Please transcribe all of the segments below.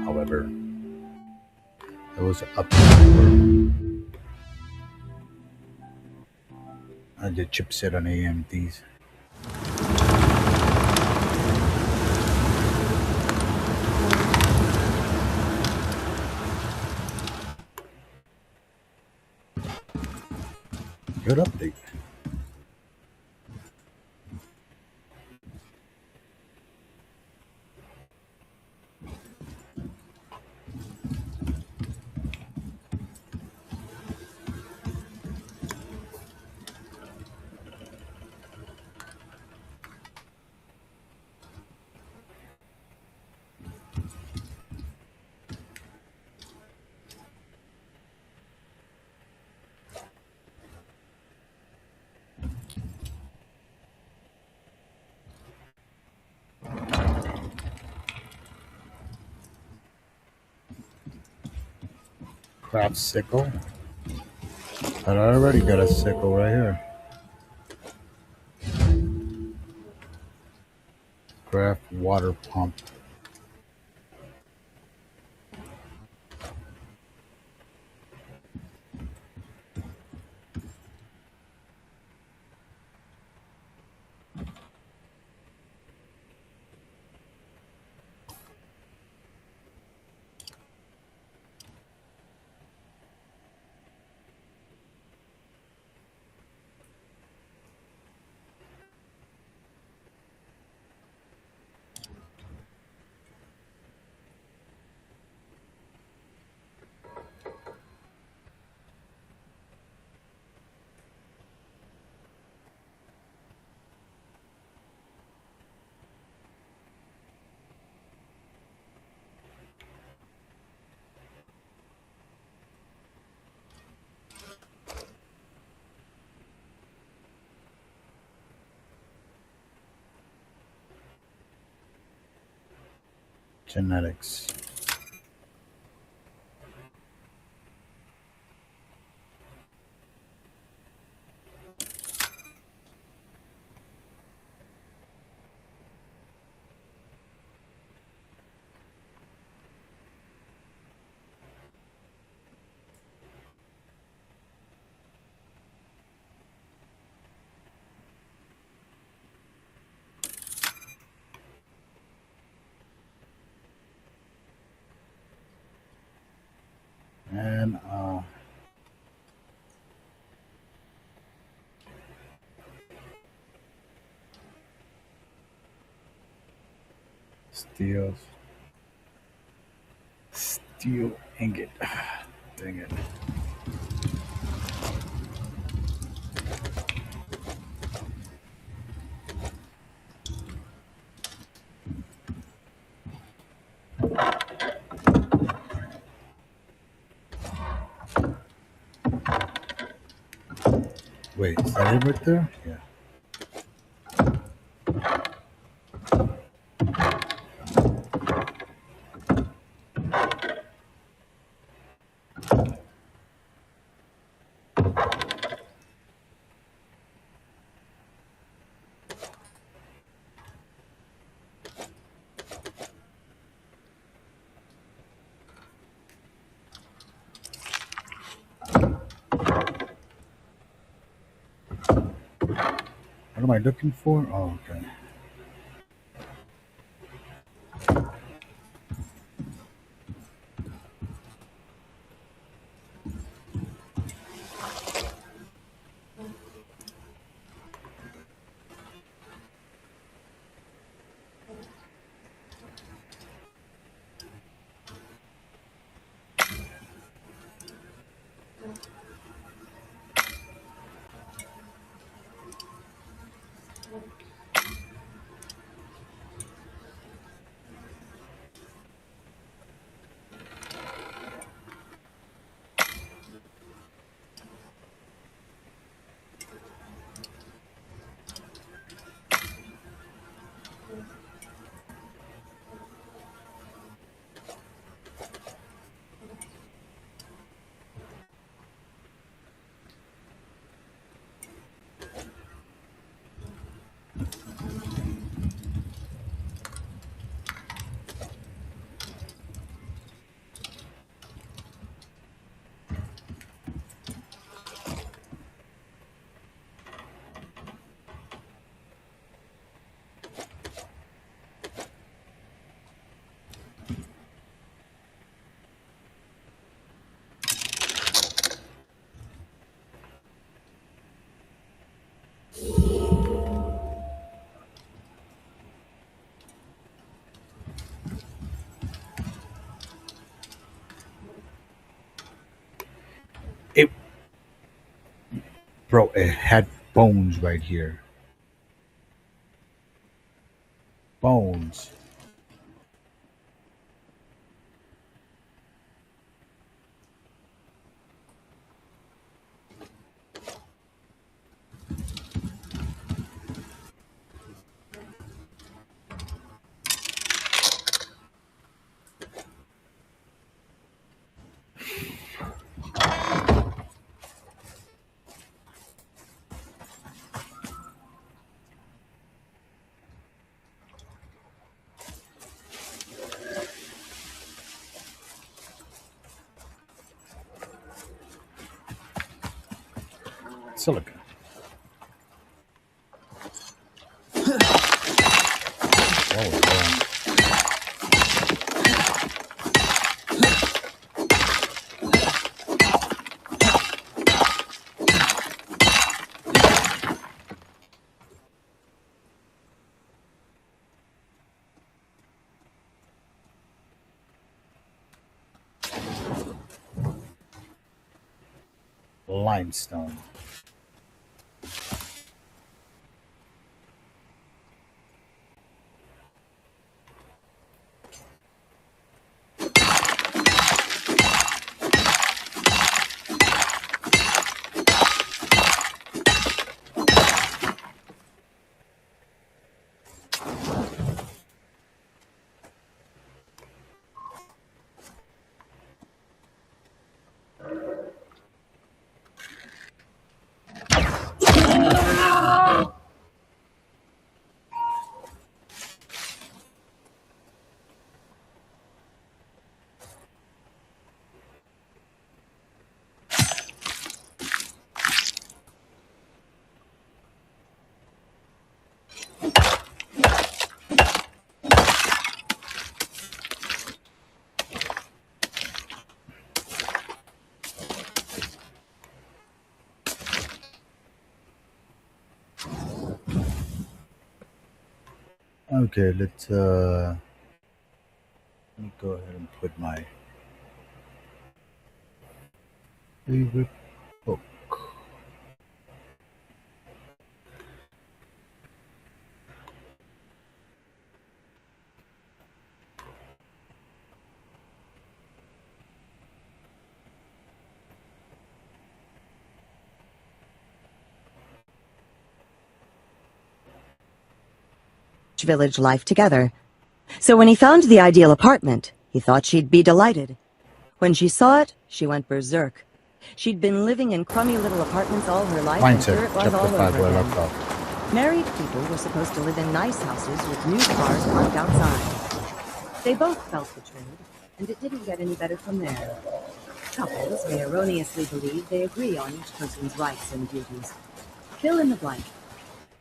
However, it was up to the chipset on AMDs. Good update. Craft sickle. But I already got a sickle right here. Craft water pump. Genetics. And steel ingot. Dang it. Wait, is that it right there? Yeah. What am I looking for? Oh, okay. Bro, it had bones right here. Bones. Silica. Oh, bone. Limestone. Okay, let me go ahead and put my favorite book. Village life together. So when he found the ideal apartment, he thought she'd be delighted. When she saw it, she went berserk. She'd been living in crummy little apartments all her life, and here Mindset, it was chapter all 5, over where I again. left off. Married people were supposed to live in nice houses with new cars parked outside. They both felt betrayed, and it didn't get any better from there. Couples may erroneously believe they agree on each person's rights and duties. Fill in the blank.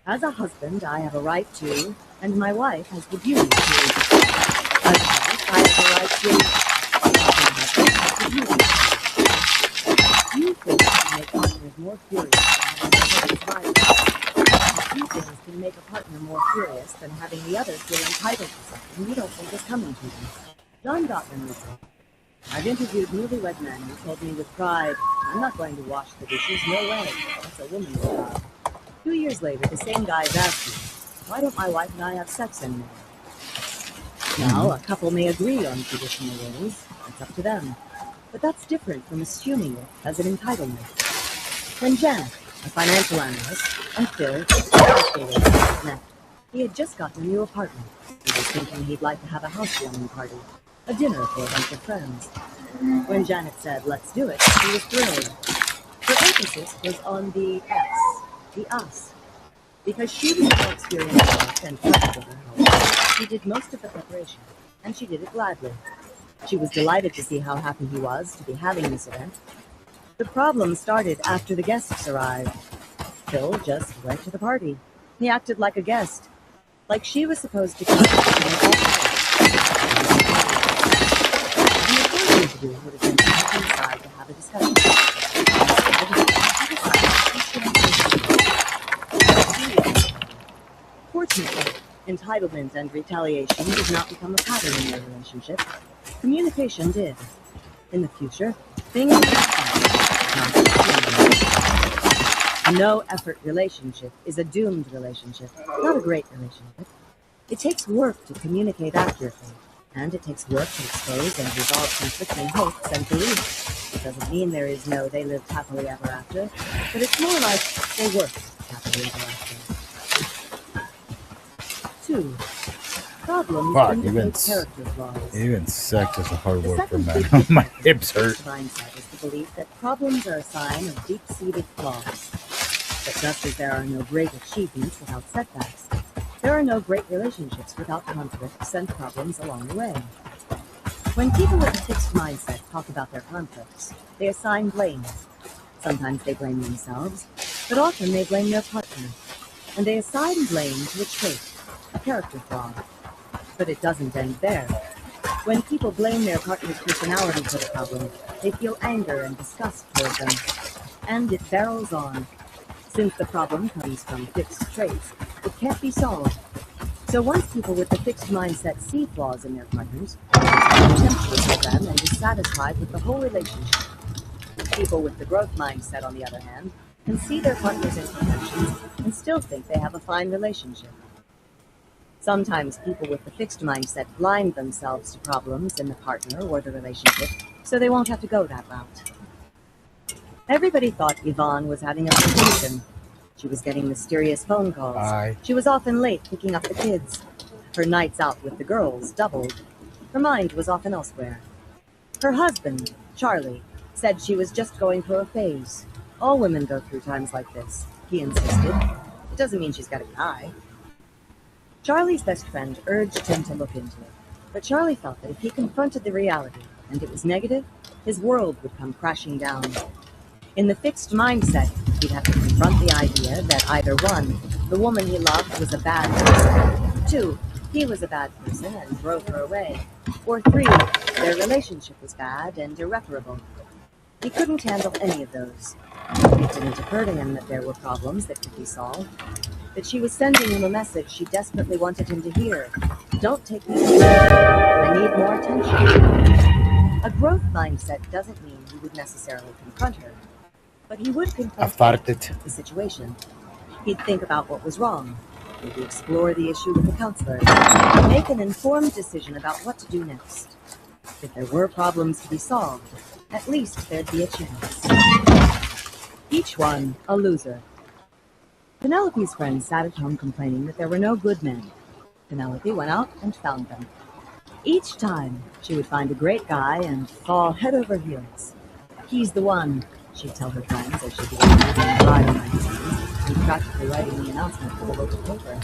As a husband, I have a right to, and my wife has the duty to. As a wife, I have the right to, and my husband has the duty to. Few things can make partners more furious than having their husband's violence. Few things can make a partner more furious than having the other feel entitled to something you don't think is coming to them. John Gottman was there. I've interviewed newlywed men who told me with pride, I'm not going to wash the dishes, no way, that's a woman's job. 2 years later, the same guys asked me, why don't my wife and I have sex anymore? Now, a couple may agree on traditional ways. It's up to them. But that's different from assuming it as an entitlement. When Janet, a financial analyst, and Phil, a skater, met, he had just gotten a new apartment. He was thinking he'd like to have a housewarming party, a dinner for a bunch of friends. When Janet said, let's do it, he was thrilled. Her emphasis was on the S. The us. Because she was more experienced and comfortable in her home, she did most of the preparation, and she did it gladly. She was delighted to see how happy he was to be having this event. The problem started after the guests arrived. Phil just went to the party. He acted like a guest, like she was supposed to come and the first interview would have been to come inside to have a discussion. Fortunately, entitlement and retaliation did not become a pattern in their relationship. Communication did. In the future, things would be fine. no-effort relationship is a doomed relationship, not a great relationship. It takes work to communicate accurately, and it takes work to expose and resolve conflicting hopes and beliefs. It doesn't mean there is no they lived happily ever after, but it's more like they worked happily ever after. 2. Problems Fuck, indicate character flaws. even sex is a hard The word for second men. big My defect of hips the hurt. fixed mindset is the belief that problems are a sign of deep-seated flaws. But just as there are no great achievements without setbacks, there are no great relationships without conflicts and problems along the way. When people with a fixed mindset talk about their conflicts, they assign blame. Sometimes they blame themselves, but often they blame their partner. And they assign blame to a trait, a character flaw. But it doesn't end there. When people blame their partner's personality for the problem, they feel anger and disgust toward them. And it barrels on. Since the problem comes from fixed traits, it can't be solved. So once people with the fixed mindset see flaws in their partners, they're contemptuous of them and dissatisfied with the whole relationship. People with the growth mindset, on the other hand, can see their partner's imperfections and still think they have a fine relationship. Sometimes people with the fixed mindset blind themselves to problems in the partner or the relationship, so they won't have to go that route. Everybody thought Yvonne was having a vacation. She was getting mysterious phone calls. Aye. She was often late picking up the kids. Her nights out with the girls doubled. Her mind was often elsewhere. Her husband, Charlie, said she was just going through a phase. All women go through times like this, he insisted. It doesn't mean she's got a guy. Charlie's best friend urged him to look into it, but Charlie felt that if he confronted the reality, and it was negative, his world would come crashing down. In the fixed mindset, he'd have to confront the idea that either 1, the woman he loved was a bad person, 2, he was a bad person and drove her away, or 3, their relationship was bad and irreparable. He couldn't handle any of those. It didn't occur to him that there were problems that could be solved, that she was sending him a message she desperately wanted him to hear. Don't take me seriously. I need more attention. A growth mindset doesn't mean he would necessarily confront her, but he would confront the situation. He'd think about what was wrong, maybe explore the issue with a counselor, and make an informed decision about what to do next. If there were problems to be solved, at least there'd be a chance. Each one a loser. Penelope's friends sat at home complaining that there were no good men. Penelope went out and found them. Each time, she would find a great guy and fall head over heels. He's the one, she'd tell her friends as she began using bridal magazines and practically writing the announcement for the local paper.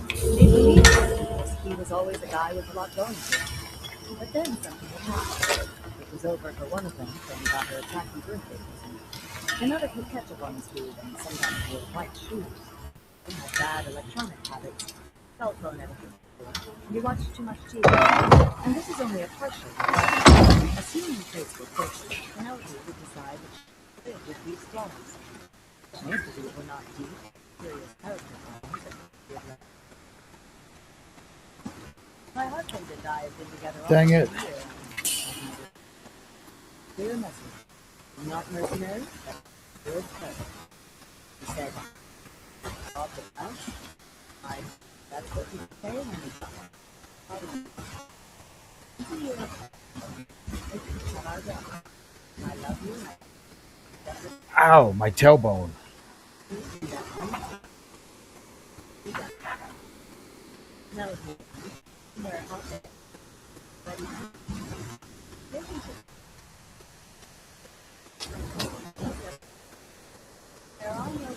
They believed it because he was always a guy with a lot going for him. But then something would happen. It was over for one of them, so he got her a tacky birthday present. Another put ketchup on his food and sometimes wore white shoes. He had bad electronic habits, cell phone etiquette. He watched too much TV. And this is only a partial. Assuming the traits were fixed, Penelope would decide that she lived with these flaws. Most of these were not deep, serious character problems that could be addressed. My husband and I have been together Dang almost it. a year. Clear message. I'm not mercenary, but good person. He said, off the house. That's what you say when you see you. I love you. Ow, my tailbone. No, we're out there. There are no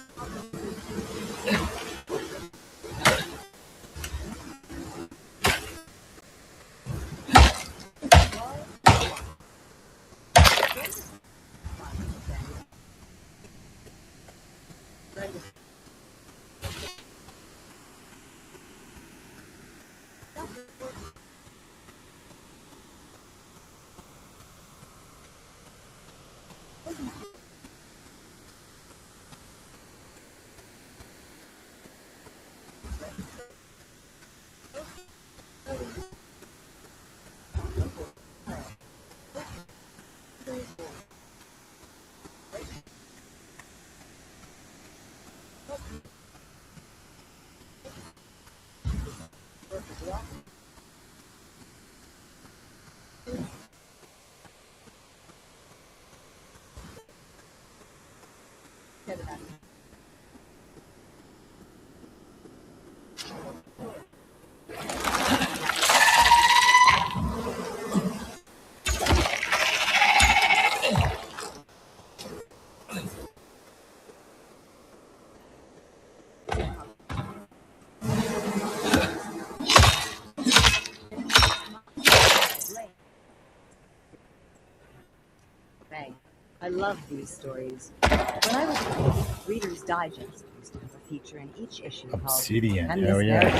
I love these stories. When I was a kid, Reader's Digest used to have a feature in each issue called Obsidian, "And hell This yeah. Narrative."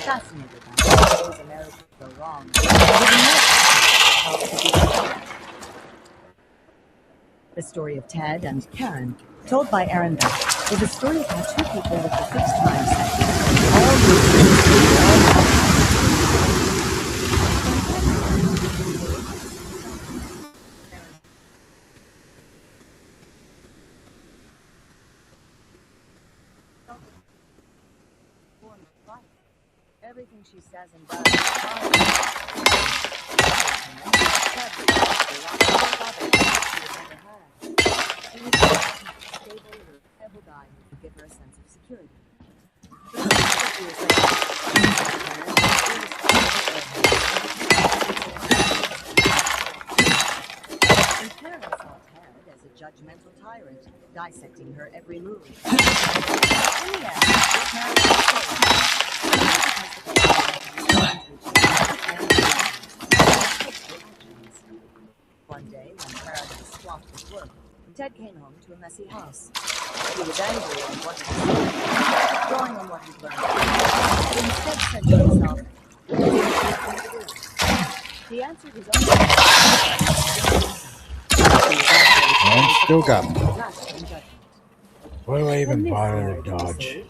Fascinated by how those Americans go wrong. The story of Ted and Karen, told by Aaron Beck, is a story about two people with a fixed mindset. All everything she says and guy who could give her a sense of security. And Karen saw Ted as a judgmental tyrant, dissecting her every move. In the end, this marriage was One day, when Paradise swamped with work, Ted came home to a messy house. He was angry and wanted to sleep, drawing on what he'd learned. But instead said to himself, "What do you do?" He answered his own And still got me. question. Why do I even bother to dodge?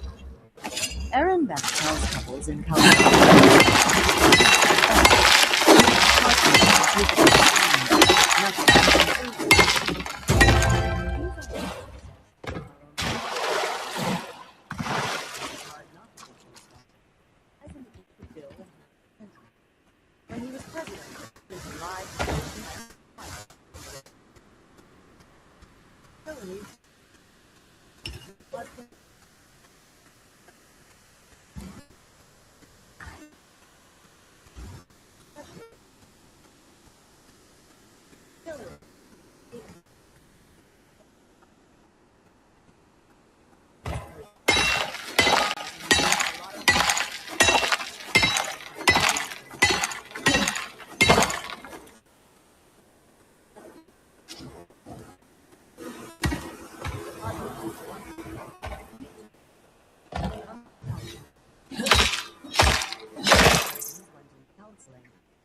Aaron Beck tells couples in California. When he was president, his live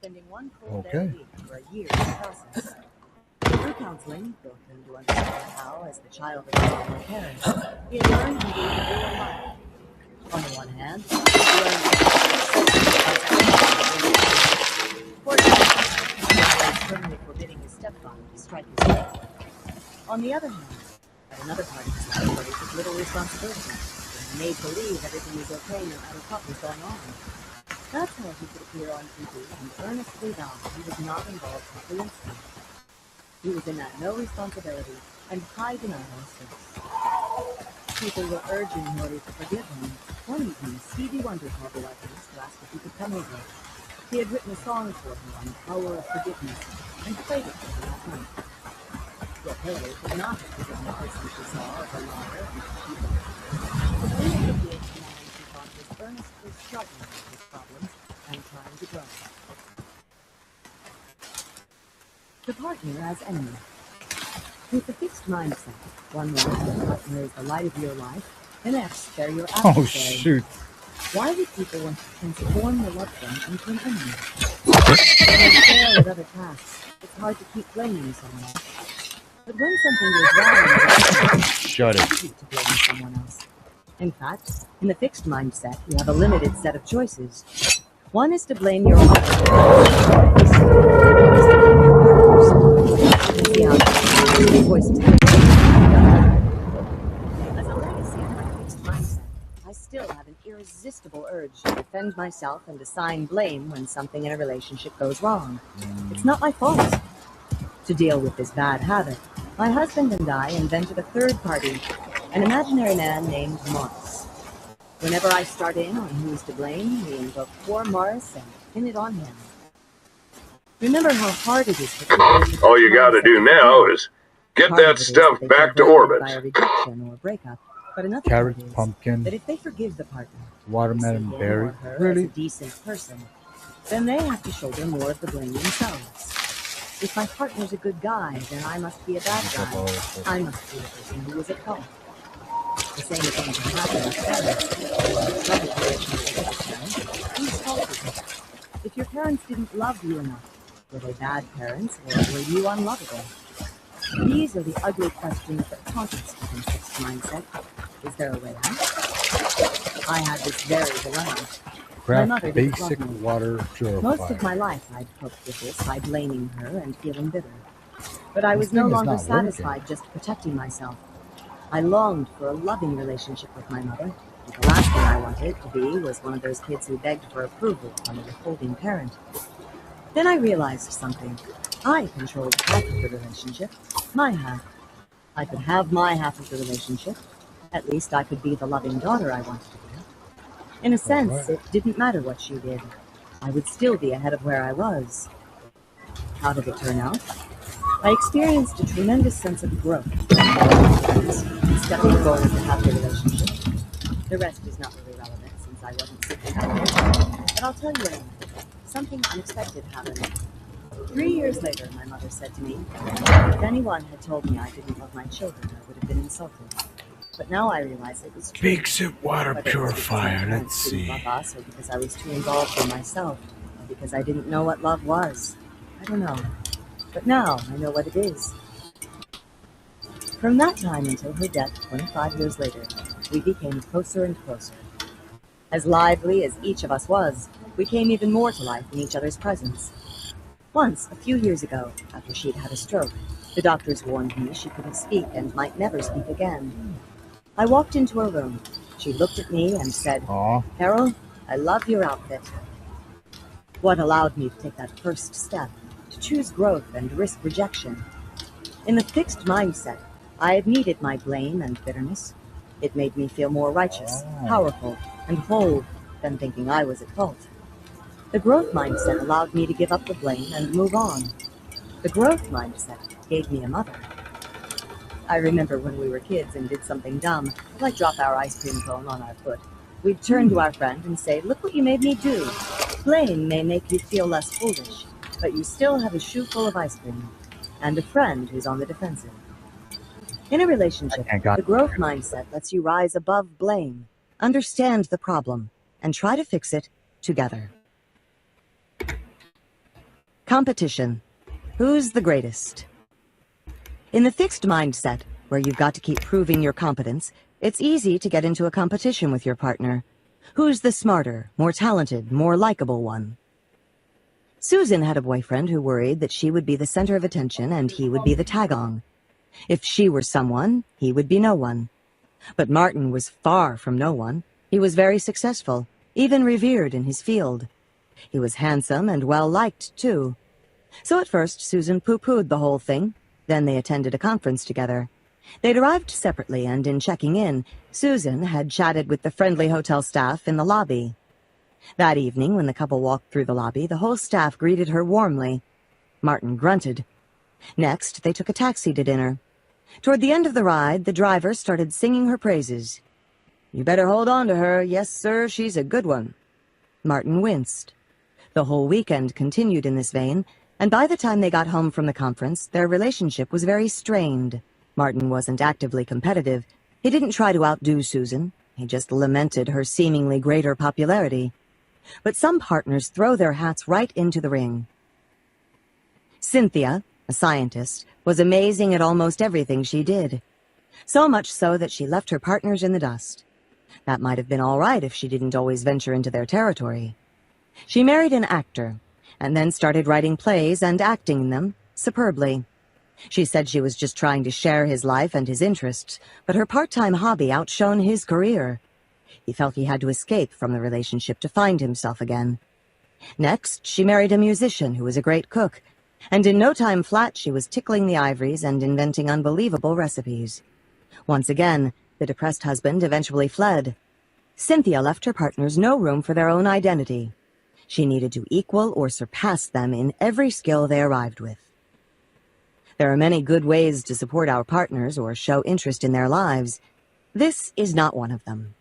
spending one full day a week for a year in the process. Through counseling, Bill came to understand how, as the child of his parents, he had learned to live a real life. On the one hand, he learned to firmly forbidding his stepfather to strike his wife. On the other hand, at another part of his life where he took little responsibility, and made believe everything was okay no matter what was going on. That's how he could appear on TV and earnestly vow he was not involved with the incident. He was in that no responsibility and high denial state. People were urging Morty to forgive him. One evening, Stevie Wonder called the White House to ask if he could come over. He had written a song for him on the power of forgiveness and played it for him that night. Yet Hillary could not have forgiven the person she saw as a liar and cheater. The only man she thought was earnestly struggling with his problems and trying to grow. The partner as enemy. With a fixed mindset, one minute your partner is the light of your life, the next they're your adversary. Oh, shoot. Why do people want to transform the loved one into an enemy? When they fail at other tasks, it's hard to keep blaming someone. But when something goes wrong, Shut it's easy to blame someone else. In fact, in the fixed mindset, you have a limited set of choices. One is to blame your voices. As a legacy of my fixed mindset, I still have an irresistible urge to defend myself and assign blame when something in a relationship goes wrong. It's not my fault. To deal with this bad habit, my husband and I invented a third party, an imaginary man named Morris. Whenever I start in on who's to blame, we invoke poor Morris and pin it on him. Remember how hard it is to All you gotta do now is get Part that of it is stuff that they back to feel orbit. by a rejection or breakup, but another Carrots, part is pumpkin, that if they forgive the partner, watermelon, see him berry. or her Really? as a decent person, then they have to shoulder more of the blame themselves. If my partner's a good guy, then I must be a bad guy. I must be the person who is at fault. The same thing can happen with parents. Loving relationship with parents, whose fault is it? If your parents didn't love you enough, were they bad parents or were you unlovable? These are the ugly questions that taunt us within fixed mindset. Is there a way out? I had this very dilemma. My mother Craft didn't love basic me. water Most of purifier. my life I'd coped with this by blaming her and feeling bitter. But I This was no thing is longer not working. satisfied just protecting myself. I longed for a loving relationship with my mother. And the last thing I wanted to be was one of those kids who begged for approval from a withholding parent. Then I realized something. I controlled half of the relationship. My half. I could have my half of the relationship. At least I could be the loving daughter I wanted to be. In a sense, Alright. it didn't matter what she did. I would still be ahead of where I was. How did it turn out? I experienced a tremendous sense of growth. Instead of the goal to have the relationship. The rest is not really relevant since I wasn't simply happy. But I'll tell you anyway. Something unexpected happened. 3 years later, my mother said to me, if anyone had told me I didn't love my children, I would have been insulted. But now I realize it was true. Basic water Whether it was because my purifier. parents Let's didn't see. love us, or because I was too involved in myself, or because I didn't know what love was. I don't know. But now I know what it is. From that time until her death 25 years later, we became closer and closer. As lively as each of us was, we came even more to life in each other's presence. Once, a few years ago, after she'd had a stroke, the doctors warned me she couldn't speak and might never speak again. I walked into her room. She looked at me and said, Aw, Carol, I love your outfit. What allowed me to take that first step, to choose growth and risk rejection? In the fixed mindset, I had needed my blame and bitterness. It made me feel more righteous, powerful, and whole than thinking I was at fault. The growth mindset allowed me to give up the blame and move on. The growth mindset gave me a mother. I remember when we were kids and did something dumb, like drop our ice cream cone on our foot. We'd turn to our friend and say, look what you made me do. Blame may make you feel less foolish, but you still have a shoe full of ice cream and a friend who's on the defensive. In a relationship, the growth mindset lets you rise above blame, understand the problem, and try to fix it together. Competition. Who's the greatest? In the fixed mindset, where you've got to keep proving your competence, it's easy to get into a competition with your partner. Who's the smarter, more talented, more likable one? Susan had a boyfriend who worried that she would be the center of attention and he would be the tag-along. If she were someone, he would be no one. But Martin was far from no one. He was very successful, even revered in his field. He was handsome and well-liked, too. So at first, Susan pooh-poohed the whole thing. Then they attended a conference together. They'd arrived separately, and in checking in, Susan had chatted with the friendly hotel staff in the lobby. That evening, when the couple walked through the lobby, the whole staff greeted her warmly. Martin grunted. Next, they took a taxi to dinner. Toward the end of the ride, the driver started singing her praises. You better hold on to her. Yes, sir, she's a good one. Martin winced. The whole weekend continued in this vein, and by the time they got home from the conference, their relationship was very strained. Martin wasn't actively competitive. He didn't try to outdo Susan. He just lamented her seemingly greater popularity. But some partners throw their hats right into the ring. Cynthia, a scientist, was amazing at almost everything she did. So much so that she left her partners in the dust. That might have been all right if she didn't always venture into their territory. She married an actor, and then started writing plays and acting in them superbly. She said she was just trying to share his life and his interests, but her part-time hobby outshone his career. He felt he had to escape from the relationship to find himself again. Next, she married a musician who was a great cook, And in no time flat, she was tickling the ivories and inventing unbelievable recipes. Once again, the depressed husband eventually fled. Cynthia left her partners no room for their own identity. She needed to equal or surpass them in every skill they arrived with. There are many good ways to support our partners or show interest in their lives. This is not one of them.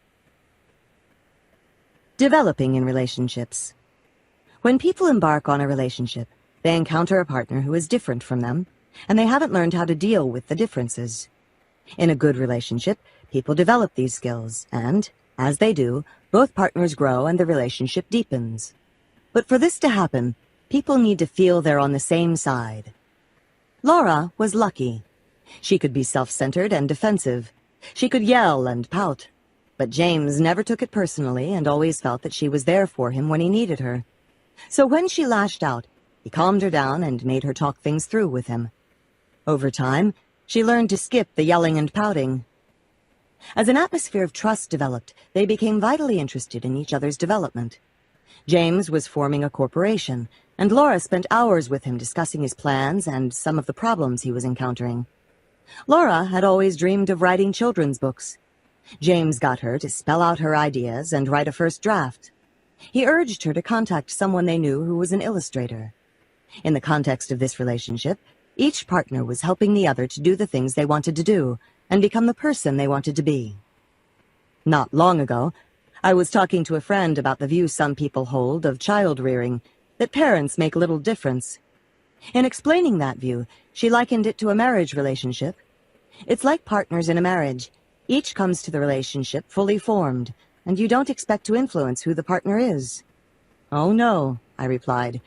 Developing in relationships. When people embark on a relationship, they encounter a partner who is different from them, and they haven't learned how to deal with the differences. In a good relationship, people develop these skills, and, as they do, both partners grow and the relationship deepens. But for this to happen, people need to feel they're on the same side. Laura was lucky. She could be self-centered and defensive. She could yell and pout. But James never took it personally and always felt that she was there for him when he needed her. So when she lashed out, he calmed her down and made her talk things through with him. Over time, she learned to skip the yelling and pouting. As an atmosphere of trust developed, they became vitally interested in each other's development. James was forming a corporation, and Laura spent hours with him discussing his plans and some of the problems he was encountering. Laura had always dreamed of writing children's books. James got her to spell out her ideas and write a first draft. He urged her to contact someone they knew who was an illustrator. In the context of this relationship, each partner was helping the other to do the things they wanted to do and become the person they wanted to be. Not long ago, I was talking to a friend about the view some people hold of child-rearing, that parents make little difference. In explaining that view, she likened it to a marriage relationship. It's like partners in a marriage. Each comes to the relationship fully formed, and you don't expect to influence who the partner is. Oh no, I replied.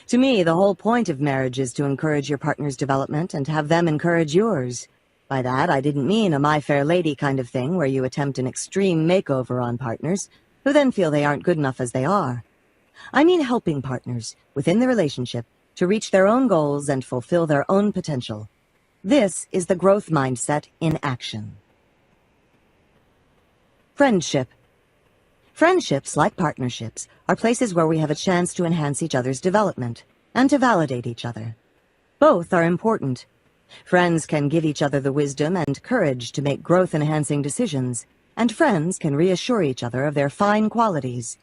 To me, the whole point of marriage is to encourage your partner's development and have them encourage yours. By that, I didn't mean a My Fair Lady kind of thing where you attempt an extreme makeover on partners, who then feel they aren't good enough as they are. I mean helping partners, within the relationship, to reach their own goals and fulfill their own potential. This is the growth mindset in action. Friendship. Friendships, like partnerships, are places where we have a chance to enhance each other's development and to validate each other. Both are important. Friends can give each other the wisdom and courage to make growth-enhancing decisions, and friends can reassure each other of their fine qualities.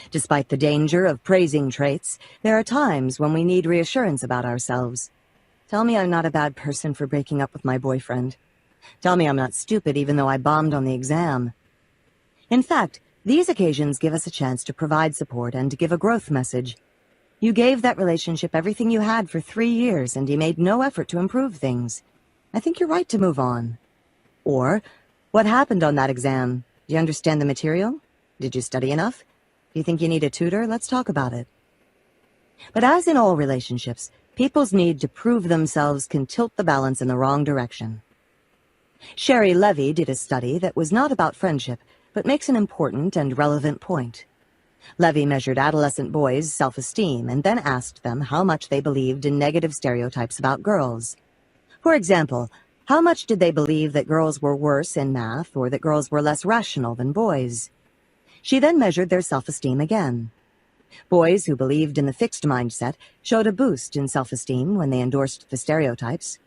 Despite the danger of praising traits, there are times when we need reassurance about ourselves. Tell me I'm not a bad person for breaking up with my boyfriend. Tell me I'm not stupid even though I bombed on the exam. In fact, these occasions give us a chance to provide support and to give a growth message. You gave that relationship everything you had for 3 years, and you made no effort to improve things. I think you're right to move on. Or, what happened on that exam? Do you understand the material? Did you study enough? Do you think you need a tutor? Let's talk about it. But as in all relationships, people's need to prove themselves can tilt the balance in the wrong direction. Sherry Levy did a study that was not about friendship, but makes an important and relevant point. Levy measured adolescent boys' self-esteem and then asked them how much they believed in negative stereotypes about girls. For example, how much did they believe that girls were worse in math or that girls were less rational than boys? She then measured their self-esteem again. Boys who believed in the fixed mindset showed a boost in self-esteem when they endorsed the stereotypes.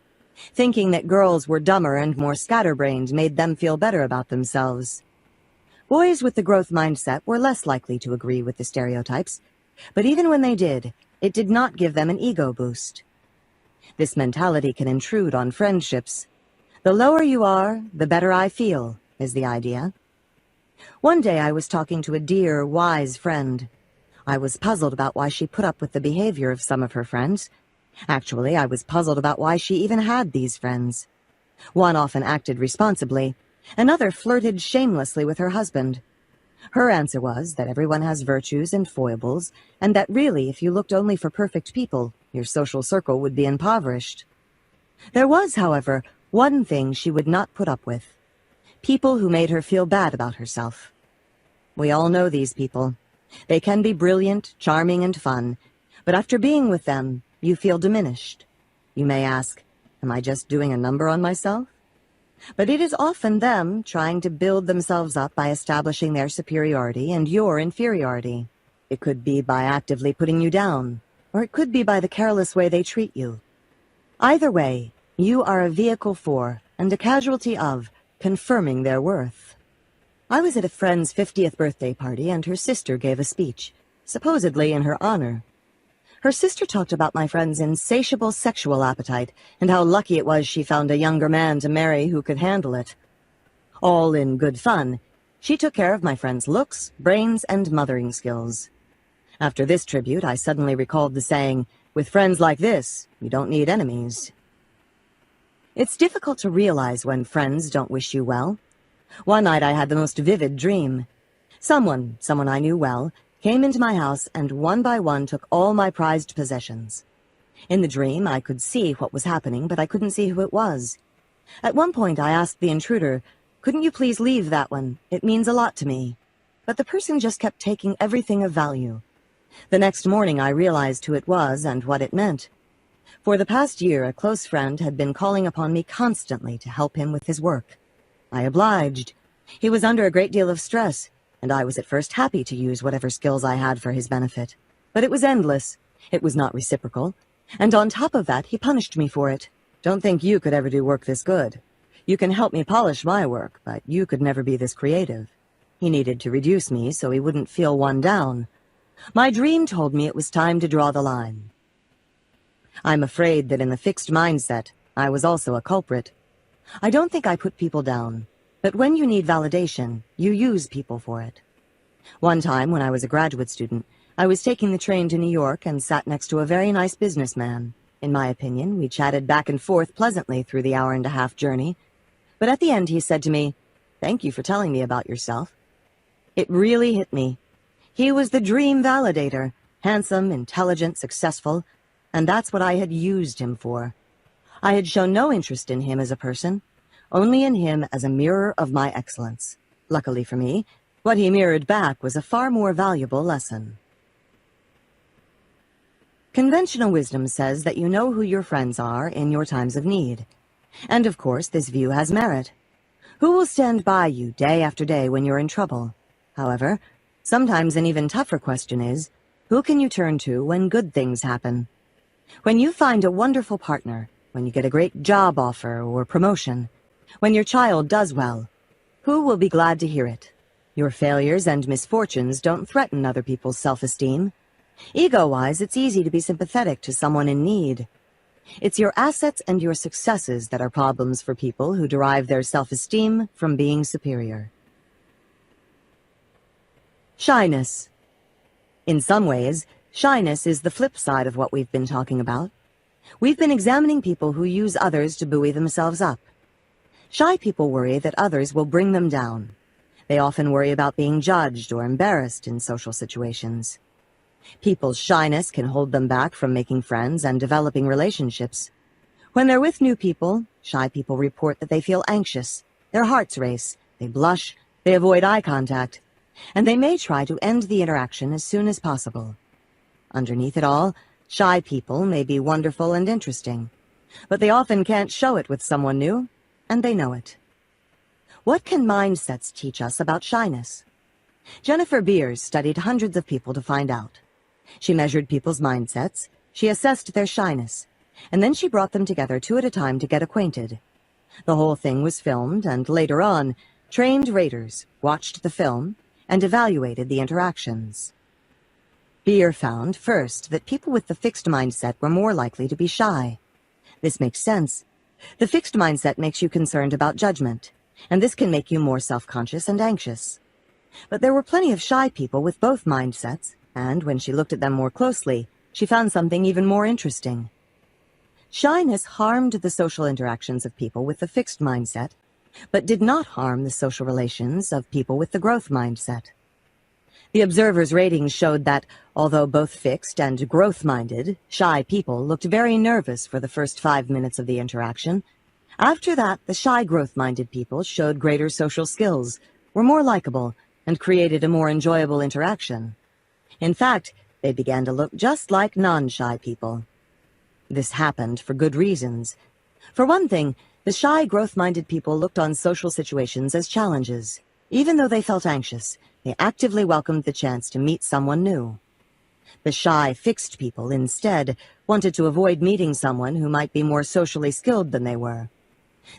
Thinking that girls were dumber and more scatterbrained made them feel better about themselves. Boys with the growth mindset were less likely to agree with the stereotypes, but even when they did, it did not give them an ego boost. This mentality can intrude on friendships. The lower you are, the better I feel, is the idea. One day I was talking to a dear, wise friend. I was puzzled about why she put up with the behavior of some of her friends. Actually, I was puzzled about why she even had these friends. One often acted responsibly. Another flirted shamelessly with her husband. Her answer was that everyone has virtues and foibles, and that really, if you looked only for perfect people, your social circle would be impoverished. There was, however, one thing she would not put up with. People who made her feel bad about herself. We all know these people. They can be brilliant, charming, and fun, but after being with them, you feel diminished. You may ask, am I just doing a number on myself? But it is often them trying to build themselves up by establishing their superiority and your inferiority. It could be by actively putting you down. or it could be by the careless way they treat you. Either way, you are a vehicle for, and a casualty of, confirming their worth. I was at a friend's 50th birthday party, and her sister gave a speech, supposedly in her honor. Her sister talked about my friend's insatiable sexual appetite, and how lucky it was she found a younger man to marry who could handle it. All in good fun, she took care of my friend's looks, brains, and mothering skills. After this tribute, I suddenly recalled the saying, "With friends like this, you don't need enemies." It's difficult to realize when friends don't wish you well. One night I had the most vivid dream. Someone I knew well, came into my house and one by one took all my prized possessions. In the dream, I could see what was happening, but I couldn't see who it was. At one point, I asked the intruder, "Couldn't you please leave that one? It means a lot to me." But the person just kept taking everything of value. The next morning, I realized who it was and what it meant. For the past year, a close friend had been calling upon me constantly to help him with his work. I obliged. He was under a great deal of stress, and I was at first happy to use whatever skills I had for his benefit. But it was endless. It was not reciprocal. And on top of that, he punished me for it. "Don't think you could ever do work this good. You can help me polish my work, but you could never be this creative." He needed to reduce me so he wouldn't feel one down. My dream told me it was time to draw the line. I'm afraid that in the fixed mindset, I was also a culprit. I don't think I put people down, but when you need validation, you use people for it. One time, when I was a graduate student, I was taking the train to New York and sat next to a very nice businessman. In my opinion, we chatted back and forth pleasantly through the hour-and-a-half journey. But at the end, he said to me, "Thank you for telling me about yourself." It really hit me. He was the dream validator, handsome, intelligent, successful, and that's what I had used him for. I had shown no interest in him as a person, only in him as a mirror of my excellence. Luckily for me, what he mirrored back was a far more valuable lesson. Conventional wisdom says that you know who your friends are in your times of need. And of course, this view has merit. Who will stand by you day after day when you're in trouble? However, sometimes an even tougher question is, who can you turn to when good things happen? When you find a wonderful partner, when you get a great job offer or promotion, when your child does well, who will be glad to hear it? Your failures and misfortunes don't threaten other people's self-esteem. Ego-wise, it's easy to be sympathetic to someone in need. It's your assets and your successes that are problems for people who derive their self-esteem from being superior. Shyness. In some ways, shyness is the flip side of what we've been talking about. We've been examining people who use others to buoy themselves up. Shy people worry that others will bring them down. They often worry about being judged or embarrassed in social situations. People's shyness can hold them back from making friends and developing relationships. When they're with new people, shy people report that they feel anxious, their hearts race, they blush, they avoid eye contact, and they may try to end the interaction as soon as possible. Underneath it all, shy people may be wonderful and interesting, but they often can't show it with someone new, and they know it. What can mindsets teach us about shyness? Jennifer Beers studied hundreds of people to find out. She measured people's mindsets, she assessed their shyness, and then she brought them together 2 at a time to get acquainted. The whole thing was filmed, and later on, trained raters watched the film and evaluated the interactions. Beer found, first, that people with the fixed mindset were more likely to be shy. This makes sense. The fixed mindset makes you concerned about judgment, and this can make you more self-conscious and anxious. But there were plenty of shy people with both mindsets, and when she looked at them more closely, she found something even more interesting. Shyness harmed the social interactions of people with the fixed mindset, but did not harm the social relations of people with the growth mindset. The observers' ratings showed that, although both fixed and growth-minded, shy people looked very nervous for the first 5 minutes of the interaction. After that, the shy growth-minded people showed greater social skills, were more likable, and created a more enjoyable interaction. In fact, they began to look just like non-shy people. This happened for good reasons. For one thing, the shy, growth-minded people looked on social situations as challenges. Even though they felt anxious, they actively welcomed the chance to meet someone new. The shy, fixed people, instead, wanted to avoid meeting someone who might be more socially skilled than they were.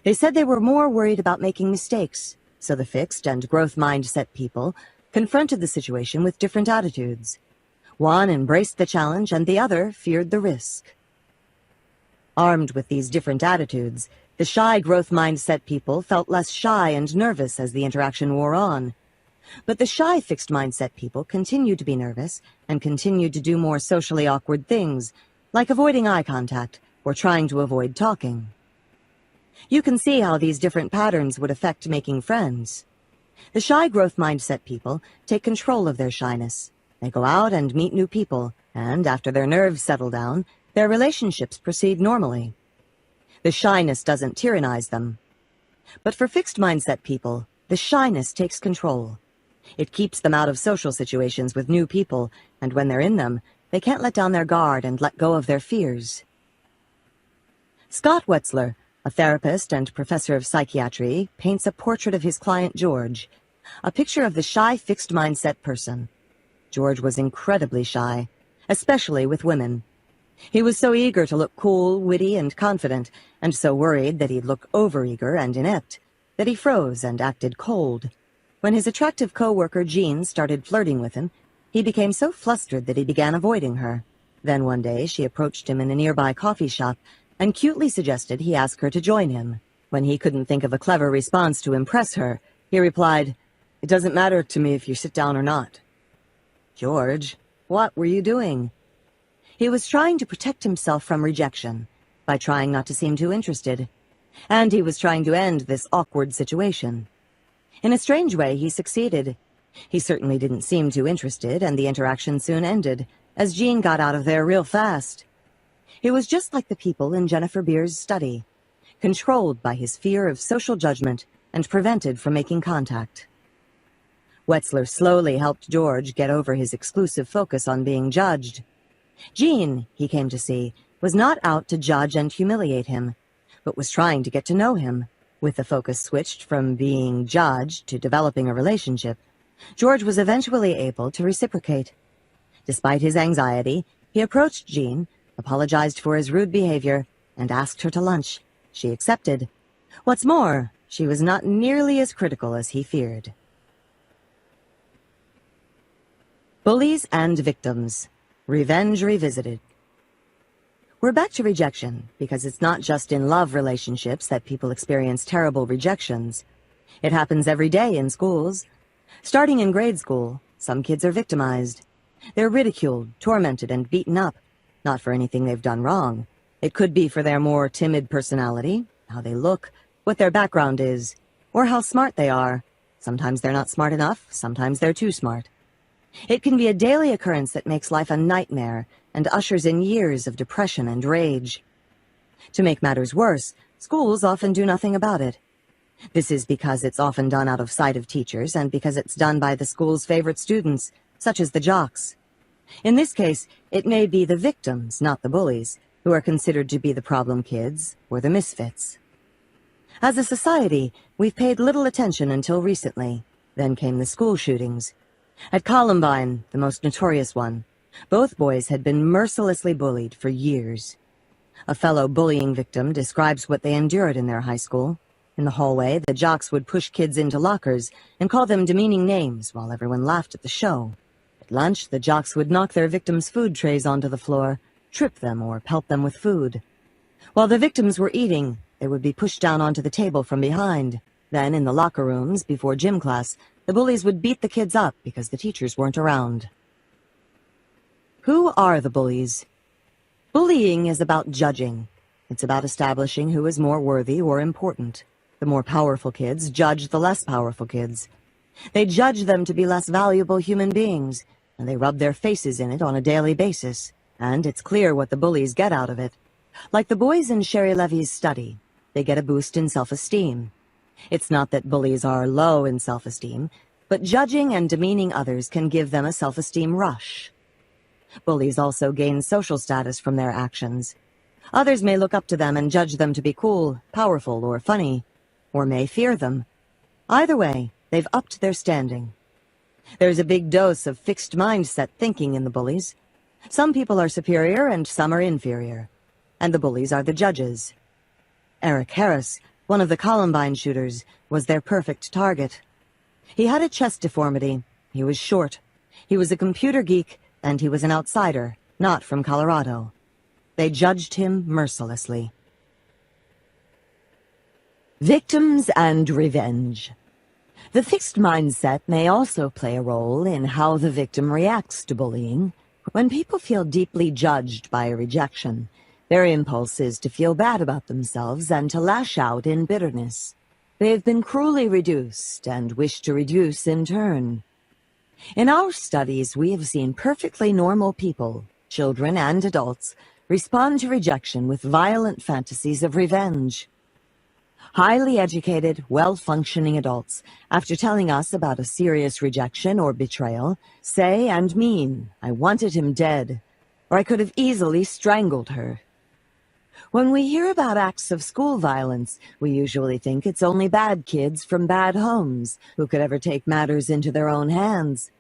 They said they were more worried about making mistakes, so the fixed and growth mindset people confronted the situation with different attitudes. One embraced the challenge and the other feared the risk. Armed with these different attitudes, the shy growth mindset people felt less shy and nervous as the interaction wore on. But the shy fixed mindset people continued to be nervous and continued to do more socially awkward things, like avoiding eye contact or trying to avoid talking. You can see how these different patterns would affect making friends. The shy growth mindset people take control of their shyness. They go out and meet new people, and after their nerves settle down, their relationships proceed normally. The shyness doesn't tyrannize them. But for fixed mindset people, the shyness takes control. It keeps them out of social situations with new people, and when they're in them, they can't let down their guard and let go of their fears. Scott Wetzler, a therapist and professor of psychiatry, paints a portrait of his client George, a picture of the shy fixed mindset person. George was incredibly shy, especially with women. He was so eager to look cool, witty, and confident, and so worried that he'd look overeager and inept, that he froze and acted cold. When his attractive co-worker Jean started flirting with him, he became so flustered that he began avoiding her. Then one day she approached him in a nearby coffee shop and cutely suggested he ask her to join him. When he couldn't think of a clever response to impress her, he replied, "It doesn't matter to me if you sit down or not." "George, what were you doing?" He was trying to protect himself from rejection by trying not to seem too interested. And he was trying to end this awkward situation. In a strange way, he succeeded. He certainly didn't seem too interested, and the interaction soon ended, as Jean got out of there real fast. He was just like the people in Jennifer Beer's study, controlled by his fear of social judgment and prevented from making contact. Wetzler slowly helped George get over his exclusive focus on being judged. Jean, he came to see, was not out to judge and humiliate him, but was trying to get to know him. With the focus switched from being judged to developing a relationship, George was eventually able to reciprocate. Despite his anxiety, he approached Jean, apologized for his rude behavior, and asked her to lunch. She accepted. What's more, she was not nearly as critical as he feared. Bullies and victims. Revenge revisited. We're back to rejection, because it's not just in love relationships that people experience terrible rejections. It happens every day in schools. Starting in grade school, some kids are victimized. They're ridiculed, tormented, and beaten up, not for anything they've done wrong. It could be for their more timid personality, how they look, what their background is, or how smart they are. Sometimes they're not smart enough, sometimes they're too smart. It can be a daily occurrence that makes life a nightmare and ushers in years of depression and rage. To make matters worse, schools often do nothing about it. This is because it's often done out of sight of teachers and because it's done by the school's favorite students, such as the jocks. In this case, it may be the victims, not the bullies, who are considered to be the problem kids or the misfits. As a society, we've paid little attention until recently. Then came the school shootings. At Columbine, the most notorious one, both boys had been mercilessly bullied for years. A fellow bullying victim describes what they endured in their high school. In the hallway, the jocks would push kids into lockers and call them demeaning names while everyone laughed at the show. At lunch, the jocks would knock their victims' food trays onto the floor, trip them, or pelt them with food. While the victims were eating, they would be pushed down onto the table from behind. Then, in the locker rooms, before gym class, the bullies would beat the kids up because the teachers weren't around. Who are the bullies? Bullying is about judging. It's about establishing who is more worthy or important. The more powerful kids judge the less powerful kids. They judge them to be less valuable human beings, and they rub their faces in it on a daily basis. And it's clear what the bullies get out of it. Like the boys in Sherry Levy's study, they get a boost in self-esteem. It's not that bullies are low in self-esteem, but judging and demeaning others can give them a self-esteem rush. Bullies also gain social status from their actions. Others may look up to them and judge them to be cool, powerful, or funny, or may fear them. Either way, they've upped their standing. There's a big dose of fixed mindset thinking in the bullies. Some people are superior and some are inferior, and the bullies are the judges. Eric Harris, one of the Columbine shooters, was their perfect target. He had a chest deformity, he was short, he was a computer geek, and he was an outsider, not from Colorado. They judged him mercilessly. Victims and revenge. The fixed mindset may also play a role in how the victim reacts to bullying. When people feel deeply judged by a rejection, their impulse is to feel bad about themselves and to lash out in bitterness. They have been cruelly reduced and wish to reduce in turn. In our studies, we have seen perfectly normal people, children and adults, respond to rejection with violent fantasies of revenge. Highly educated, well-functioning adults, after telling us about a serious rejection or betrayal, say and mean, "I wanted him dead," or "I could have easily strangled her." When we hear about acts of school violence, we usually think it's only bad kids from bad homes who could ever take matters into their own hands.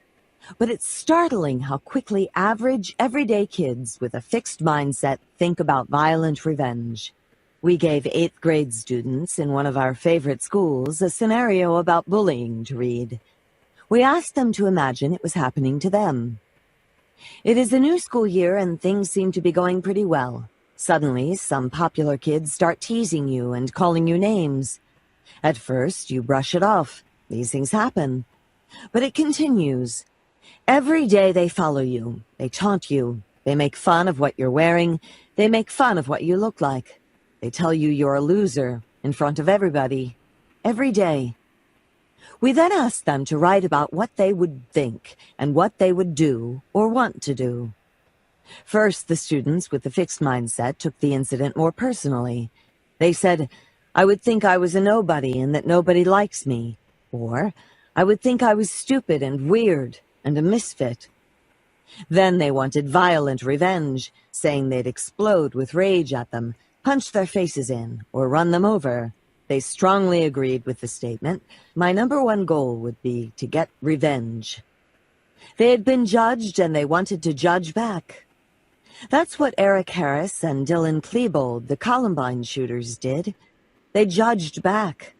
But it's startling how quickly average, everyday kids with a fixed mindset think about violent revenge. We gave 8th grade students in one of our favorite schools a scenario about bullying to read. We asked them to imagine it was happening to them. It is a new school year and things seem to be going pretty well. Suddenly, some popular kids start teasing you and calling you names. At first, you brush it off. These things happen. But it continues. Every day they follow you. They taunt you. They make fun of what you're wearing. They make fun of what you look like. They tell you you're a loser in front of everybody. Every day. We then ask them to write about what they would think and what they would do or want to do. First, the students with the fixed mindset took the incident more personally. They said, "I would think I was a nobody and that nobody likes me," or "I would think I was stupid and weird and a misfit." Then they wanted violent revenge, saying they'd explode with rage at them, punch their faces in, or run them over. They strongly agreed with the statement, "My #1 goal would be to get revenge." They had been judged and they wanted to judge back. That's what Eric Harris and Dylan Klebold, the Columbine shooters, did. They judged back.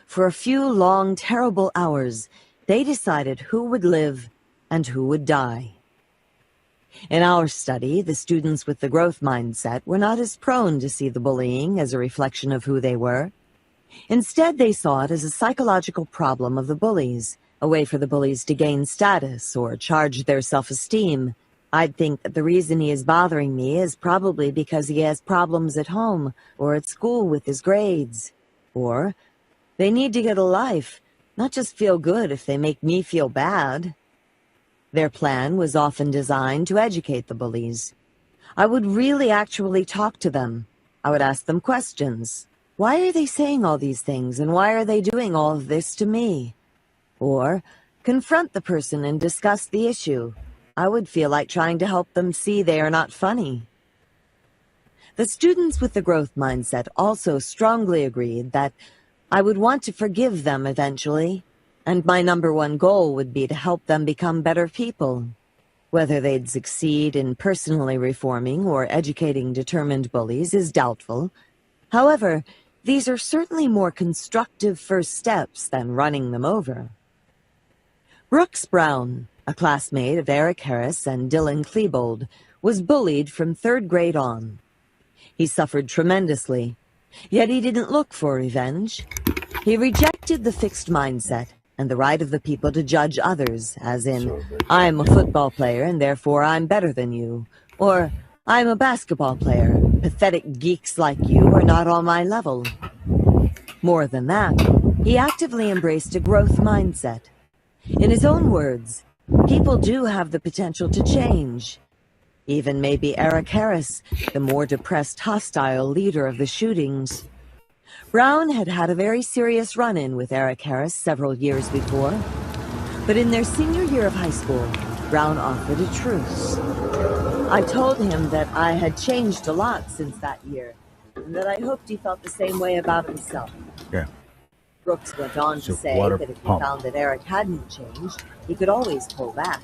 For a few long, terrible hours, they decided who would live and who would die. In our study, the students with the growth mindset were not as prone to see the bullying as a reflection of who they were. Instead, they saw it as a psychological problem of the bullies, a way for the bullies to gain status or charge their self-esteem. I'd think that the reason he is bothering me is probably because he has problems at home or at school with his grades. Or they need to get a life, not just feel good if they make me feel bad. Their plan was often designed to educate the bullies. I would really actually talk to them. I would ask them questions. Why are they saying all these things, and why are they doing all of this to me? Or confront the person and discuss the issue. I would feel like trying to help them see they are not funny. The students with the growth mindset also strongly agreed that I would want to forgive them eventually, and my #1 goal would be to help them become better people. Whether they'd succeed in personally reforming or educating determined bullies is doubtful. However, these are certainly more constructive first steps than running them over. Brooks Brown, a classmate of Eric Harris and Dylan Klebold, was bullied from 3rd grade on. He suffered tremendously, yet he didn't look for revenge. He rejected the fixed mindset and the right of the people to judge others, as in, "I'm a football player and therefore I'm better than you," or "I'm a basketball player. Pathetic geeks like you are not on my level." More than that, he actively embraced a growth mindset. In his own words, people do have the potential to change. Even maybe Eric Harris, the more depressed, hostile leader of the shootings. Brown had had a very serious run-in with Eric Harris several years before. But in their senior year of high school, Brown offered a truce. I told him that I had changed a lot since that year, and that I hoped he felt the same way about himself. Yeah. Brooks went on to say that if he found that Eric hadn't changed, he could always pull back.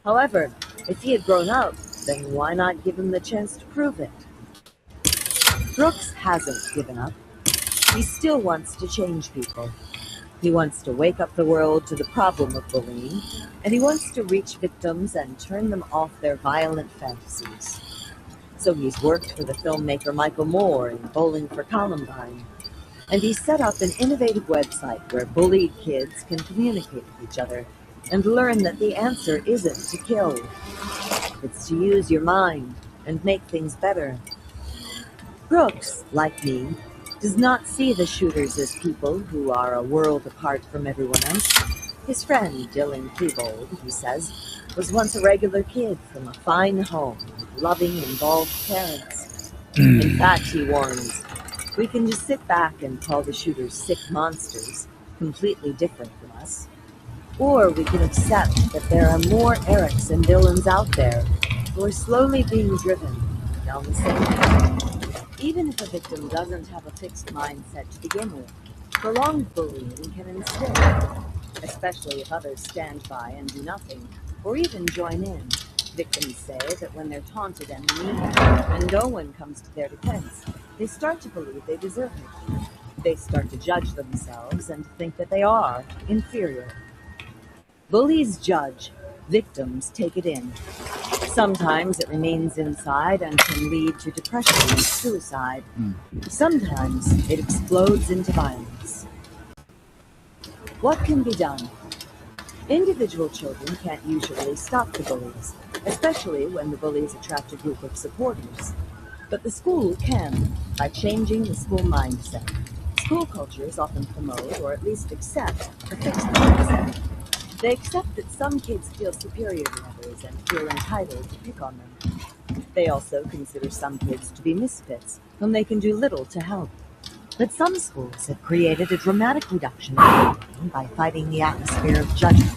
However, If he had grown up, then why not give him the chance to prove it? Brooks hasn't given up. He still wants to change people. He wants to wake up the world to the problem of bullying, and he wants to reach victims and turn them off their violent fantasies. So he's worked for the filmmaker Michael Moore in Bowling for Columbine, and he set up an innovative website where bullied kids can communicate with each other and learn that the answer isn't to kill. It's to use your mind and make things better. Brooks, like me, does not see the shooters as people who are a world apart from everyone else. His friend, Dylan Klebold, he says, was once a regular kid from a fine home with loving, involved parents. In fact, he warns, we can just sit back and call the shooters sick monsters, completely different from us. Or we can accept that there are more Erics and Dylans out there who are slowly being driven down the same path. Even if a victim doesn't have a fixed mindset to begin with, prolonged bullying can instill it, especially if others stand by and do nothing, or even join in. Victims say that when they're taunted and demeaned, and no one comes to their defense, they start to believe they deserve it. They start to judge themselves and think that they are inferior. Bullies judge, victims take it in. Sometimes it remains inside and can lead to depression and suicide. Sometimes it explodes into violence. What can be done? Individual children can't usually stop the bullies, especially when the bullies attract a group of supporters. But the school can, by changing the school mindset. School cultures often promote, or at least accept, a fixed mindset. They accept that some kids feel superior to others and feel entitled to pick on them. They also consider some kids to be misfits, whom they can do little to help. But some schools have created a dramatic reduction of bullying by fighting the atmosphere of judgment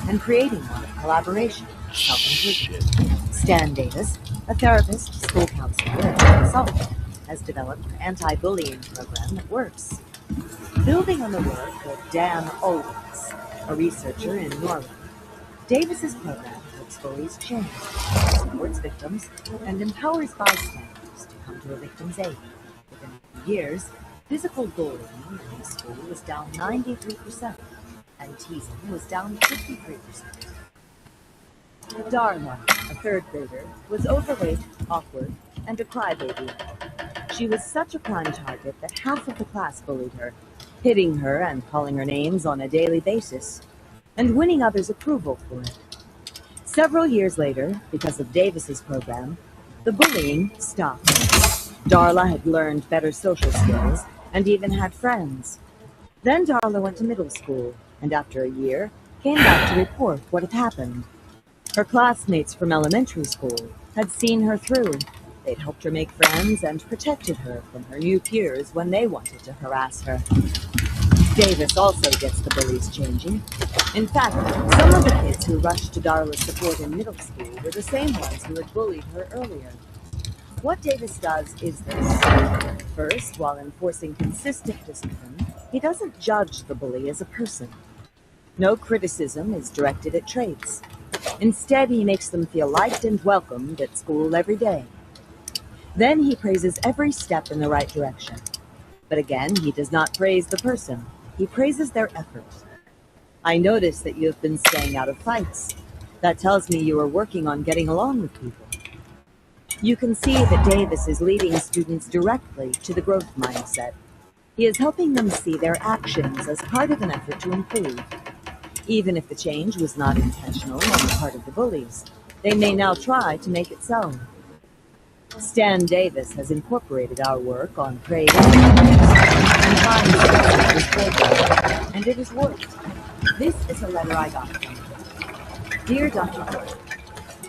and creating one of collaboration and self-improvement. Stan Davis, a therapist, school counselor, and consultant, has developed an anti-bullying program that works. Building on the work of Dan Owens, a researcher in Norway, Davis's program helps bullies change, supports victims, and empowers bystanders to come to a victim's aid. Within a few years, physical bullying in the school was down 93%, and teasing was down 53%. Darla, a third grader, was overweight, awkward, and a crybaby. She was such a prime target that half of the class bullied her, hitting her and calling her names on a daily basis, and winning others' approval for it. Several years later, because of Davis's program, the bullying stopped. Darla had learned better social skills and even had friends. Then Darla went to middle school, and after a year, came back to report what had happened. Her classmates from elementary school had seen her through. They'd helped her make friends and protected her from her new peers when they wanted to harass her. Davis also gets the bullies changing. In fact, some of the kids who rushed to Darla's support in middle school were the same ones who had bullied her earlier. What Davis does is this. First, while enforcing consistent discipline, he doesn't judge the bully as a person. No criticism is directed at traits. Instead, he makes them feel liked and welcomed at school every day. Then he praises every step in the right direction. But again, he does not praise the person. He praises their effort. I notice that you have been staying out of fights. That tells me you are working on getting along with people. You can see that Davis is leading students directly to the growth mindset. He is helping them see their actions as part of an effort to improve. Even if the change was not intentional on the part of the bullies, they may now try to make it so. Stan Davis has incorporated our work on praise and fine this program, and it has worked. This is a letter I got from him. Dear Dr. Ford,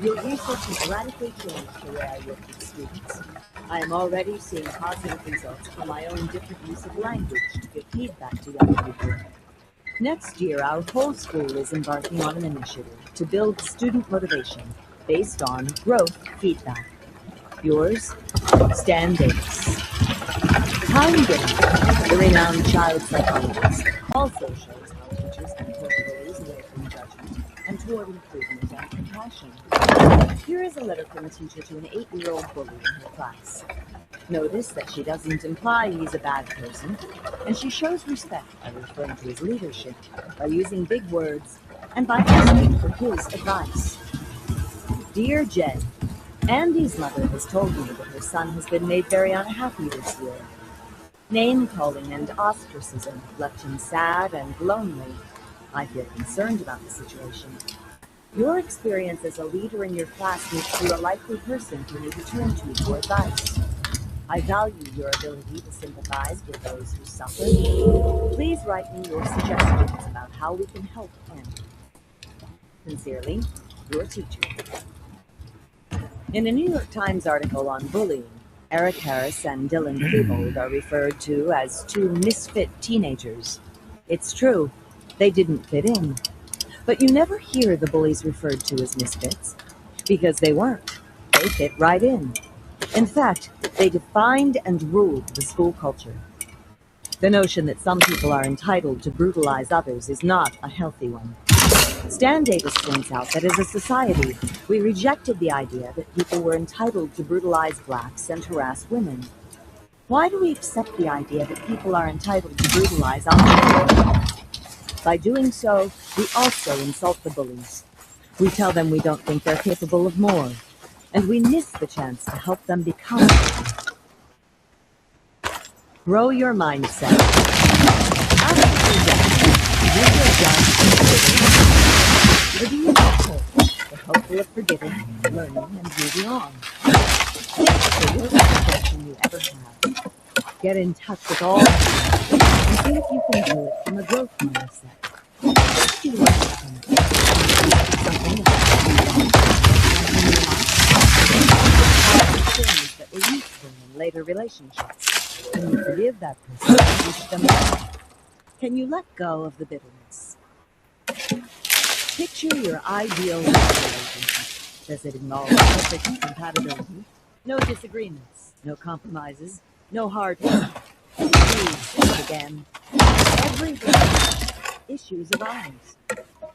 your research has radically changed the way I work with students. I am already seeing positive results from my own different use of language to give feedback to young people. Next year, our whole school is embarking on an initiative to build student motivation based on growth feedback. Yours, Stan Davis. Time Given, the renowned child psychologist, also shows how teachers can pull bullies away from judgment and toward improvement and passion. Here is a letter from a teacher to an 8-year-old bully in her class. Notice that she doesn't imply he's a bad person, and she shows respect by referring to his leadership, by using big words, and by asking for his advice. Dear Jen, Andy's mother has told me that her son has been made very unhappy this year. Name-calling and ostracism left him sad and lonely. I feel concerned about the situation. Your experience as a leader in your class makes you a likely person for me to turn to for advice. I value your ability to sympathize with those who suffer. Please write me your suggestions about how we can help Andy. Sincerely, your teacher. In a New York Times article on bullying, Eric Harris and Dylan Klebold are referred to as two misfit teenagers. It's true, they didn't fit in. But you never hear the bullies referred to as misfits, because they weren't. They fit right in. In fact, they defined and ruled the school culture. The notion that some people are entitled to brutalize others is not a healthy one. Stan Davis points out that as a society, we rejected the idea that people were entitled to brutalize blacks and harass women. Why do we accept the idea that people are entitled to brutalize others? By doing so, we also insult the bullies. We tell them we don't think they're capable of more, and we miss the chance to help them become. Grow your mindset. After your death, you will judge living in hope, the hopeful of forgiving, learning, and moving on. Think the worst suggestion you ever had. Get in touch with all of them and see if you can do it from a growth mindset. See what happens. Something things that were useful in later relationships. Can you forgive that person and wish them well? Can you let go of the bitterness? Picture your ideal relationship. Does it involve perfect compatibility? No disagreements, no compromises, no hard work. Please think again. Every day, issues arise.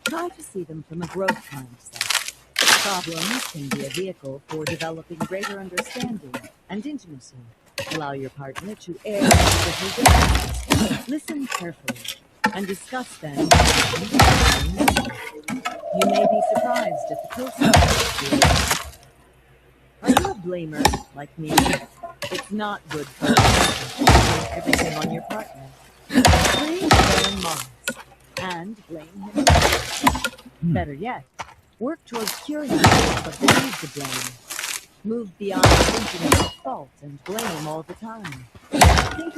Try to see them from a growth mindset. Problems can be a vehicle for developing greater understanding and intimacy. Allow your partner to air different differences. Listen carefully and discuss them. You may be surprised at the person. Are you a blamer like me? It's not good for you to blame everything on your partner. Please blame Mars and blame him. Better yet, work towards curing yourself of the need to blame. Move beyond thinking about fault and blame all the time. Think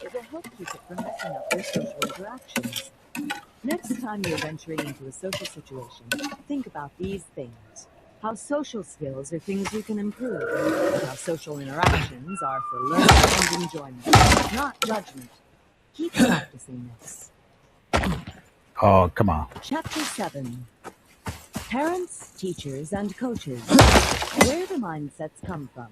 it will help keep it from messing up your social interactions. Next time you're venturing into a social situation, think about these things. How social skills are things you can improve. How social interactions are for learning and enjoyment, not judgment. Keep practicing this. Oh, come on. Chapter 7. Parents, teachers, and coaches. Where do mindsets come from?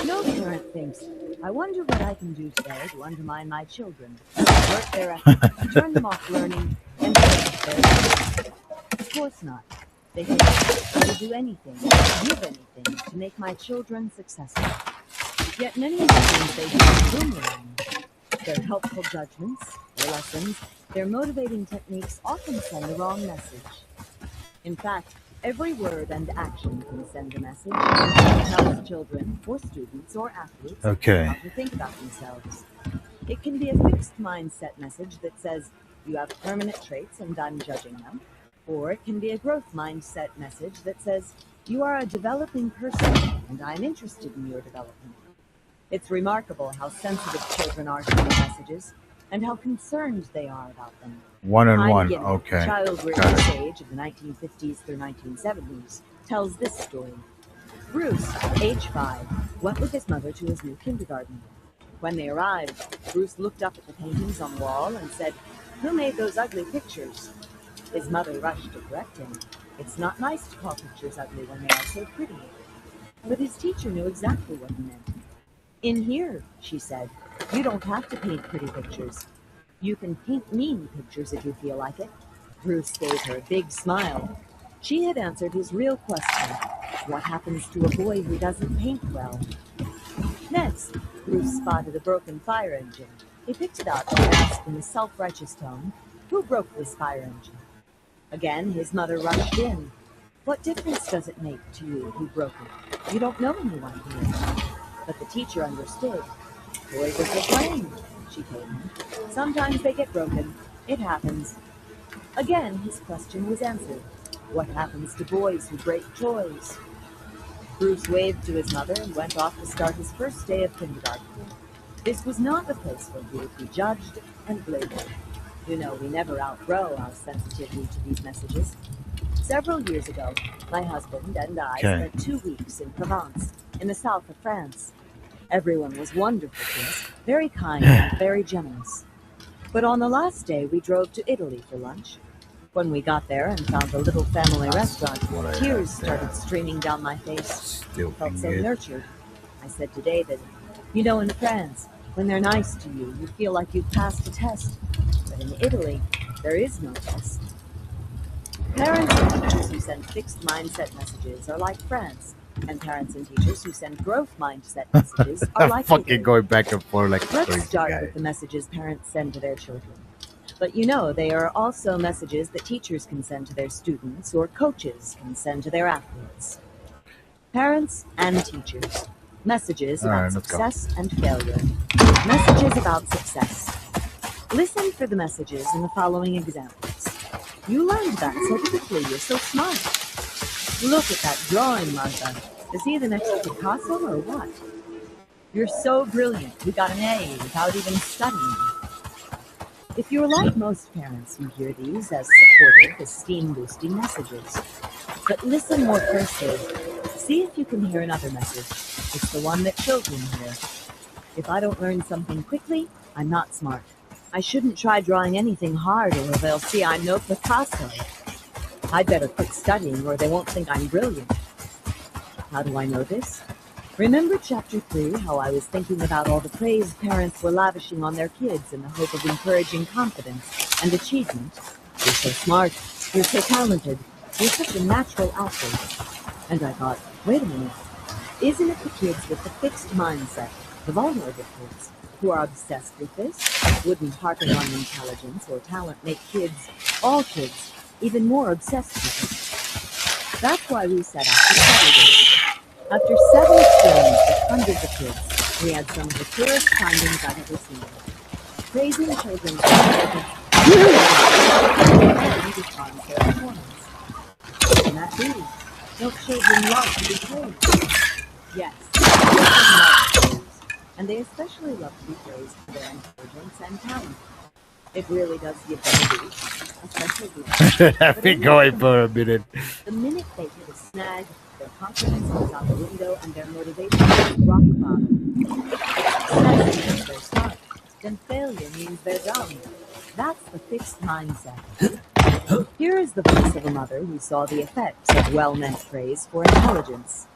No parent thinks, I wonder what I can do today to undermine my children, avert their efforts, turn them off learning, and break their efforts. Of course not. They think, I will do anything, give anything, to make my children successful. Yet many of the things they do are boomerang. Their helpful judgments, their lessons, their motivating techniques often send the wrong message. In fact, every word and action can send a message that tells children, or students, or athletes how to think about themselves. It can be a fixed mindset message that says, you have permanent traits and I'm judging them. Or it can be a growth mindset message that says, you are a developing person and I'm interested in your development. It's remarkable how sensitive children are to these messages and how concerned they are about them. One and one, Guinea, okay. child rearing stage of the 1950s through 1970s, tells this story. Bruce, age 5, went with his mother to his new kindergarten. When they arrived, Bruce looked up at the paintings on the wall and said, "Who made those ugly pictures?" His mother rushed to correct him. It's not nice to call pictures ugly when they are so pretty. But his teacher knew exactly what he meant. In here, she said, you don't have to paint pretty pictures. You can paint mean pictures if you feel like it. Bruce gave her a big smile. She had answered his real question. What happens to a boy who doesn't paint well? Next, Bruce spotted a broken fire engine. He picked it up and asked in a self-righteous tone, who broke this fire engine? Again, his mother rushed in. What difference does it make to you who broke it? You don't know anyone here. But the teacher understood. Boys are for playing, she told him. Sometimes they get broken. It happens. Again, his question was answered. What happens to boys who break toys? Bruce waved to his mother and went off to start his first day of kindergarten. This was not a place where he would be judged and labeled. You know, we never outgrow our sensitivity to these messages. Several years ago, my husband and I spent 2 weeks in Provence, in the south of France. Everyone was wonderful to us, very kind and very generous. But on the last day, we drove to Italy for lunch. When we got there and found a little family restaurant, tears started streaming down my face. I felt so nurtured. I said to David, you know, in France, when they're nice to you, you feel like you've passed a test. But in Italy, there is no test. Parents and teachers who send fixed mindset messages are like France, and parents and teachers who send growth mindset messages are like fucking Italy. going back and forth like a Let's crazy start guy. with the messages parents send to their children. But you know, they are also messages that teachers can send to their students or coaches can send to their athletes. Parents and teachers. Messages All about right, let's go. success and failure. Messages about success. Listen for the messages in the following examples. You learned that so quickly, you're so smart. Look at that drawing, Martha. Is he the next Picasso or what? You're so brilliant, you got an A without even studying. If you're like most parents, you hear these as supportive, esteem-boosting messages. But listen more closely. See if you can hear another message. It's the one that children hear. If I don't learn something quickly, I'm not smart. I shouldn't try drawing anything hard or they'll see I'm no Picasso. I'd better quit studying or they won't think I'm brilliant. How do I know this? Remember chapter 3, how I was thinking about all the praise parents were lavishing on their kids in the hope of encouraging confidence and achievement? You're so smart. You're so talented. You're such a natural athlete. And I thought, wait a minute. Isn't it the kids with the fixed mindset, the vulnerable kids, who are obsessed with this? Wouldn't harping on intelligence or talent make kids, all kids, even more obsessed with it? That's why we set out to study this. After 7 experiments with hundreds of kids, we had some of the clearest findings I've ever seen. Praising children's intelligence responds their performance. Can that be? Don't children love to be praised? Yes, children love praise, and they especially love to be praised for their intelligence and talent. It really does give them a boost, especially the I've been going for a minute. The minute they hit a snag, their confidence goes out the window and their motivation is rock bottom. If success means they're smart, then failure means they're dumb. That's the fixed mindset. Here is the voice of a mother who saw the effects of well-meant praise for intelligence.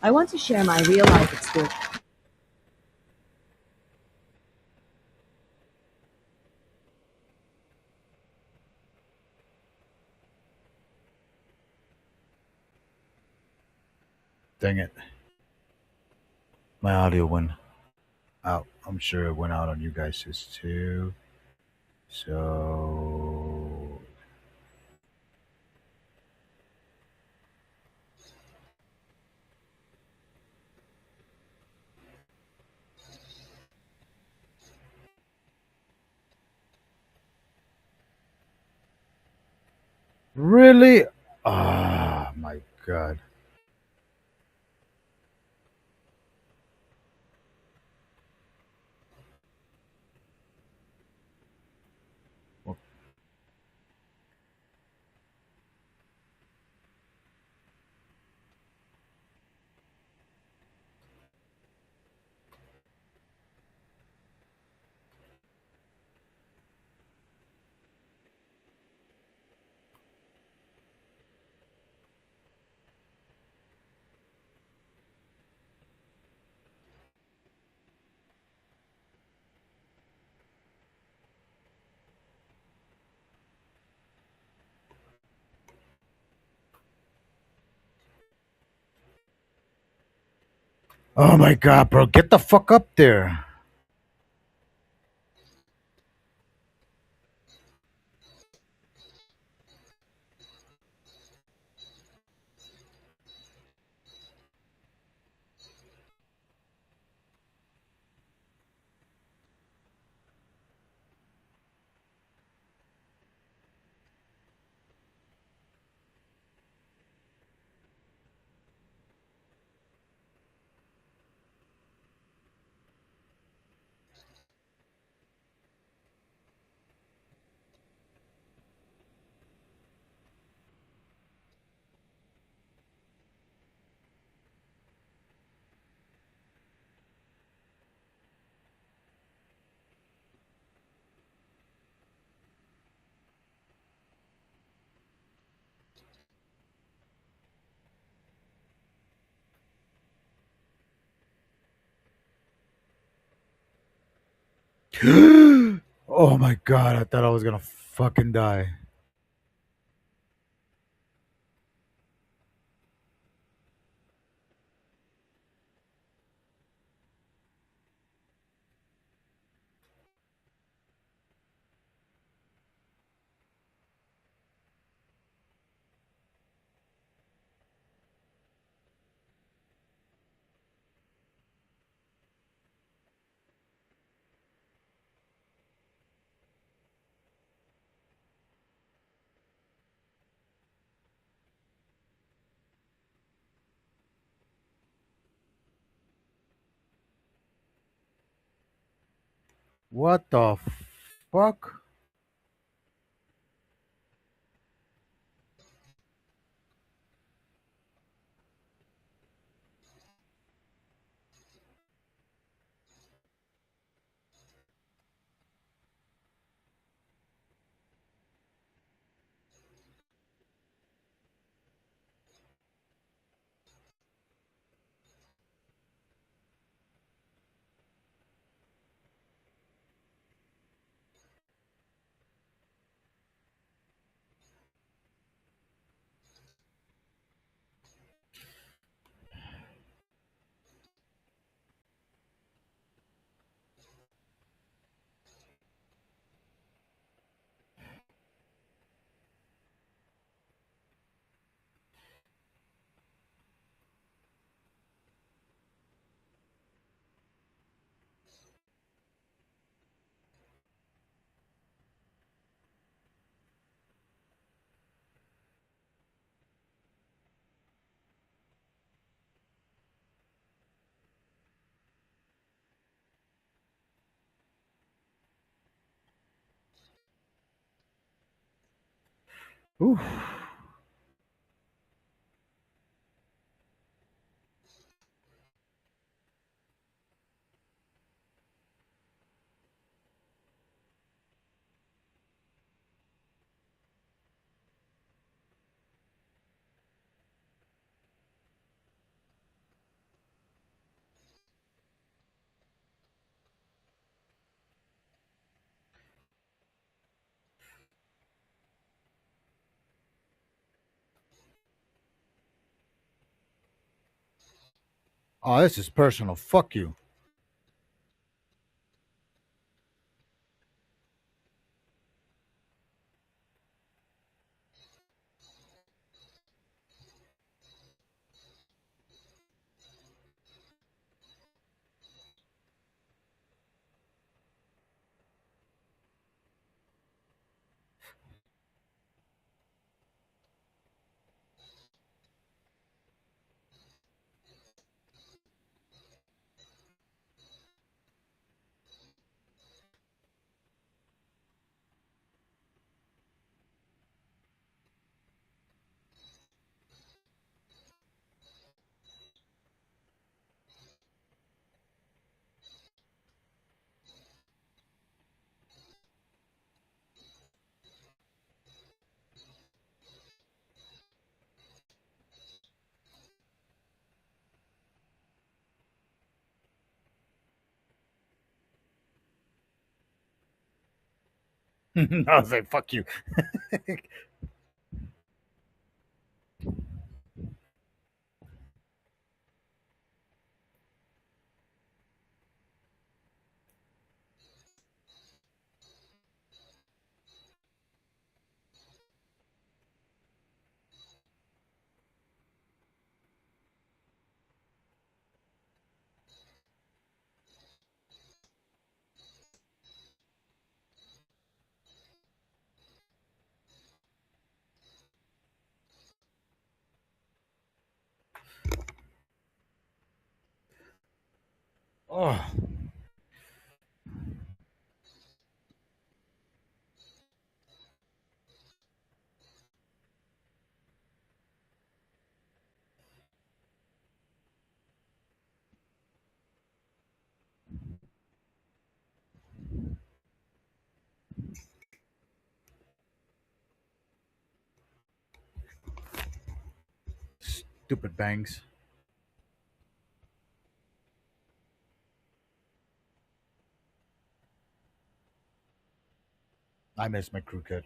I want to share my real-life experience. Dang it. My audio went out. I'm sure it went out on you guys too. So really? Ah, my God. Well, Oh my god, bro, get the fuck up there. Oh my god, I thought I was gonna fucking die. What the fuck? Oof. Oh, this is personal. Fuck you. I was like, fuck you. Oh, stupid bangs. I miss my crew cut,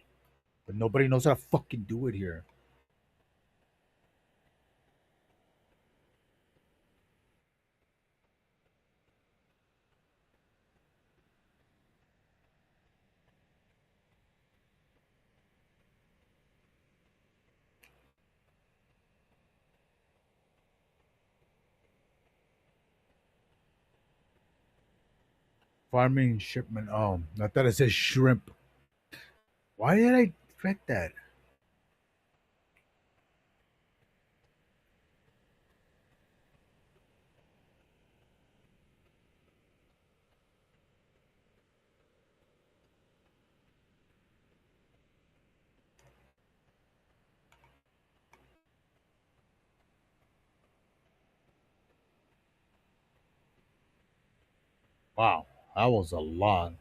but nobody knows how to fucking do it here. Farming shipment. Oh, I thought it says shrimp. Why did I read that? Wow, that was a lot.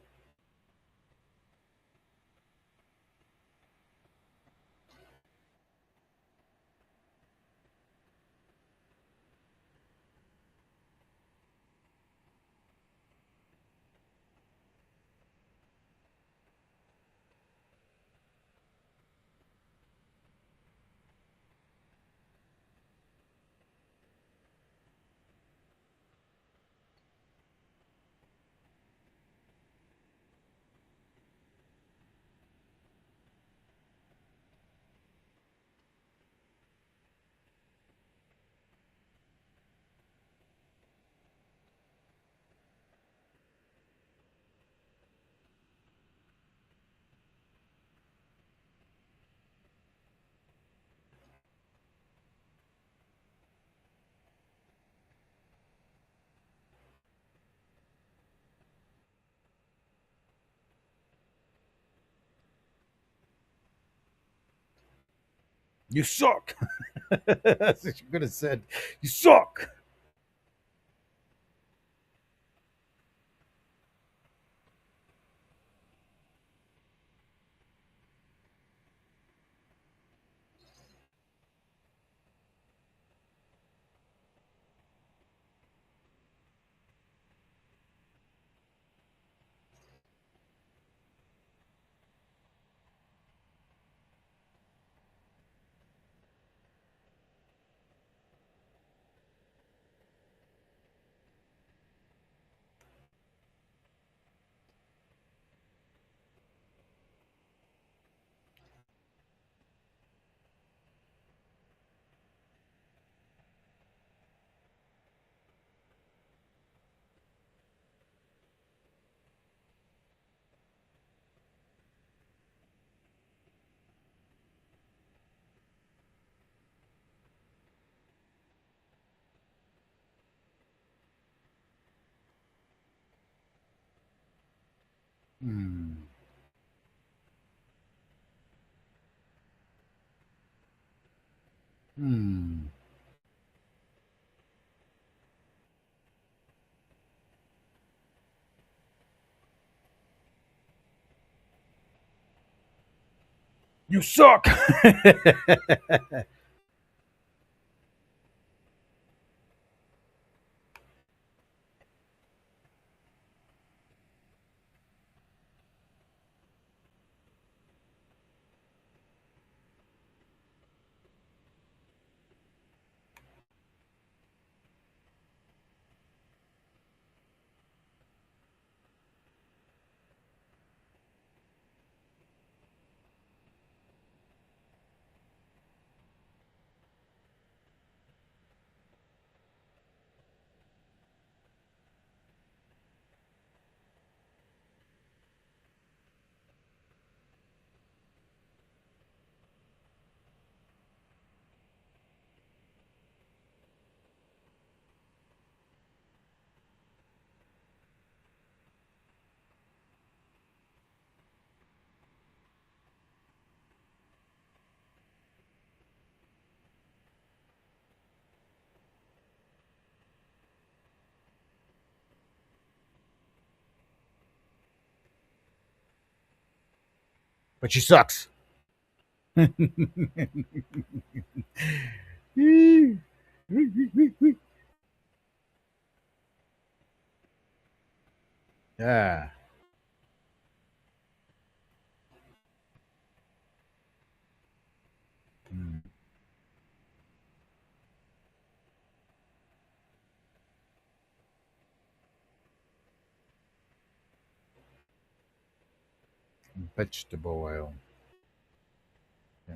You suck. That's what you could have said. You suck. Hmm. Hmm. You suck. but she sucks. Yeah. Mm. Vegetable oil. Yeah.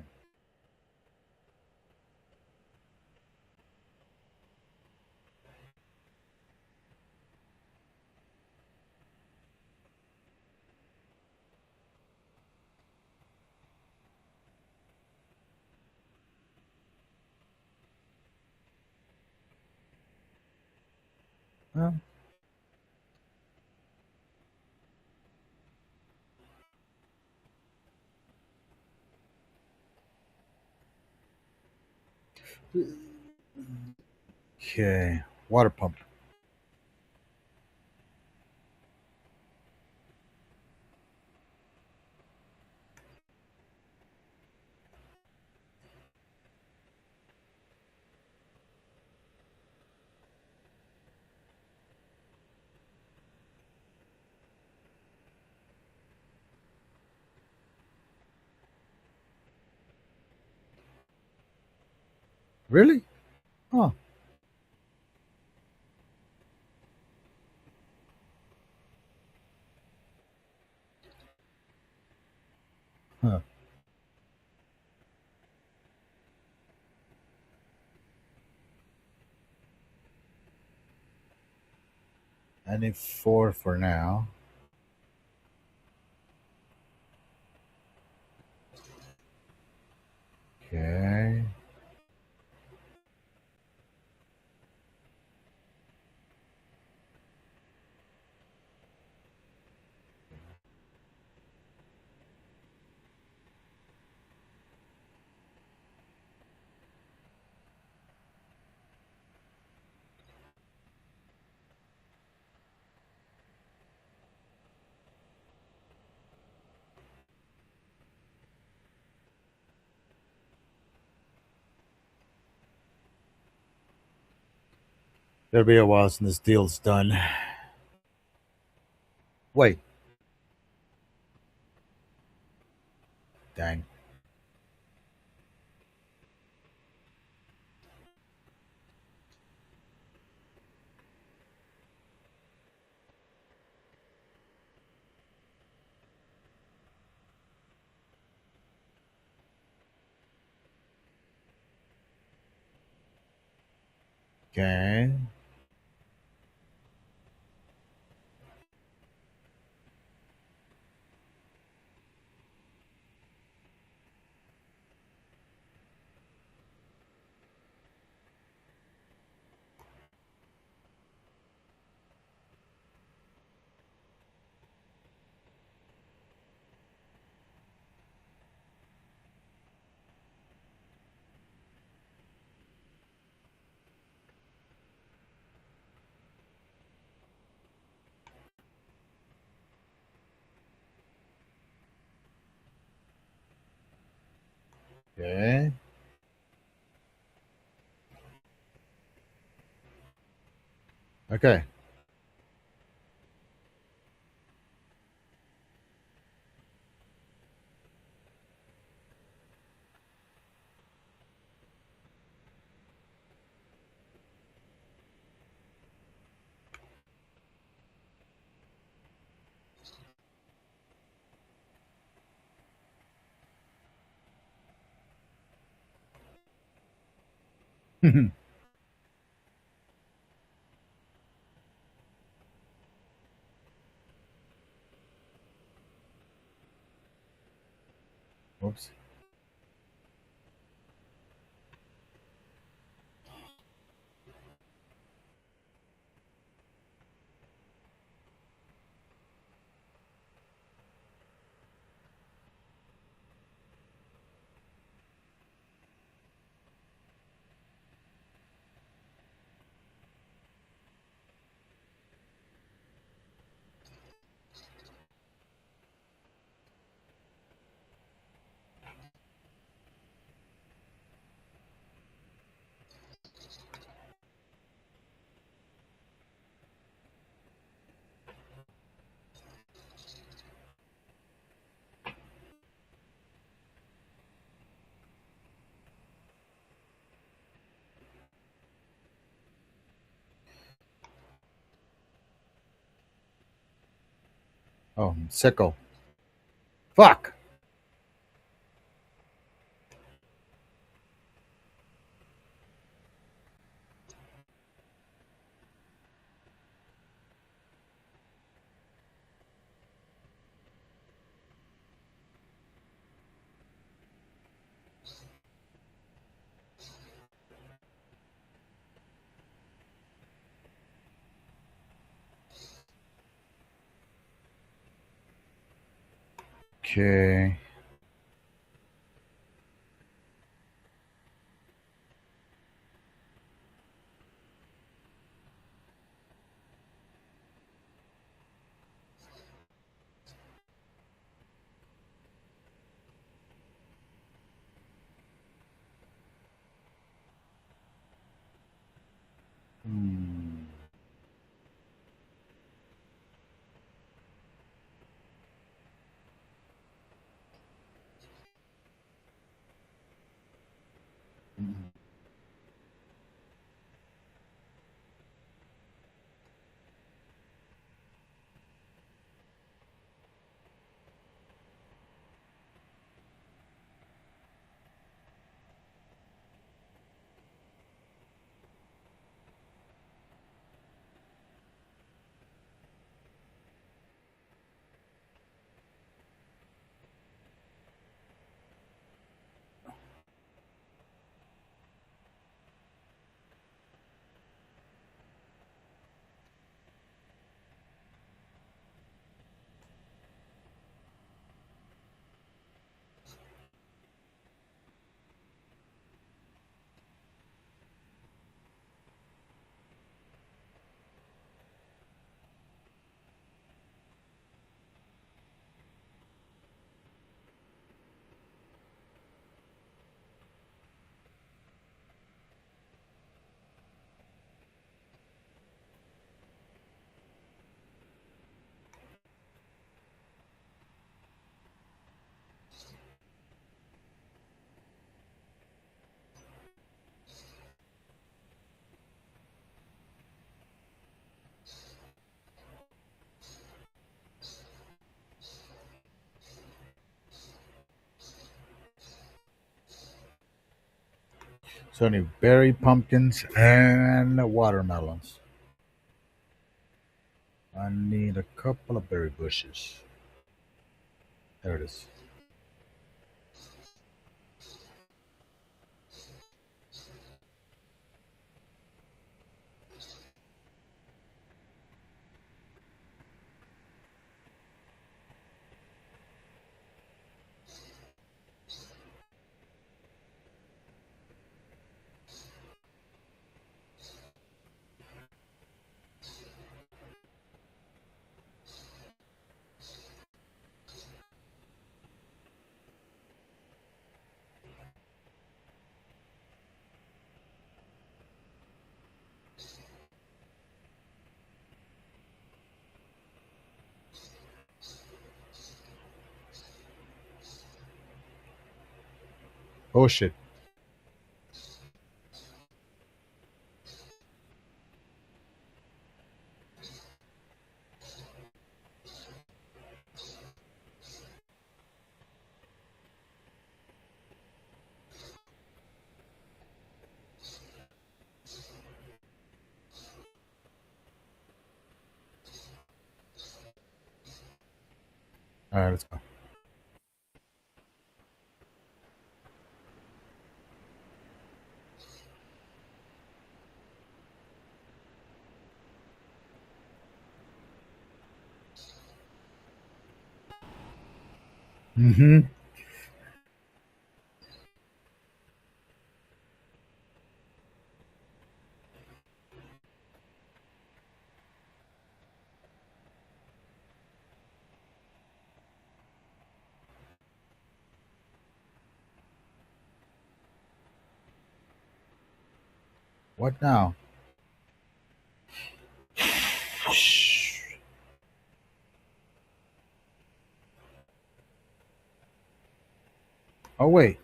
Well, okay. Water pump. Really? Oh. Huh. I need 4 for now. Okay. It'll be a while since this deal's done. Wait. Dang. Okay. Okay. Okay. Whoops. Oh, sickle. Fuck. Okay. Hmm. So I need berry pumpkins and watermelons. I need a couple of berry bushes. There it is. Oh shit. All right, let's go. Mm-hmm. What now? Shh. Oh wait.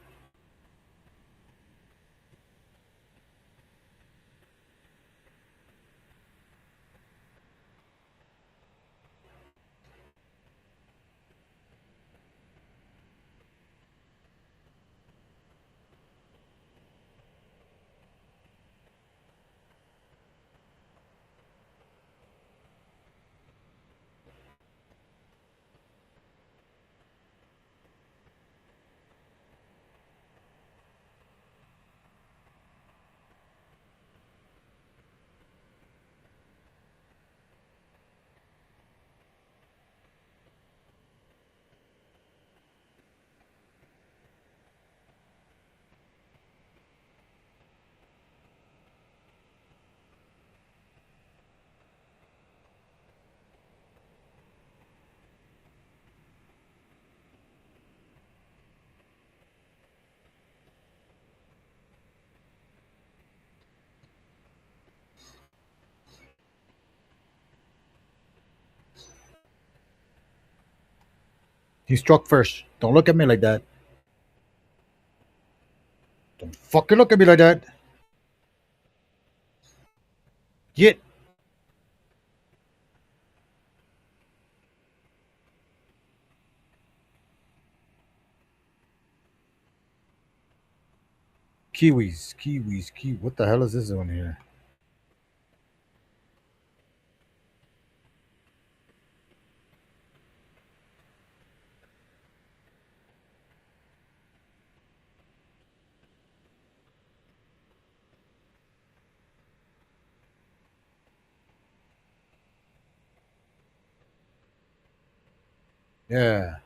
He struck first. Don't look at me like that. Don't fucking look at me like that. Get. Kiwis. What the hell is this one here? Yeah.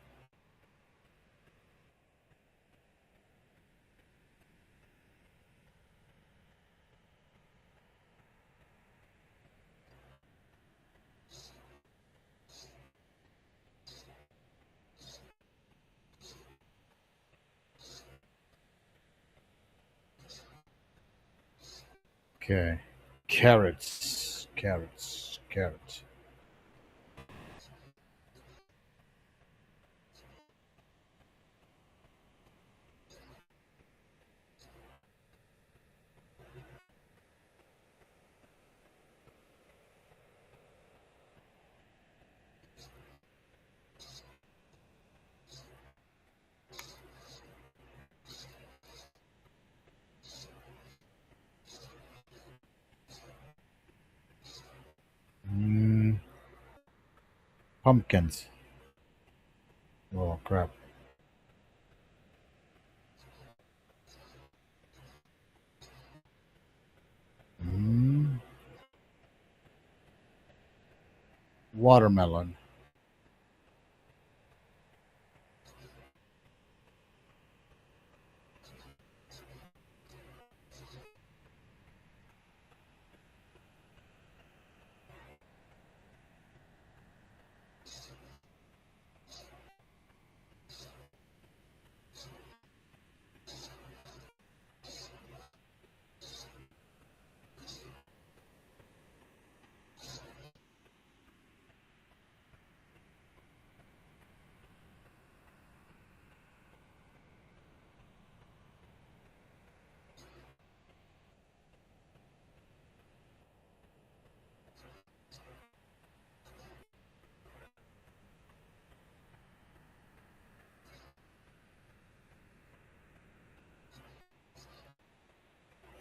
Okay. Carrots. Mm, pumpkins. Oh crap. Mm, watermelon.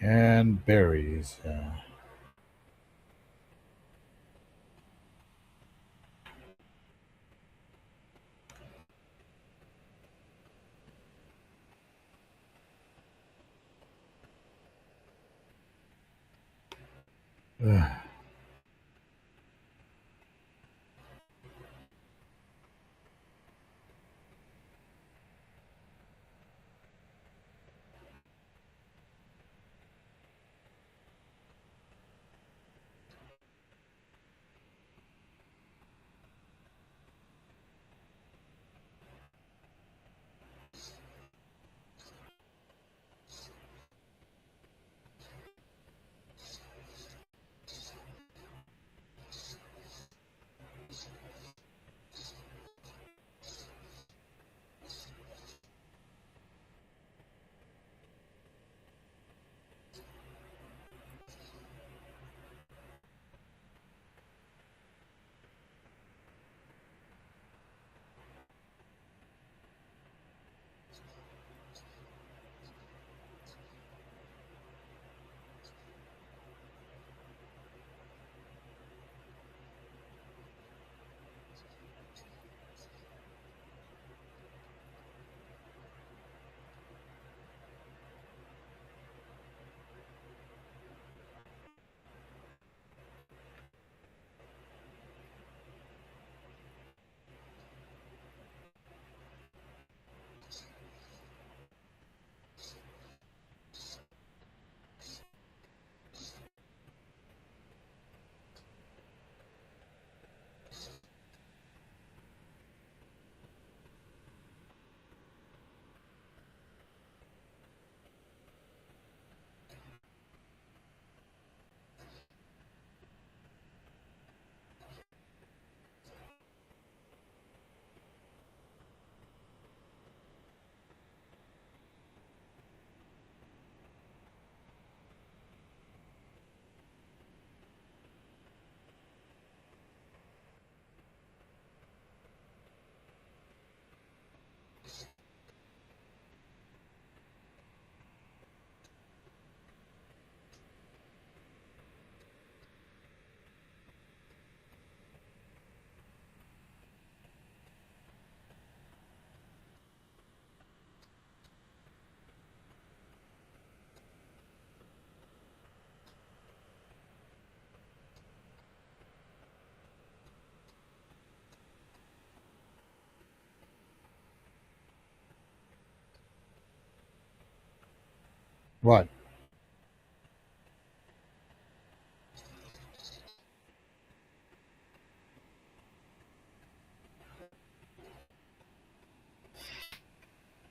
And berries. What?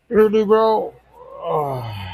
Really, bro? Oh.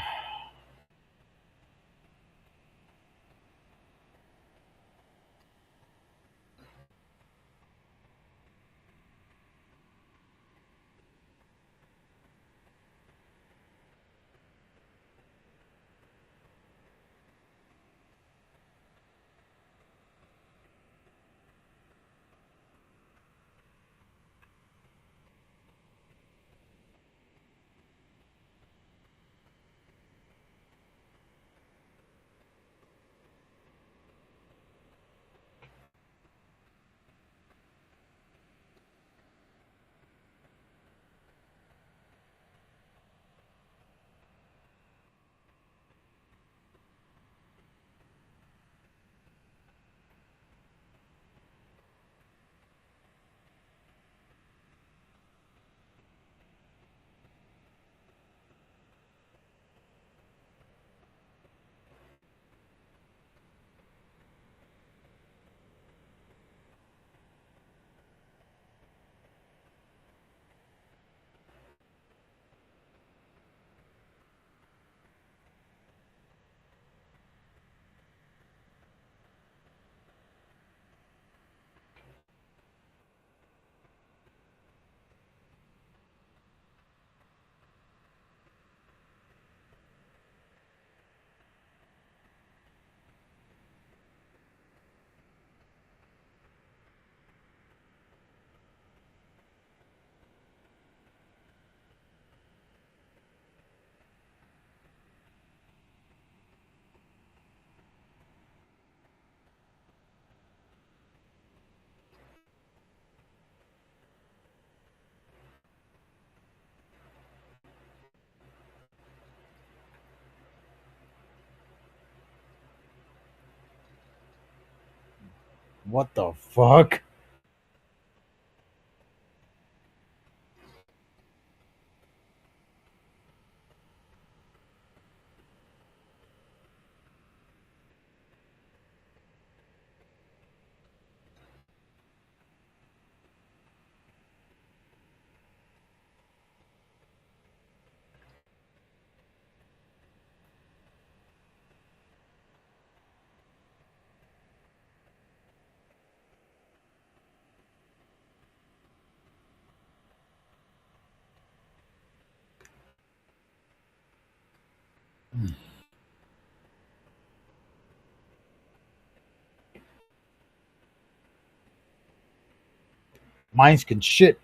What the fuck? Mines can shit.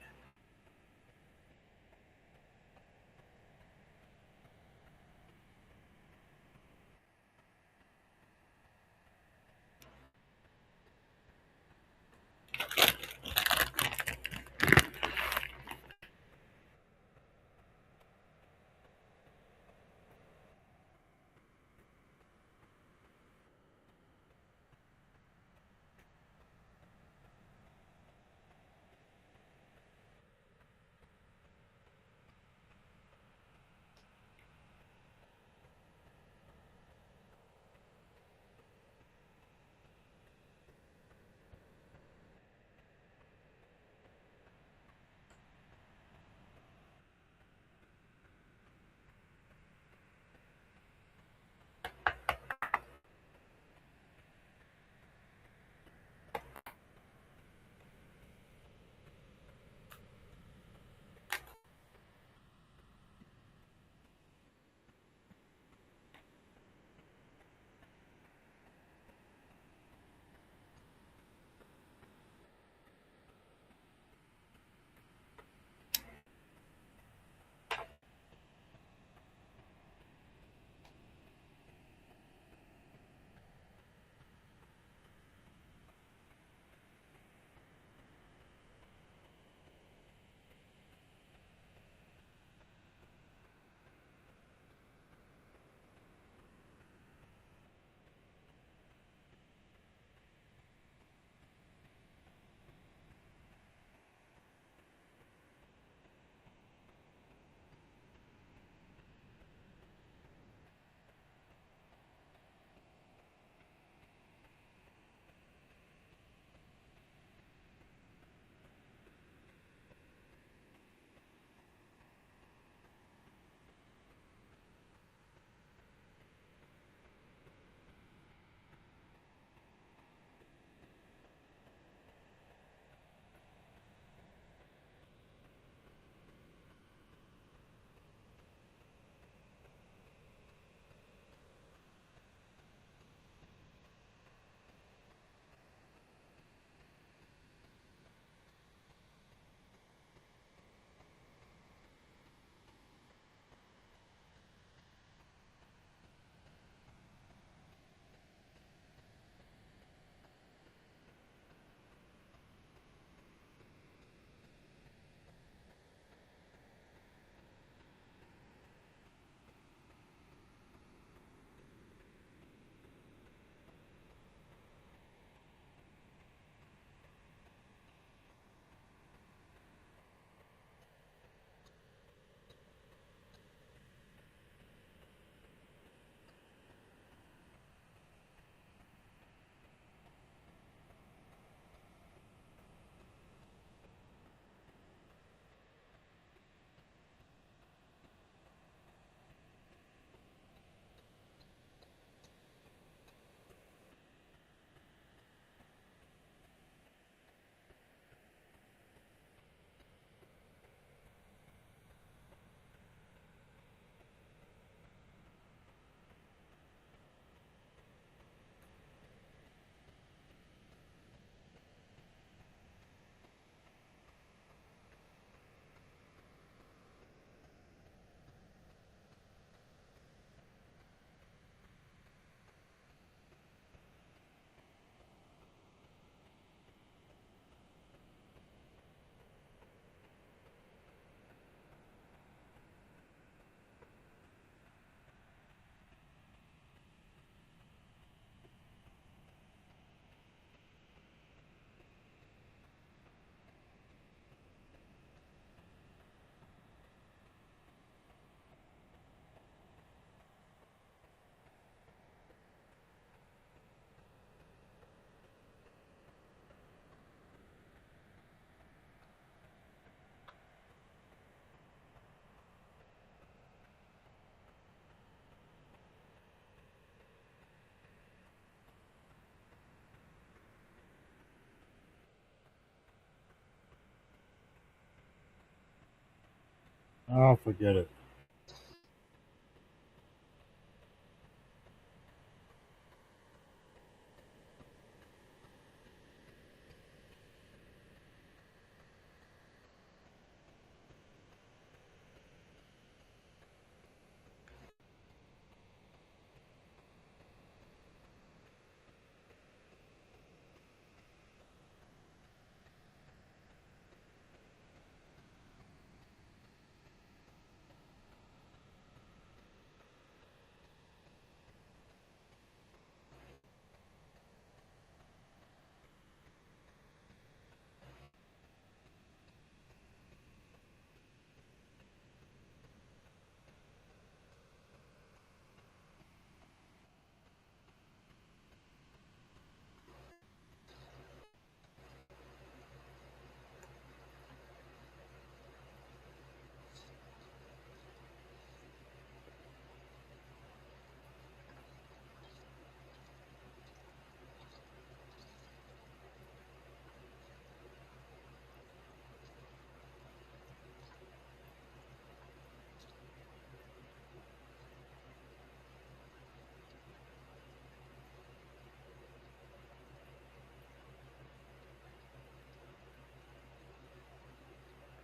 Oh, forget it.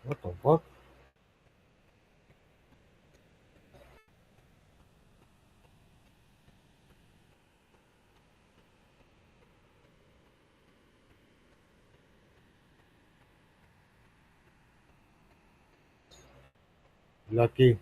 What the fuck? Lucky.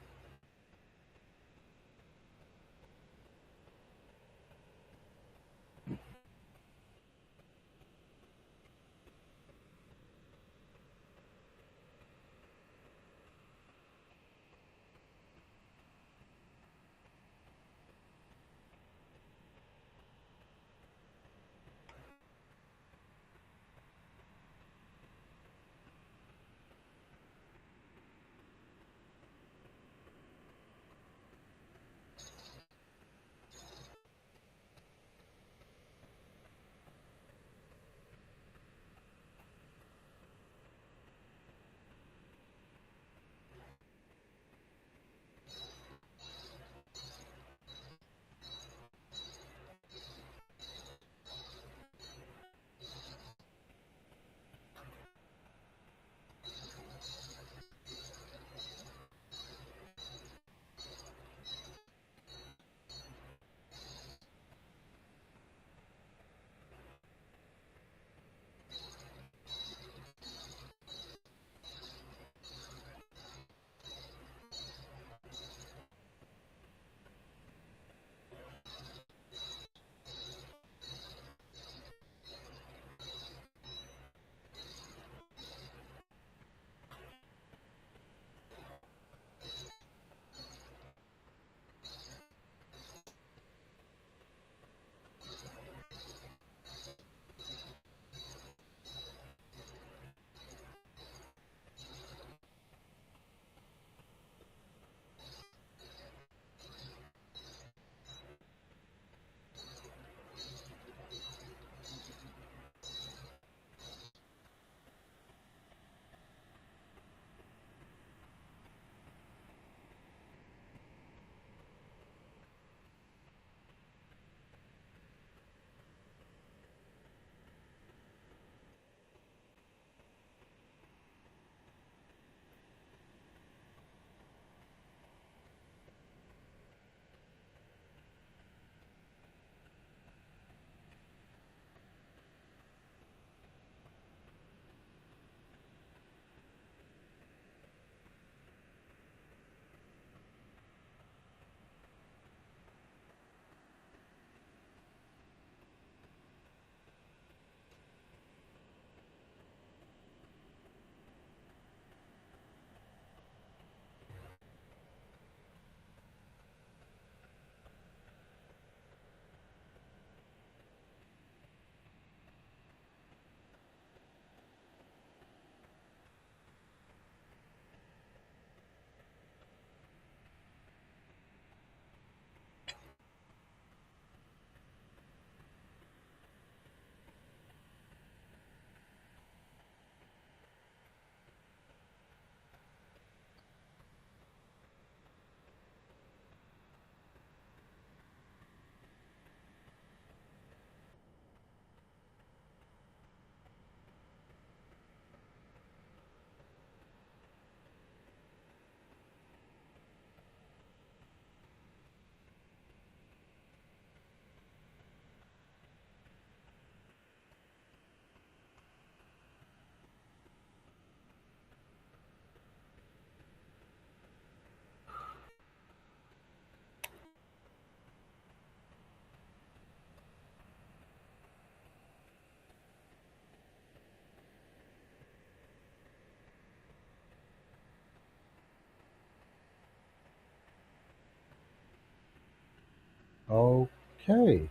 Okay.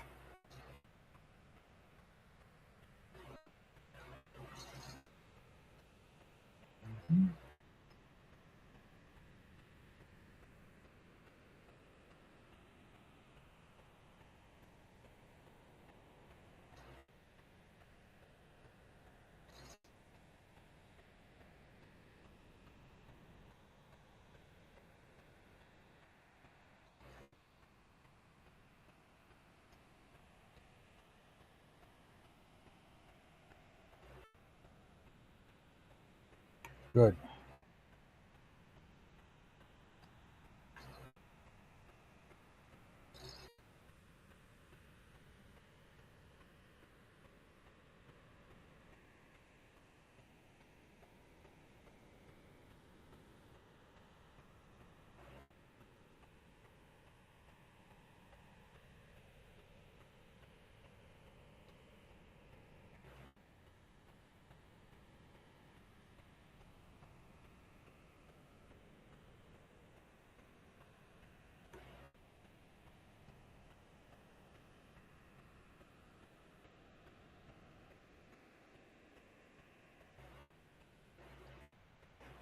Good.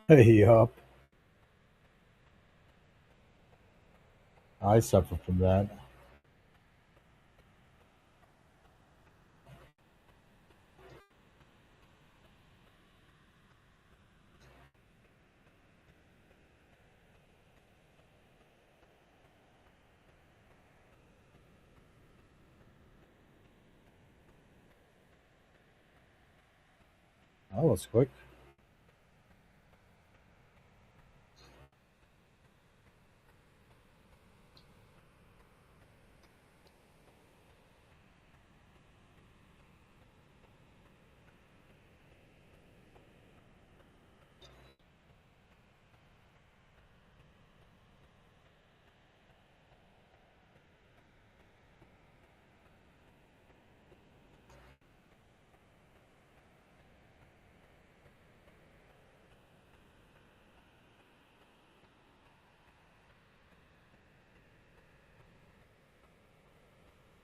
Hey, up. I suffer from that. That was quick.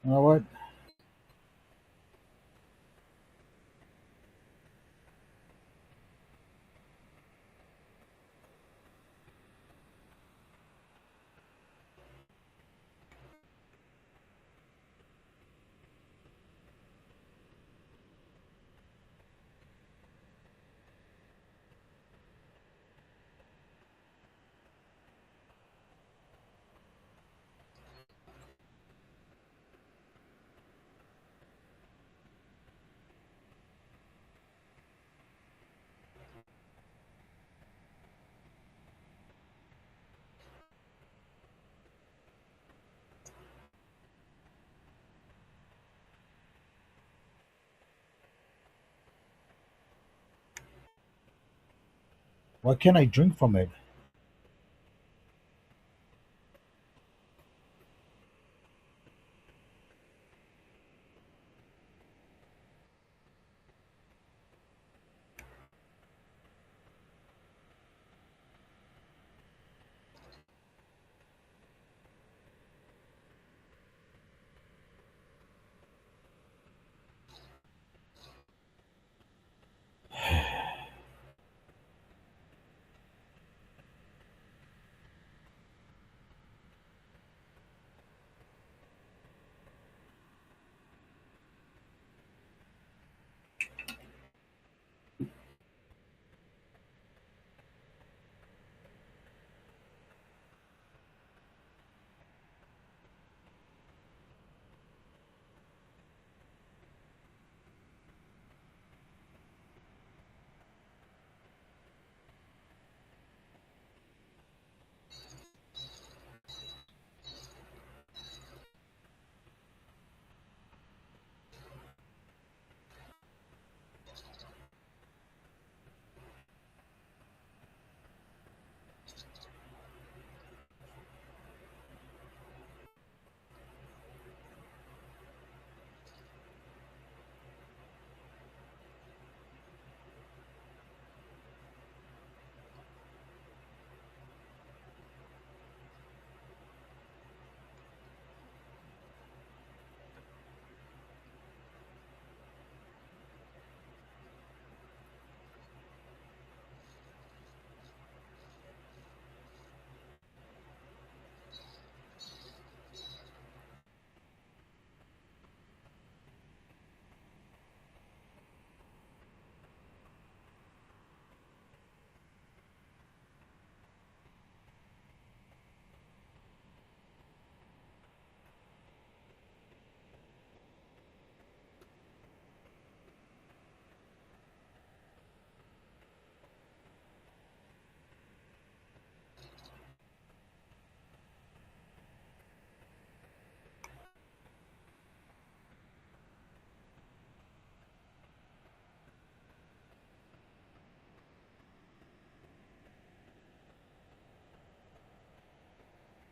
You know what? Why can't I drink from it?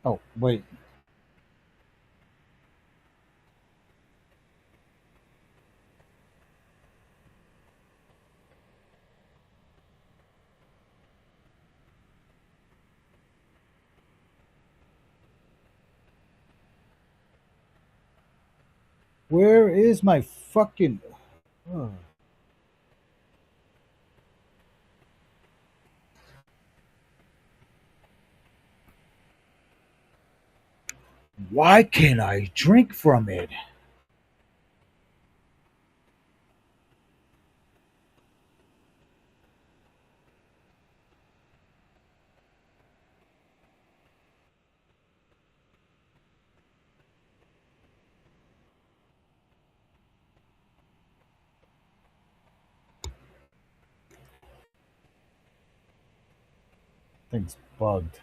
Oh, wait. Where is my fucking. Ugh. Why can't I drink from it? Thing's bugged.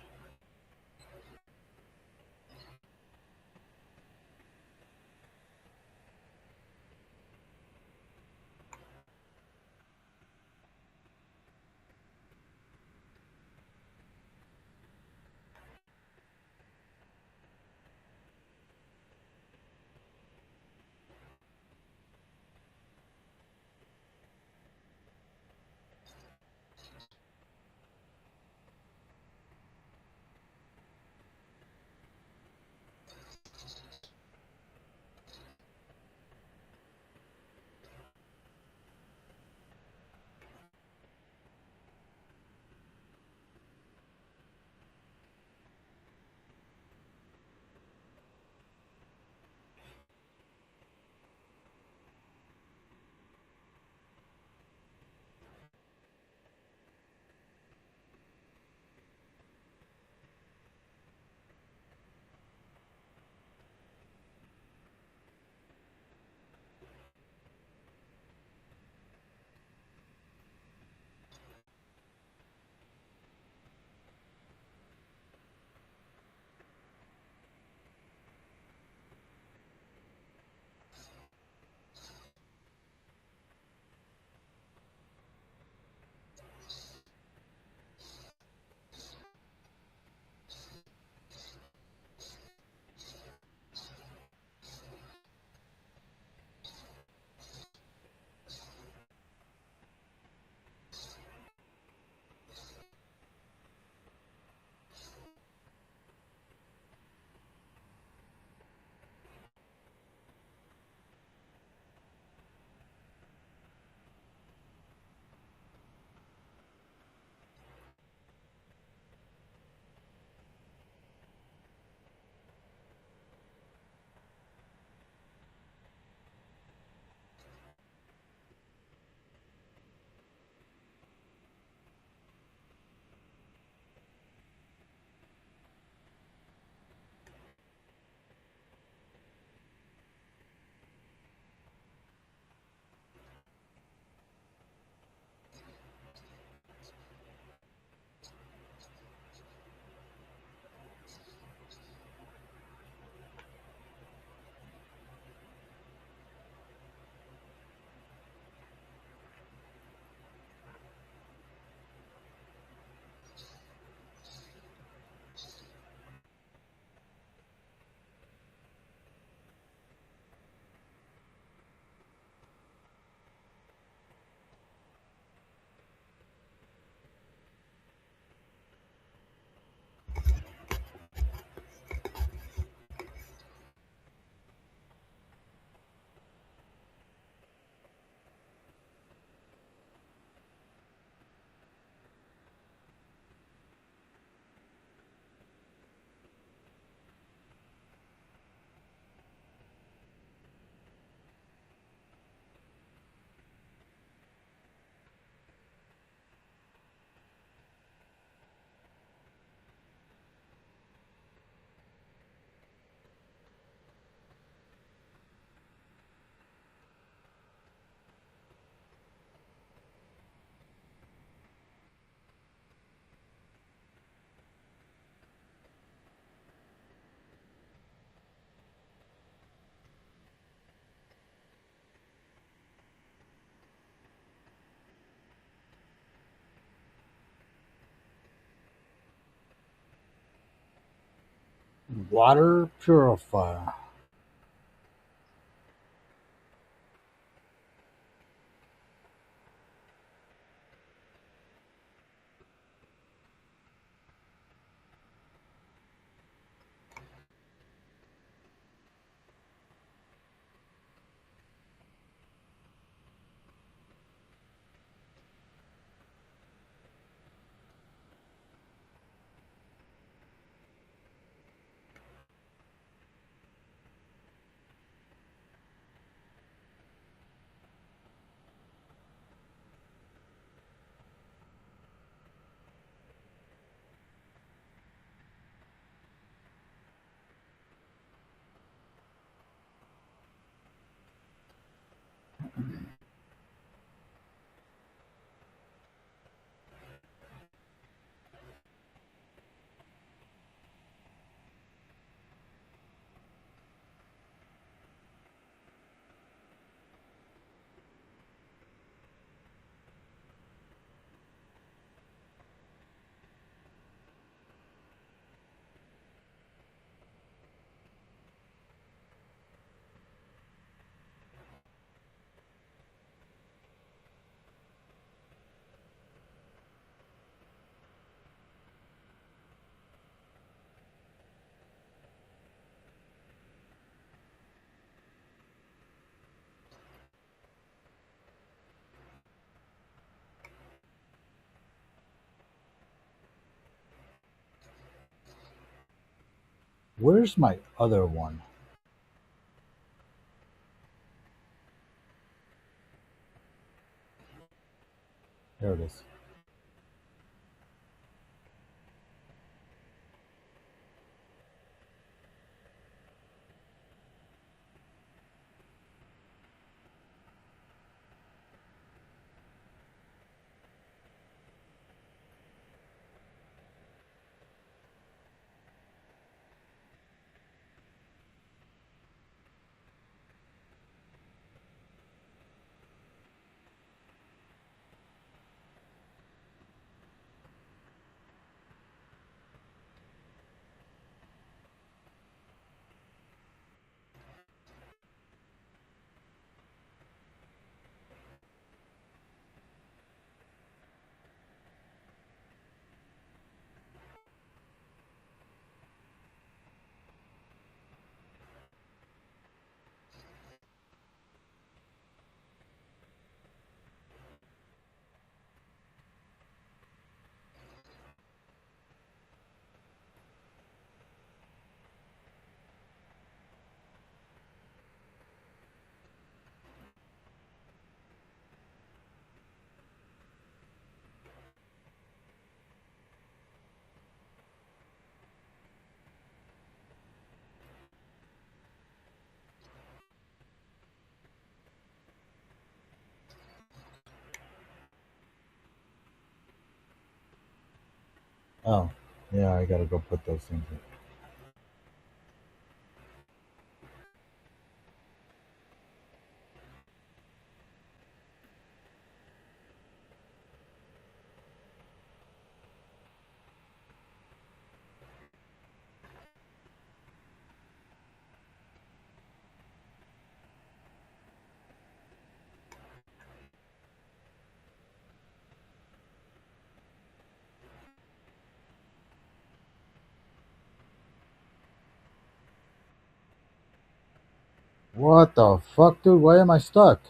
Water purifier. Where's my other one? There it is. Oh, yeah, I gotta go put those things in. What the fuck, dude? Why am I stuck?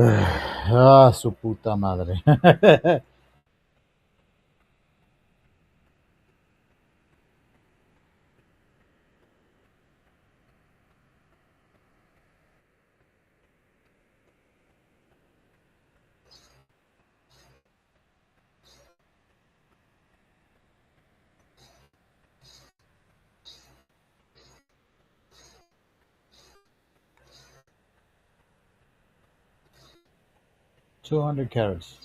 Ah, su puta madre. 200 carats.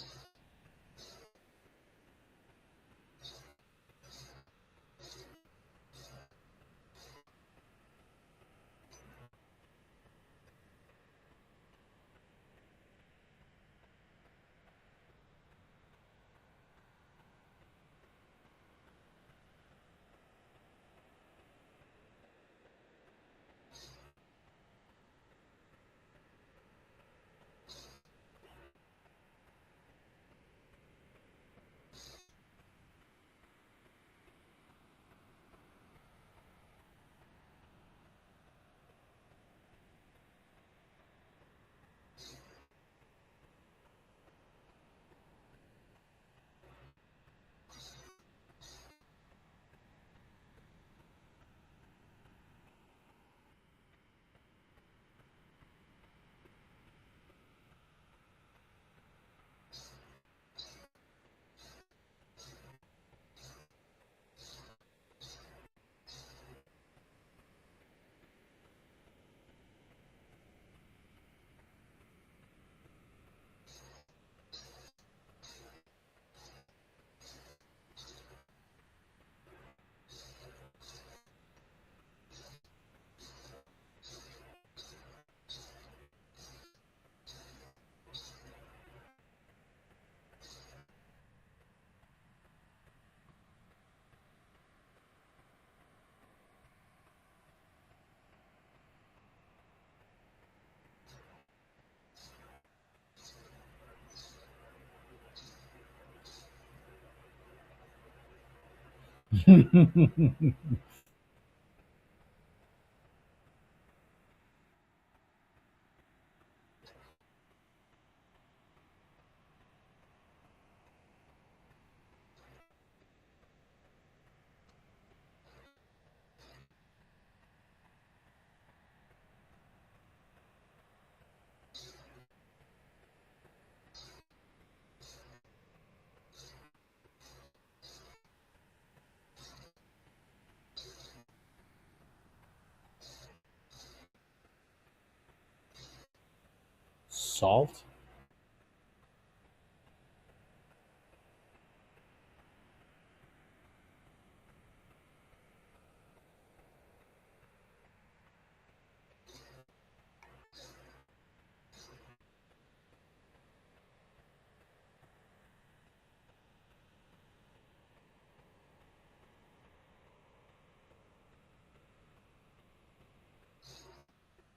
Salt?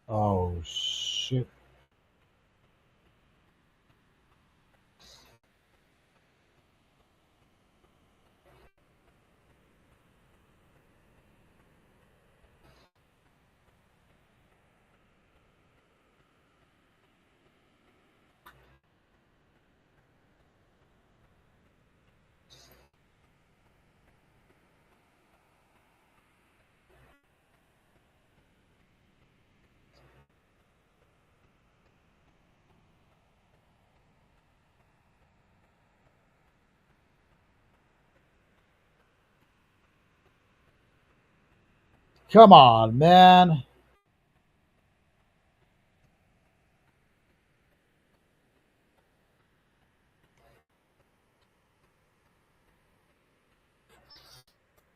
Oh, shit. Come on, man.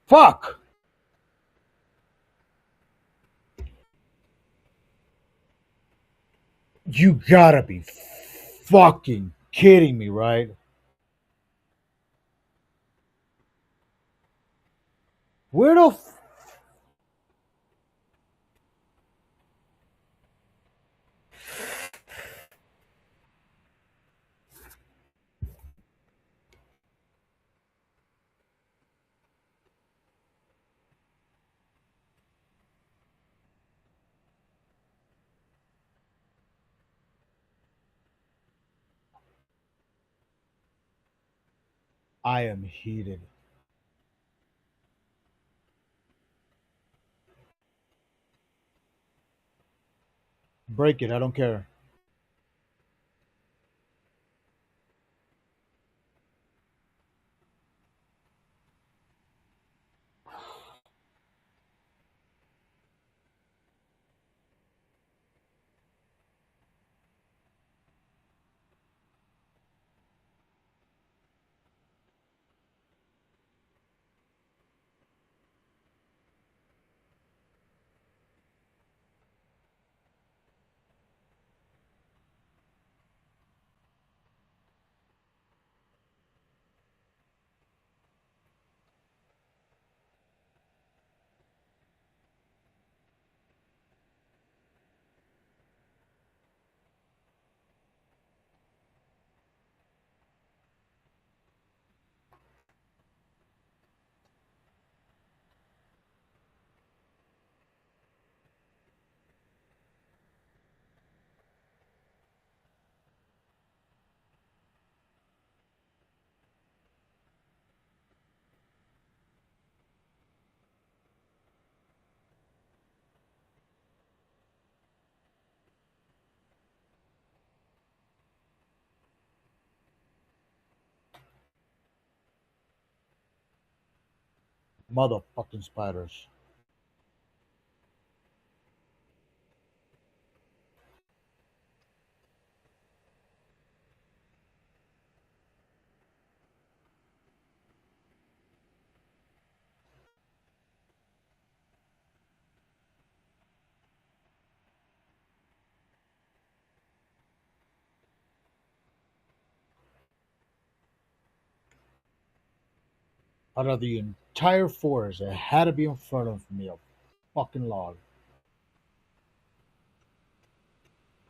Fuck! You gotta be fucking kidding me, right? Where the I am heated. Break it. I don't care. Motherfucking spiders. Out of the entire forest, it had to be in front of me. A fucking log.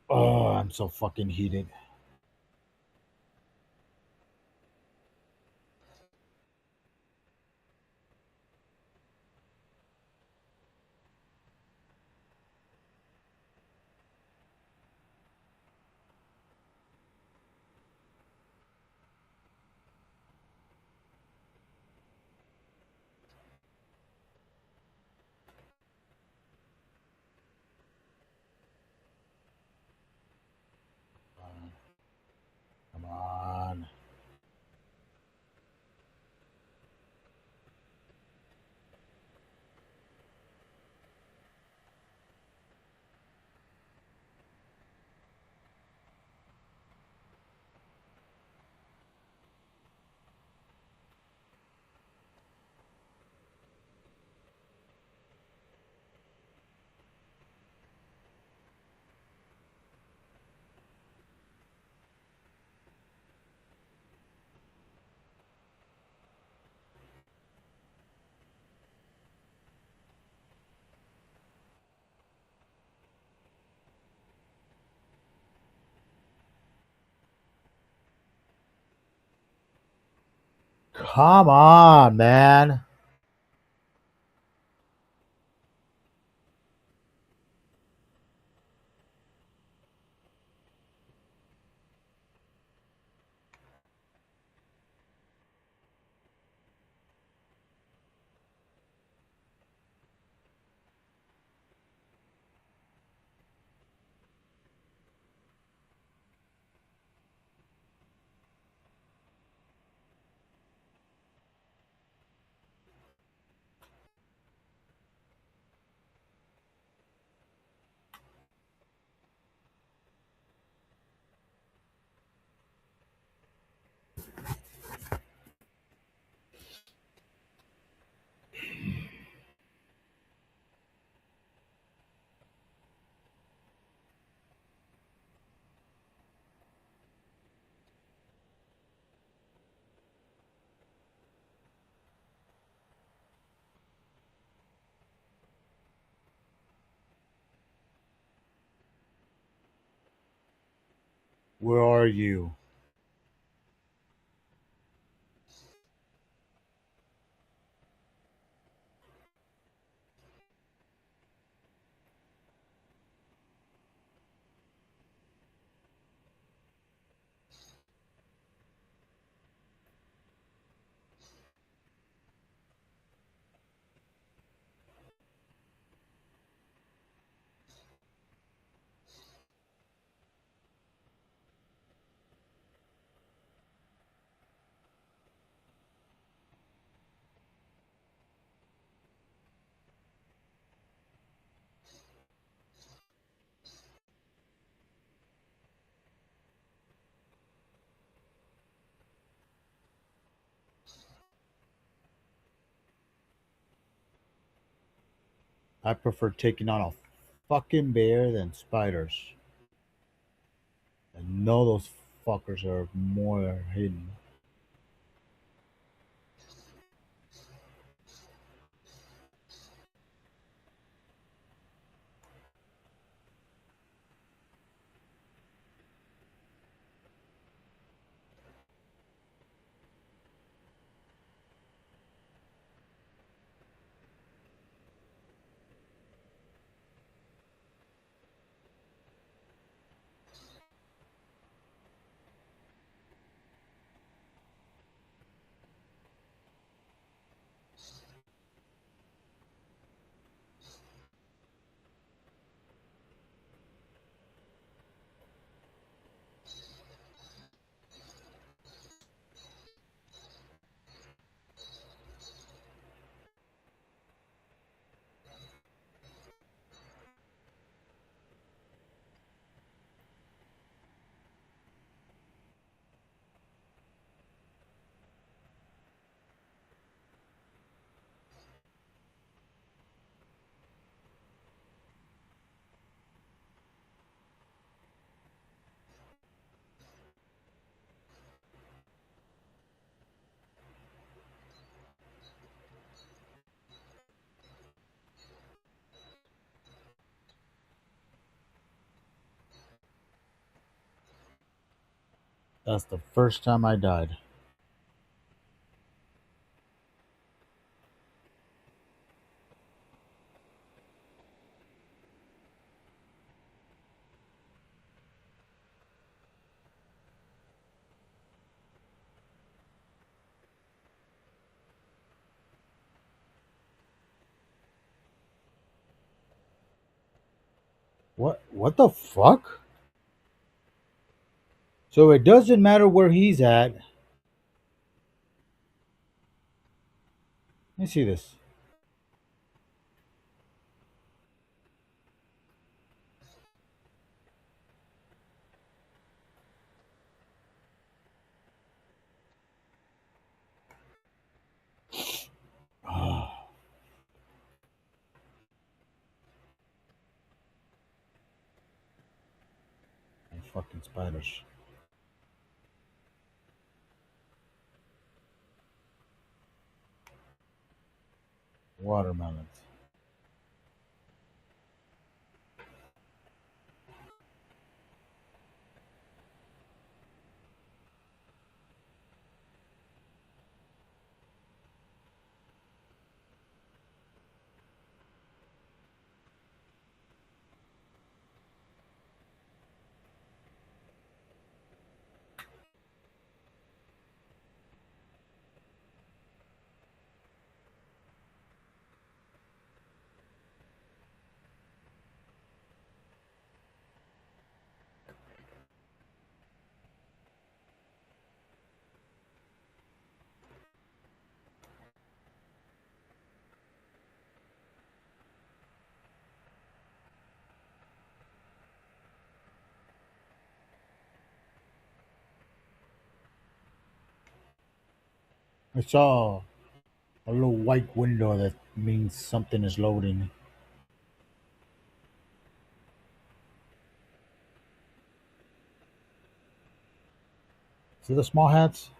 Oh, I'm so fucking heated. Come on. Come on, man. Where are you? I prefer taking on a fucking bear than spiders. I know those fuckers are more hidden. That's the first time I died. What the fuck? So it doesn't matter where he's at. Let me see this. Ah, and fucking spiders. Watermelons. I saw a little white window that means something is loading. See the small hats?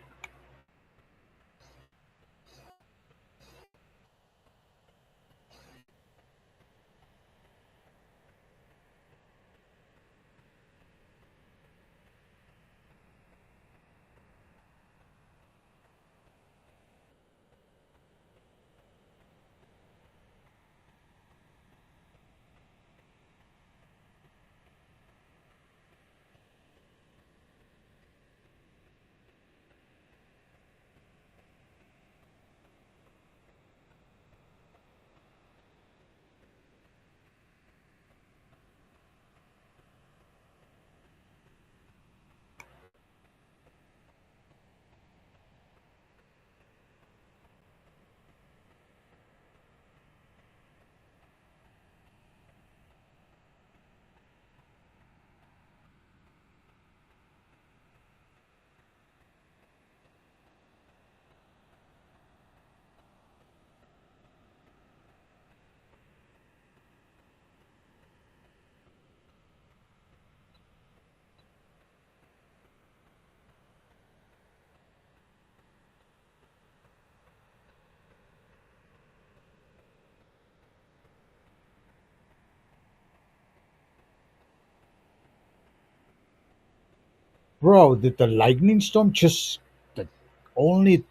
Bro, did the lightning storm just the only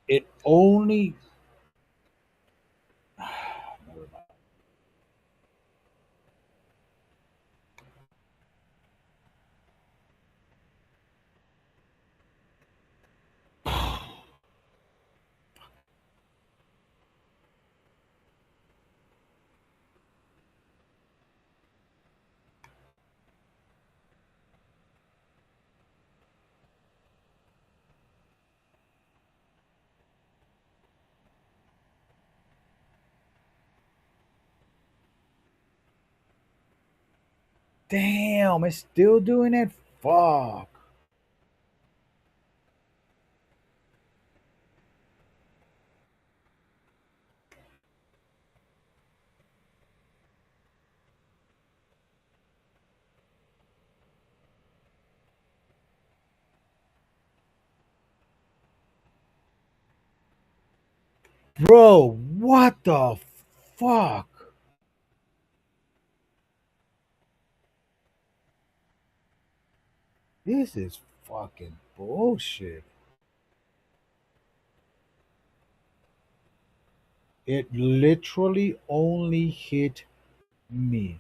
it only damn, it's still doing it? Fuck. Bro, what the fuck? This is fucking bullshit. It literally only hit me.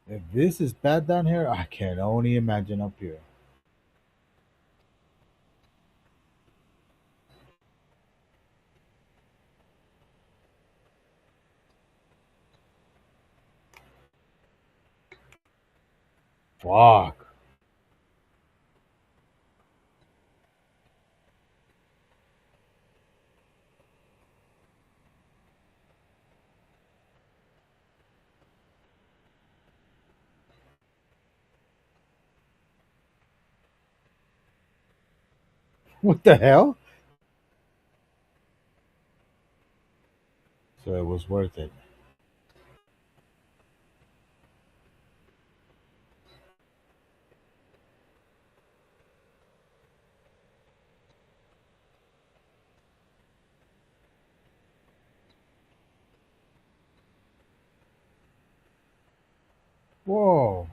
If this is bad down here, I can only imagine up here. Fuck. What the hell? So it was worth it. Whoa.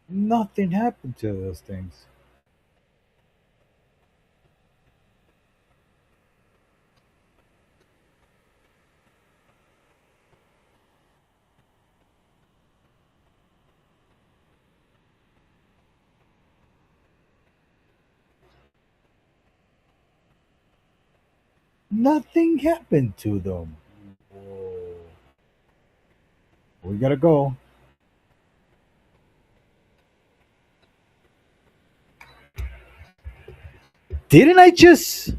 Nothing happened to those things. Nothing happened to them. Whoa. We gotta go. Didn't I just?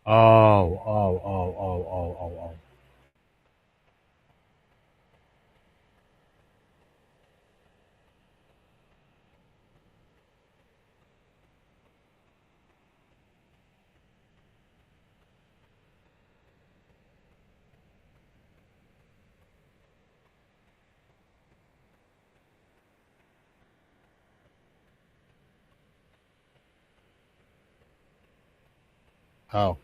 Oh, oh, oh, oh, oh, oh, oh. How?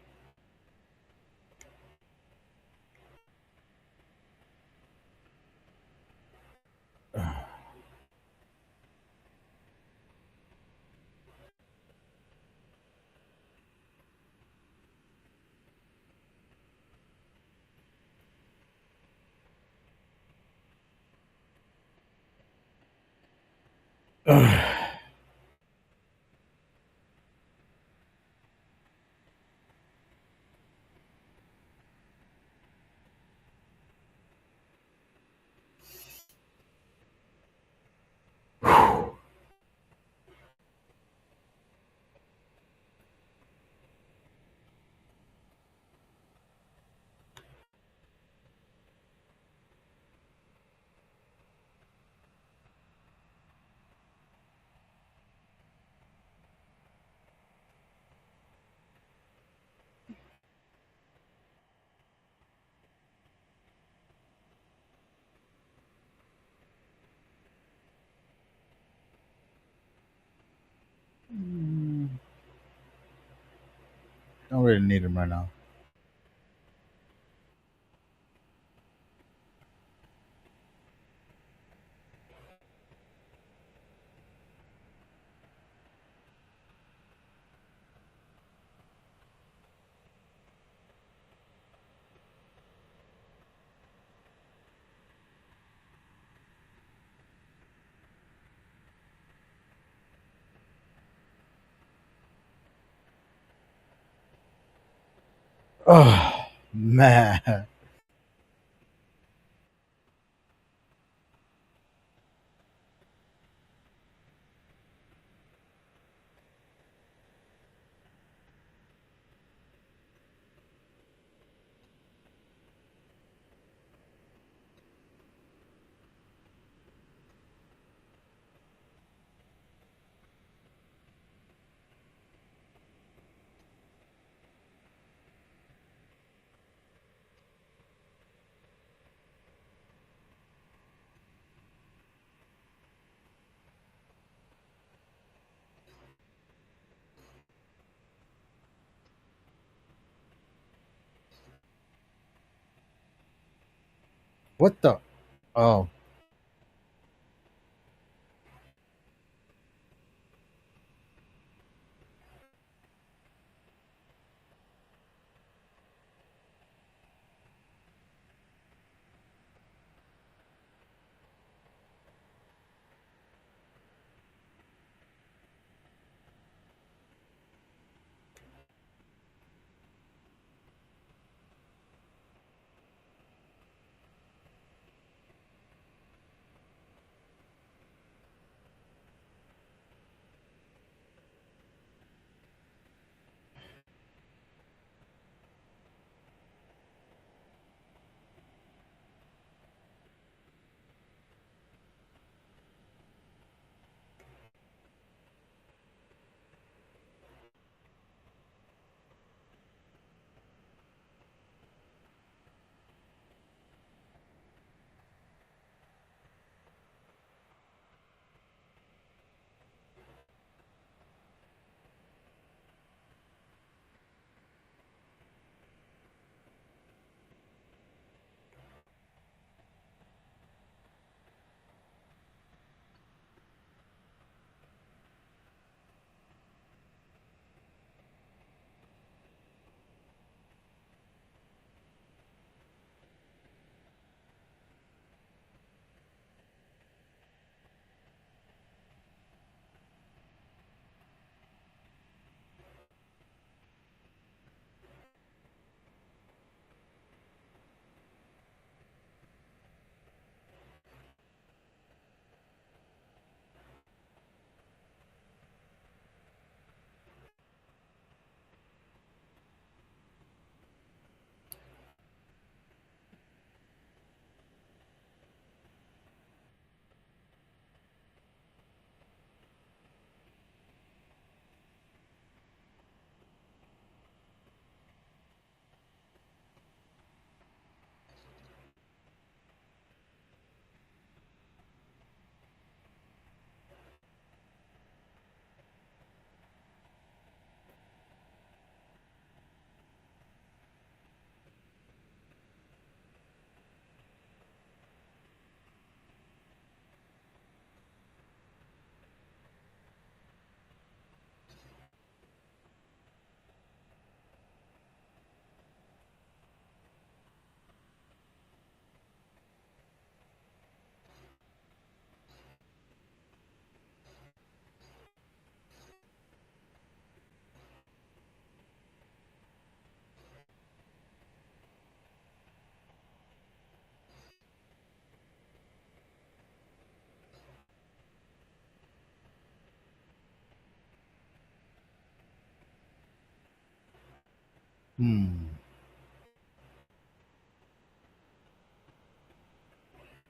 don't really need them right now. Oh man. What the? Oh. Hmm.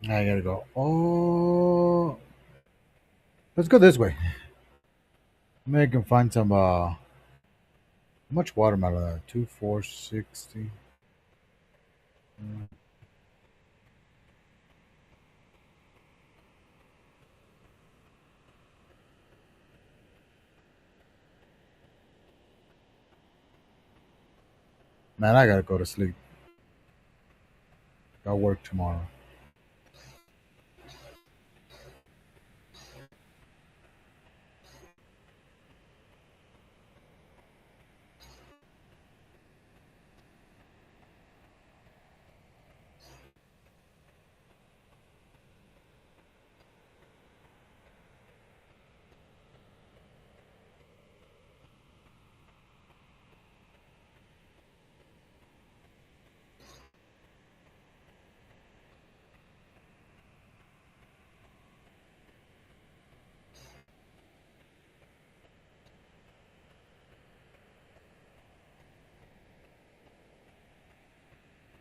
I gotta go. Oh, let's go this way. Maybe I can find some. How much watermelon? 2, 4, 60. Man, I gotta go to sleep. Got work tomorrow.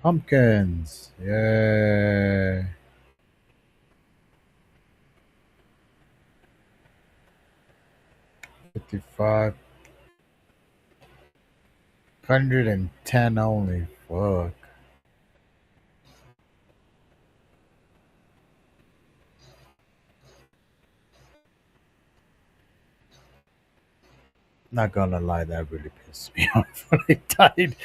Pumpkins. Yay. 55. 110 only. Fuck. Not gonna lie, that really pissed me off when I died.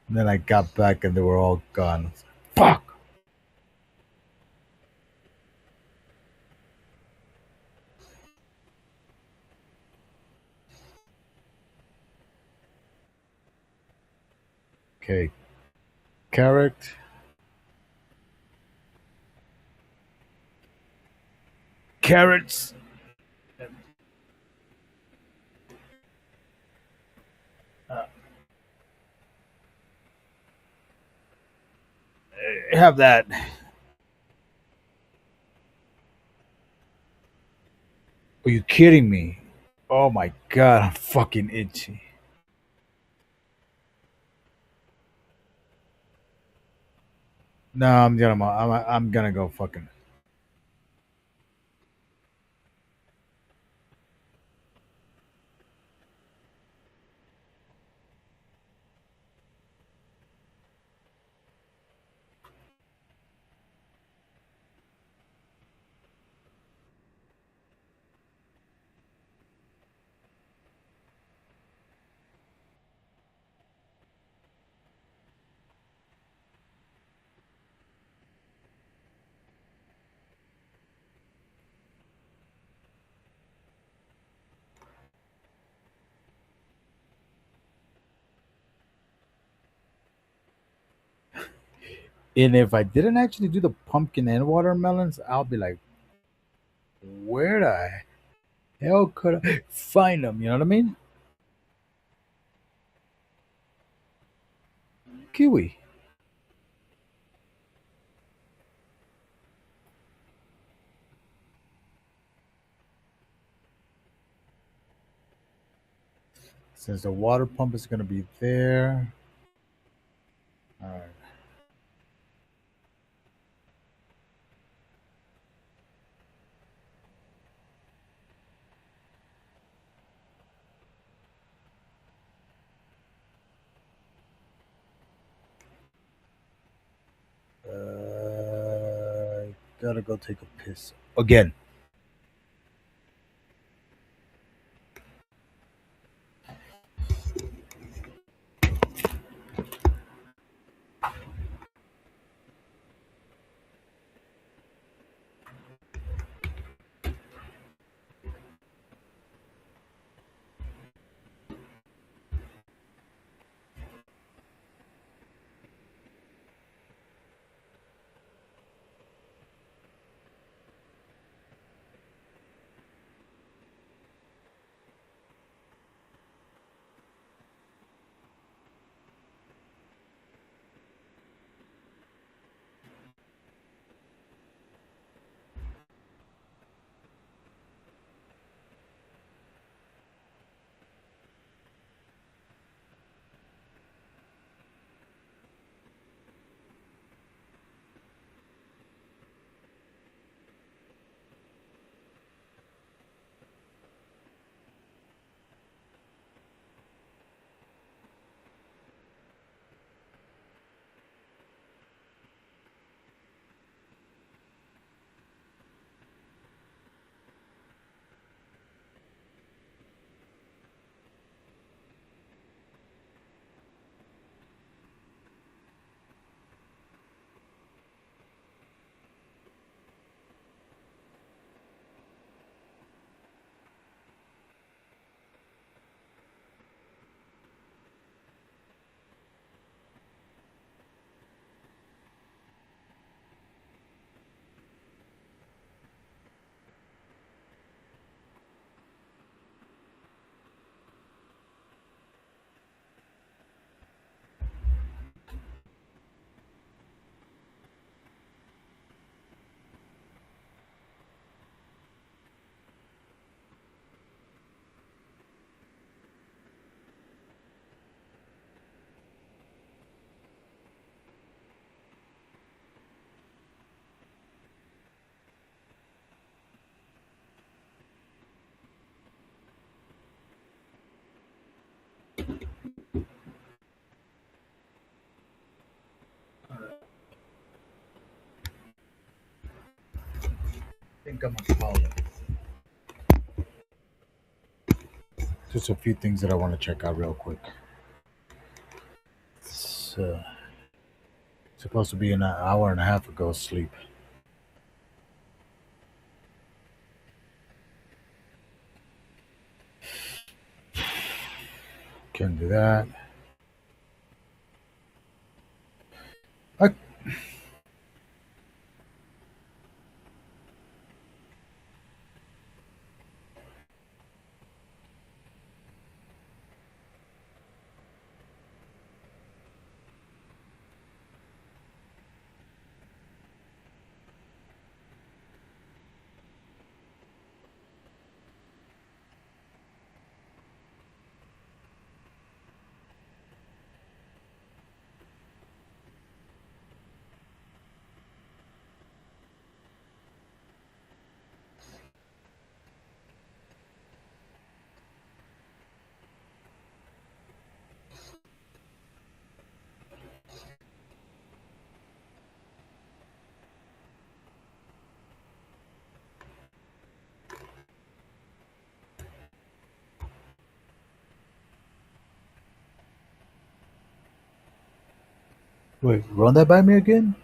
And then I got back and they were all gone. I was like, fuck. Okay. Carrot. Carrots. Have that. Are you kidding me? Oh my god, I'm fucking itchy. No, I'm gonna go fucking. And if I didn't actually do the pumpkin and watermelons, I'll be like, where the hell could I find them? You know what I mean? Kiwi. Since the water pump is gonna be there. All right. Gotta go take a piss again. think I'm gonna call it. Just a few things that I want to check out real quick. It's supposed to be an hour and a half ago sleep. Can't do that. I, wait, run that by me again?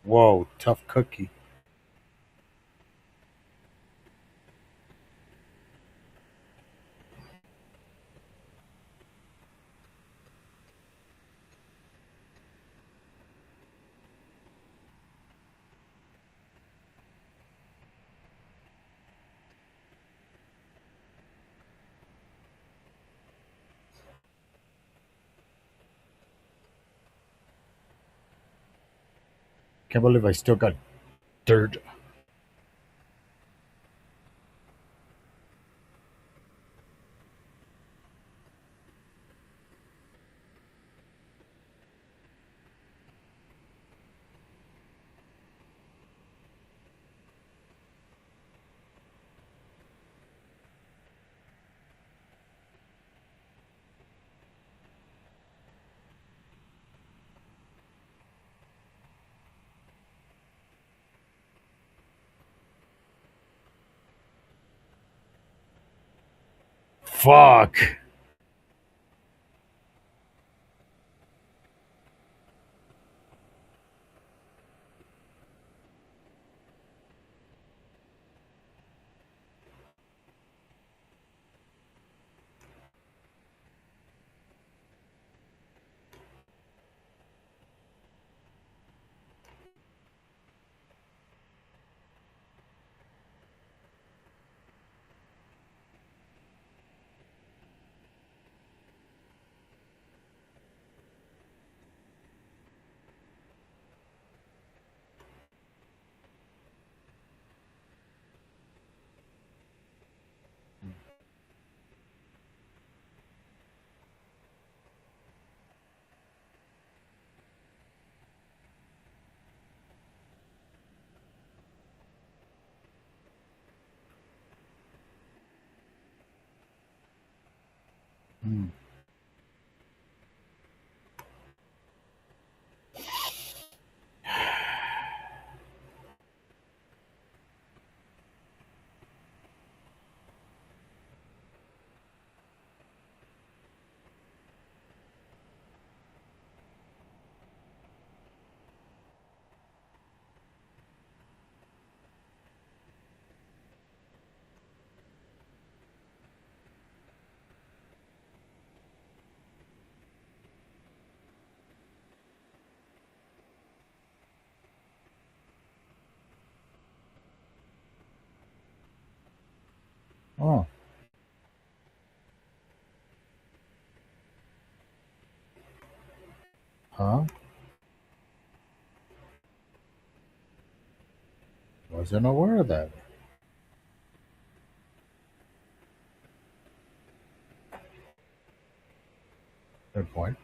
Whoa, tough cookie. Can't believe I still got dirt. fuck. Hmm. Oh, huh? Wasn't aware of that. Good point.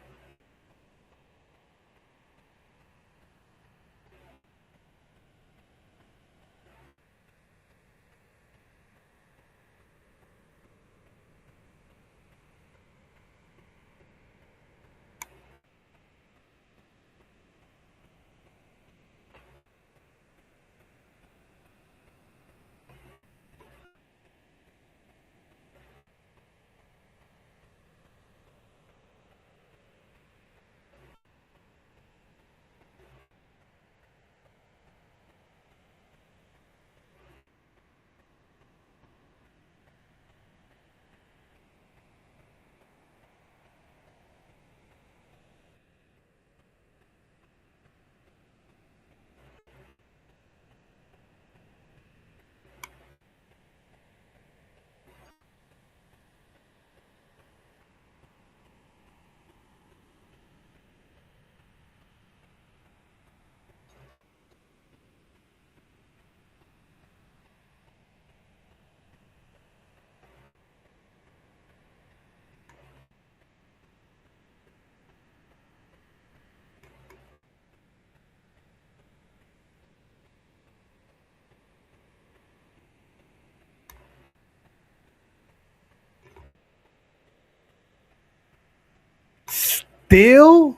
Still?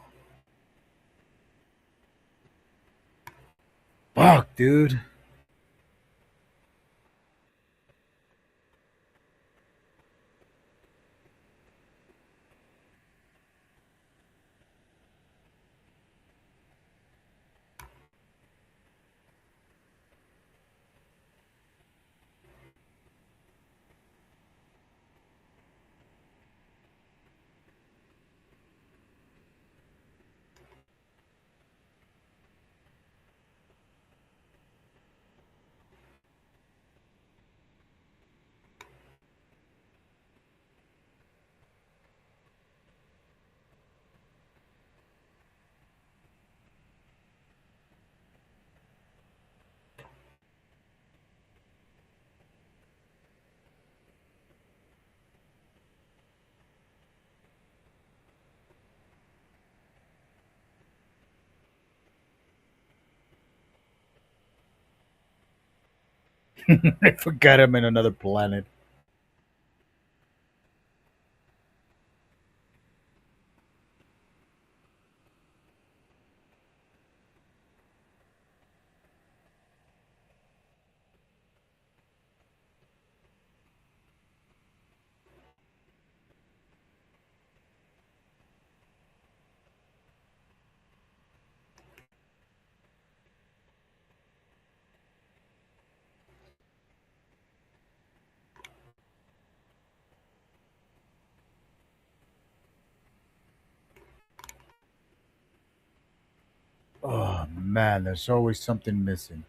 Fuck, dude. I forgot I'm in another planet. Oh man, there's always something missing.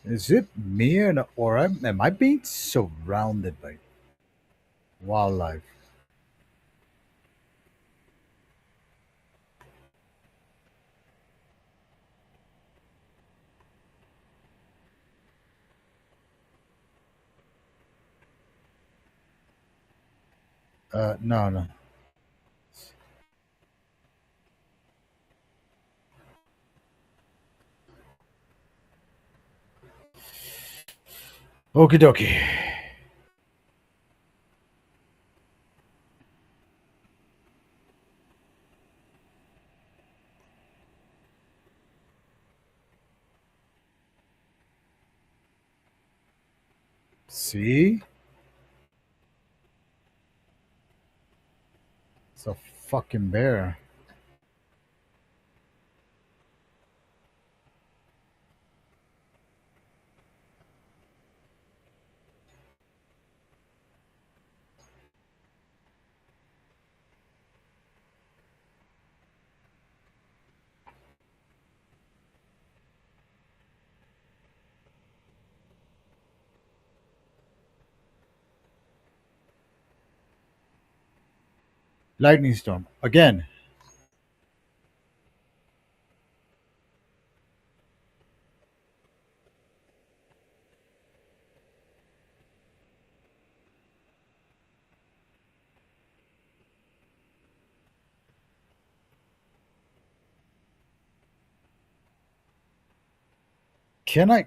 Is it me or am I being surrounded by wildlife? No, no. Okie dokie. See? It's a fucking bear. Lightning storm. Again. Can I?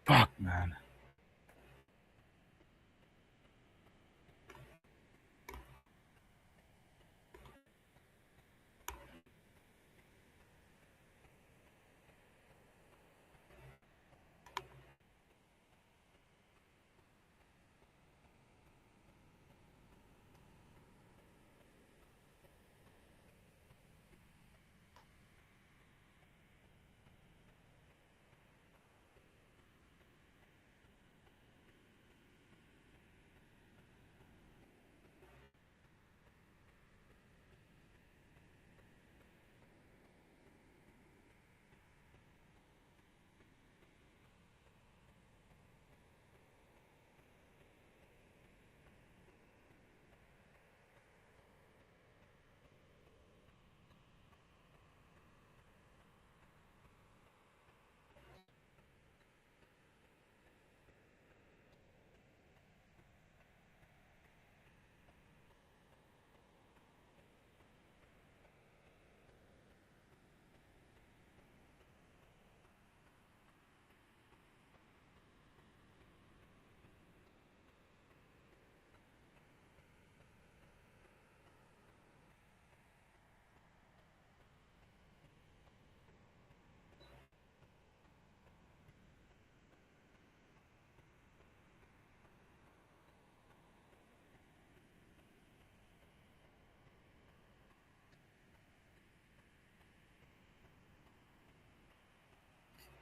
Fuck, man.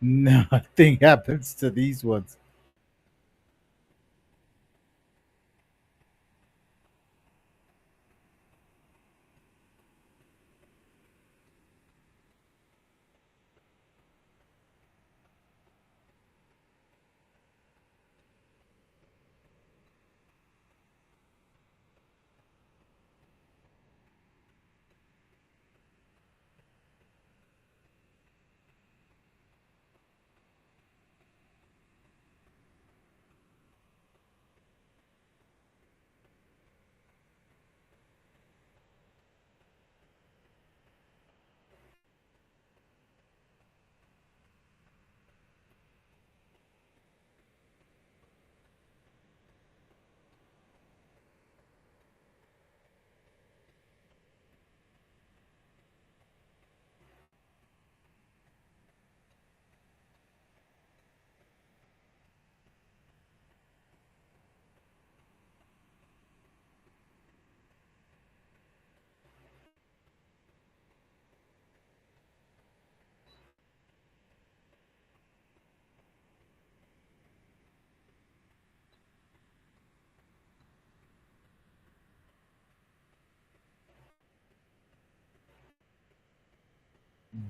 Nothing happens to these ones.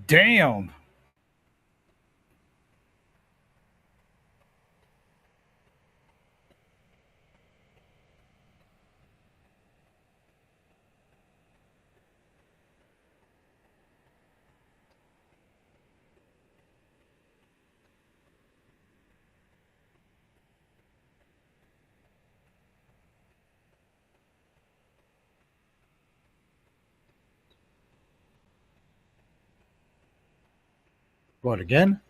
Damn. What again?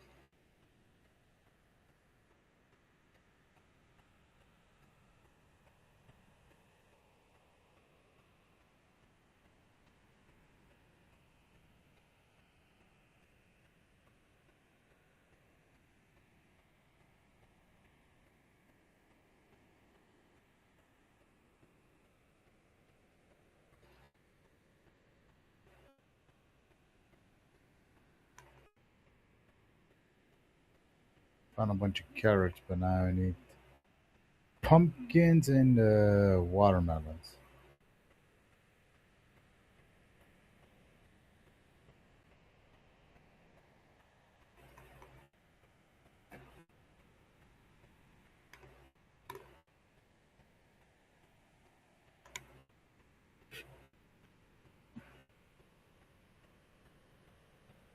Found a bunch of carrots, but now I need pumpkins and watermelons.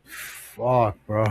Fuck, bro.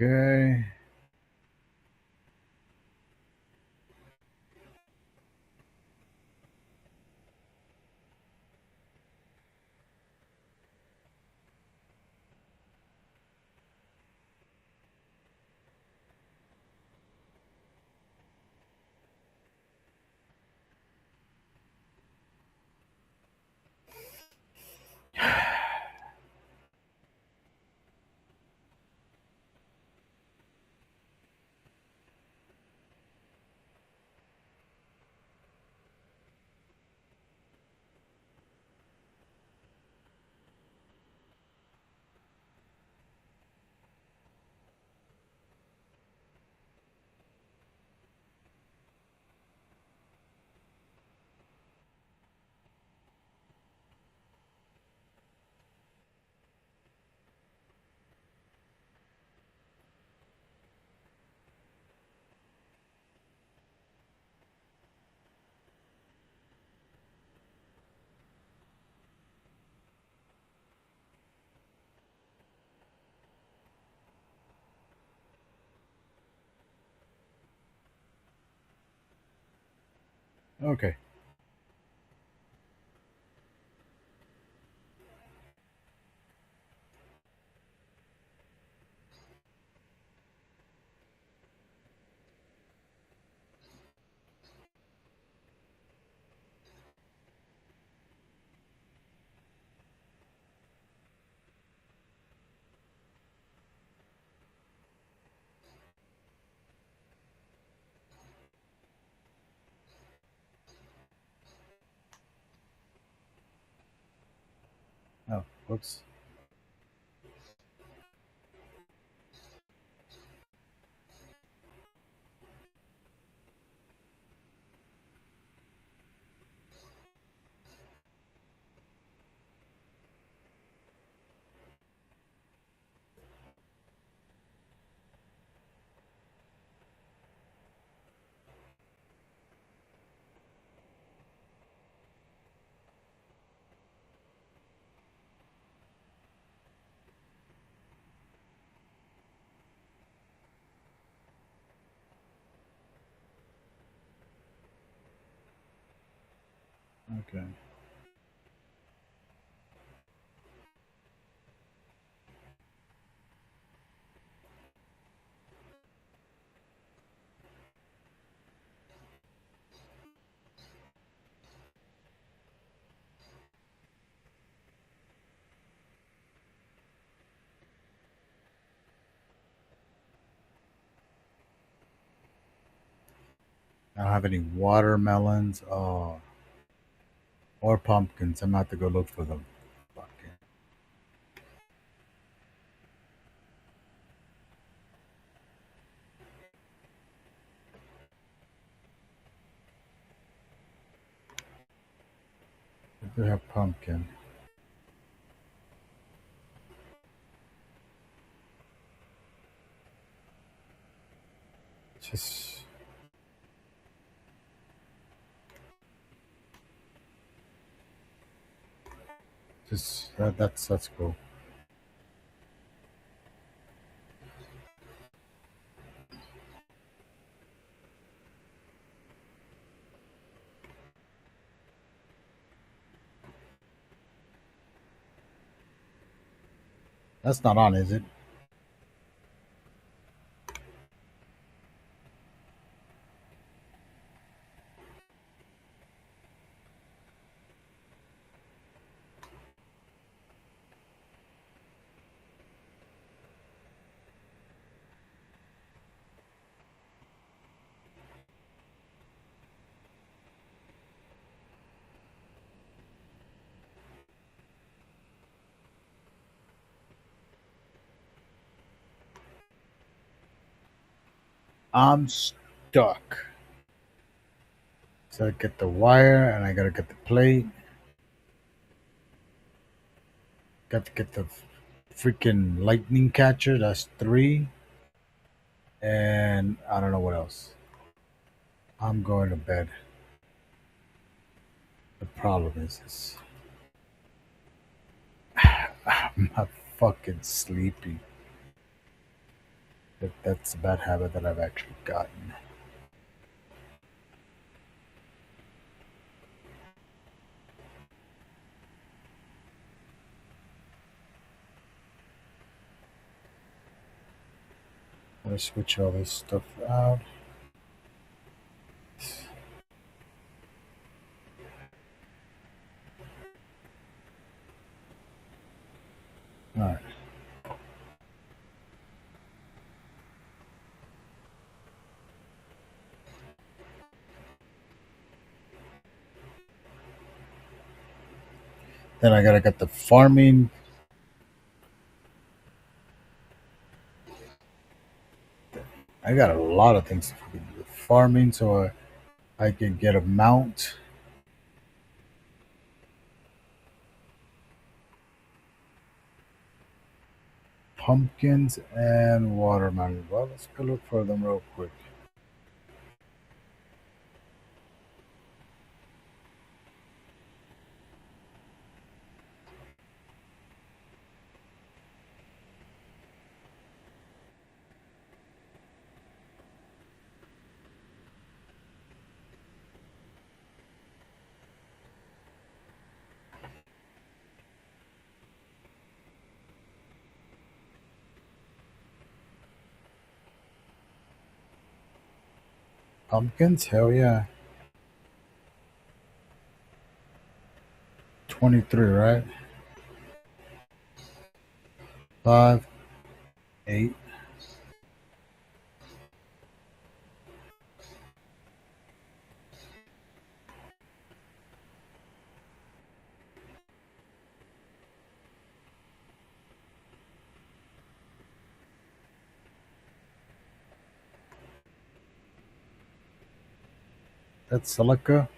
Okay. Okay. Oh, whoops. Okay. I don't have any watermelons. Oh, or pumpkins. I'm gonna have to go look for them. Fucking. I do have pumpkin. Just that's cool. That's not on, is it? I'm stuck. So I get the wire and I gotta get the plate. Got to get the freaking lightning catcher. That's 3. And I don't know what else. I'm going to bed. The problem is this. I'm not fucking sleepy. That's a bad habit that I've actually gotten. I'm gonna switch all this stuff out. Alright. Then I gotta get the farming. I got a lot of things to do with farming, so I can get a mount. Pumpkins and watermelon. Well, let's go look for them real quick. Pumpkins? Hell yeah. 23, right? 5, 8. That's silica.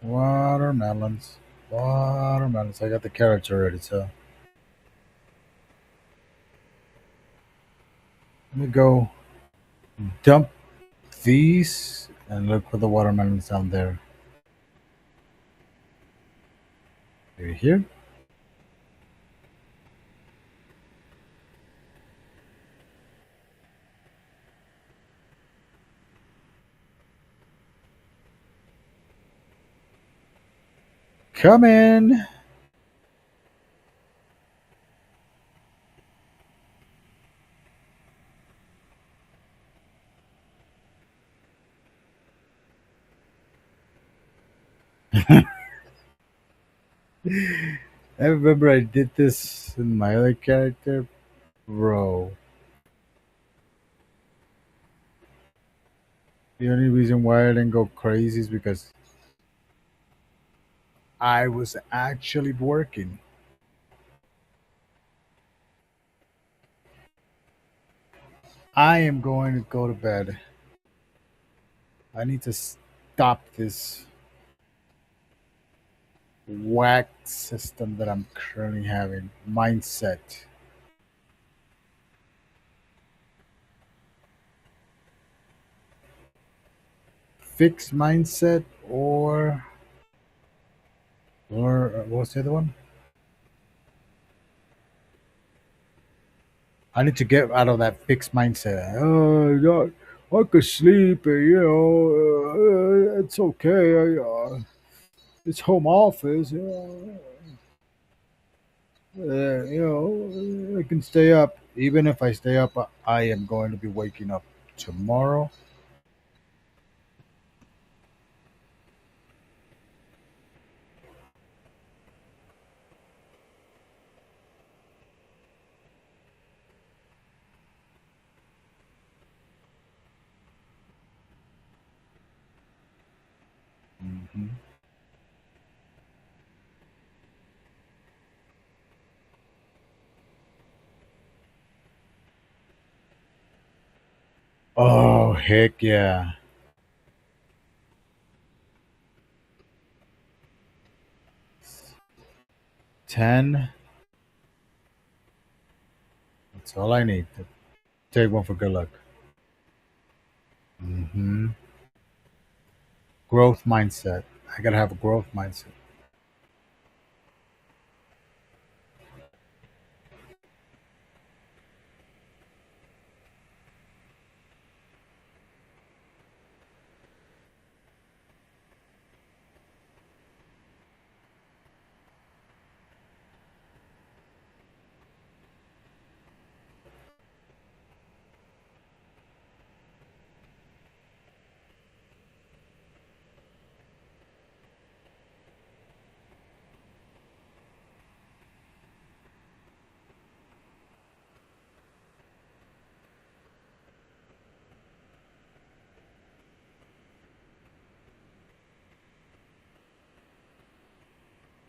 Watermelons. Watermelons. I got the carrots already, so let me go dump these and look for the watermelons down there. Maybe here? Come in. I remember I did this in my other character. Bro. The only reason why I didn't go crazy is because I was actually working. I am going to go to bed. I need to stop this whack system that I'm currently having. Mindset. Fixed mindset or what's the other one? I need to get out of that fixed mindset. Oh, I could sleep. It's okay. It's home office. I can stay up. Even if I stay up, I am going to be waking up tomorrow. Hmm. Oh, heck yeah. 10. That's all I need. Take one for good luck. Hmm. Growth mindset. I gotta have a growth mindset.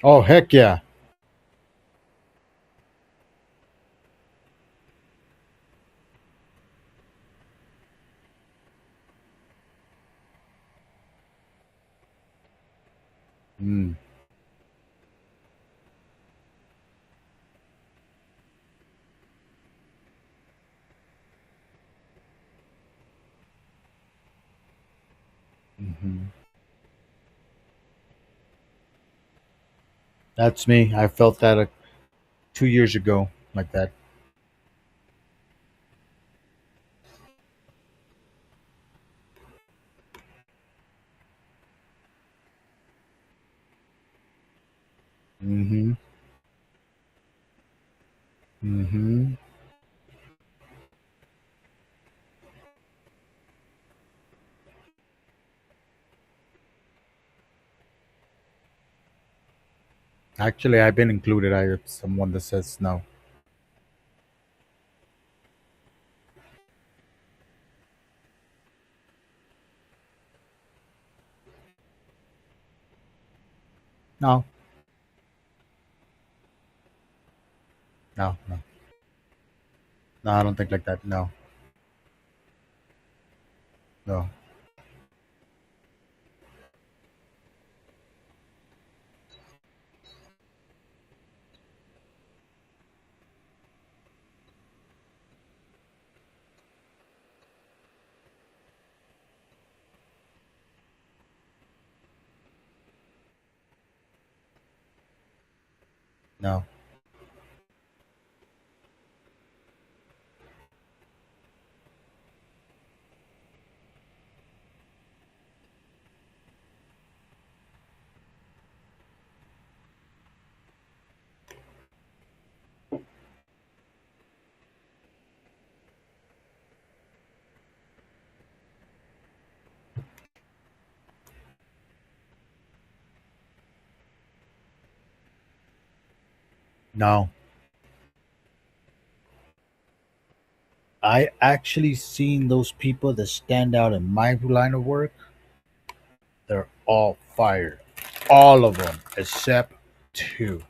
Oh, heck yeah. Mm. Hmm. That's me. I felt that 2 years ago, like that. Hmm. Hmm. Actually, I've been included. I have someone that says no. No, no, no, no. I don't think like that. No, no. No. No. I actually seen those people that stand out in my line of work. They're all fired. All of them except two.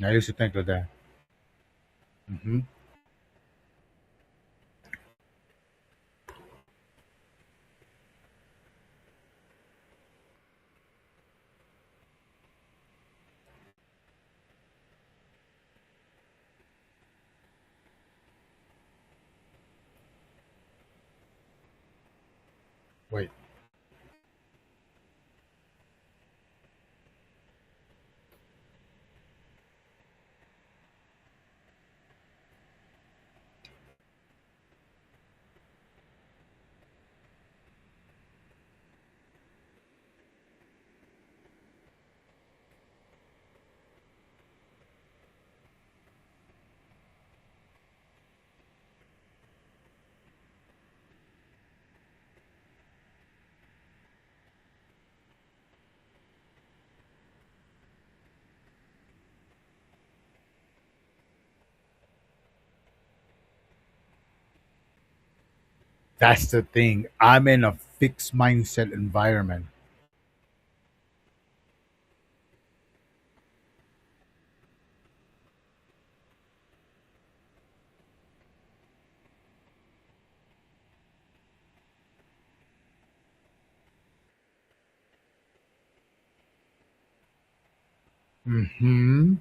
I used to think of that. Hmm. Wait. That's the thing. I'm in a fixed mindset environment. Hmm.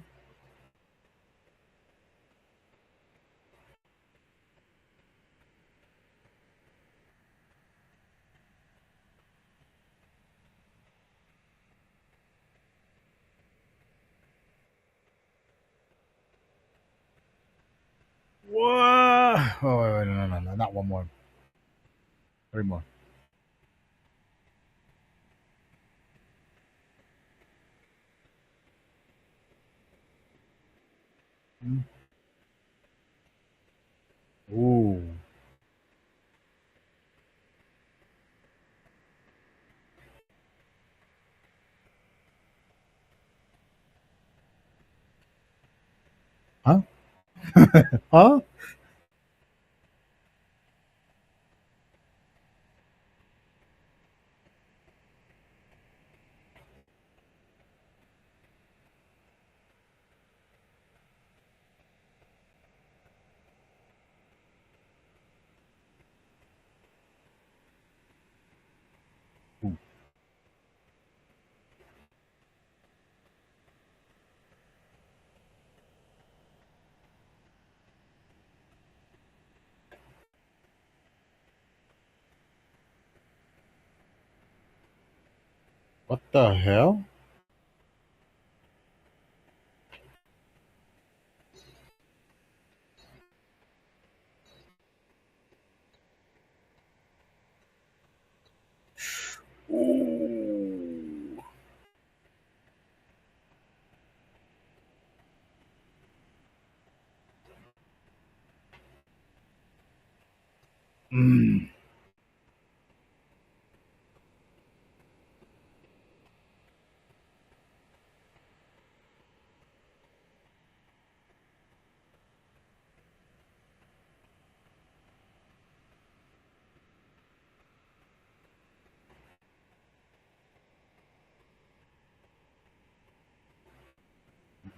What? Oh, wait, no, no, no, no, not one more. Three more. Mm. Ooh. Huh? Huh? Ooh. What the hell? Ooh. Mm.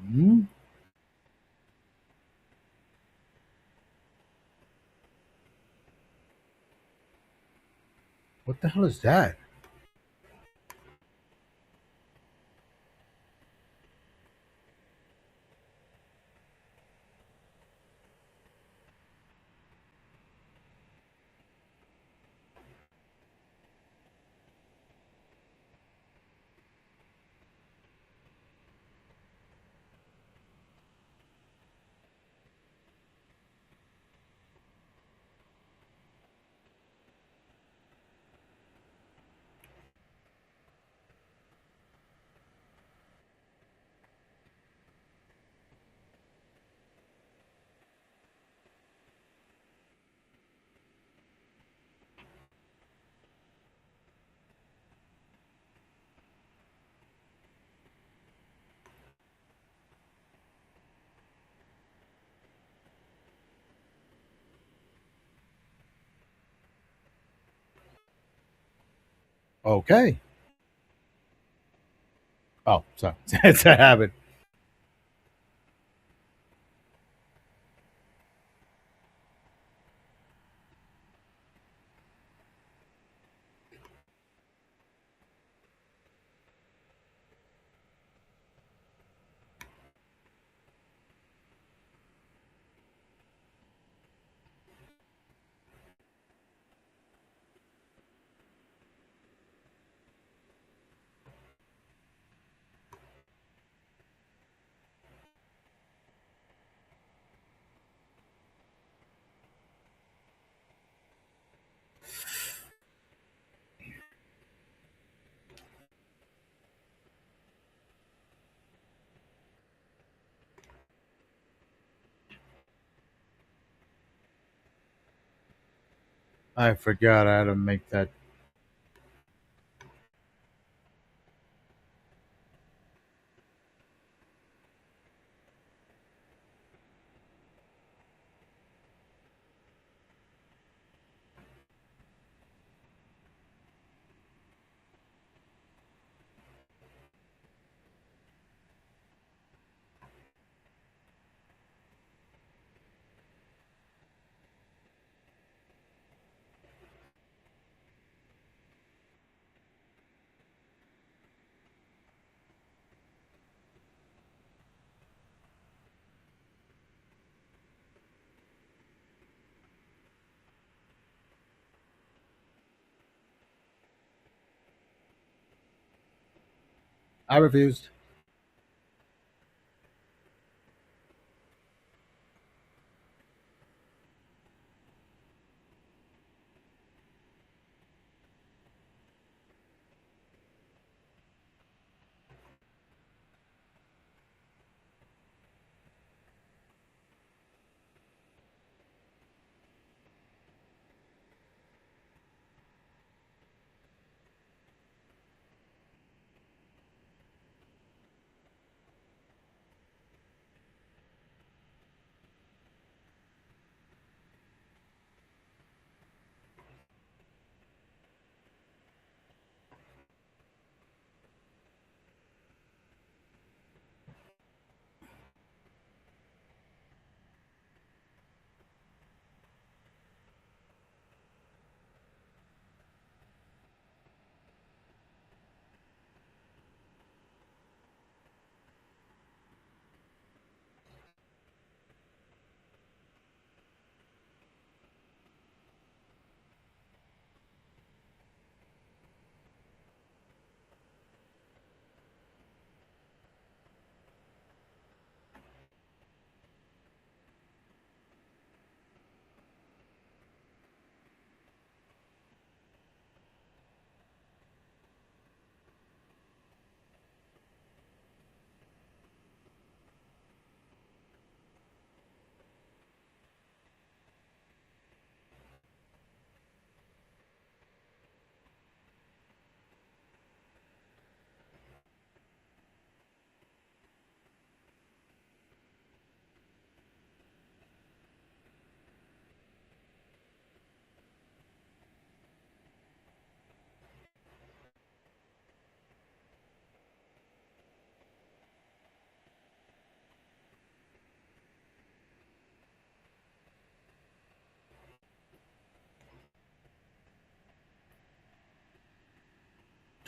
Mm. What the hell is that? Okay. Oh, sorry. It's a habit. I forgot I had to make that. I refused.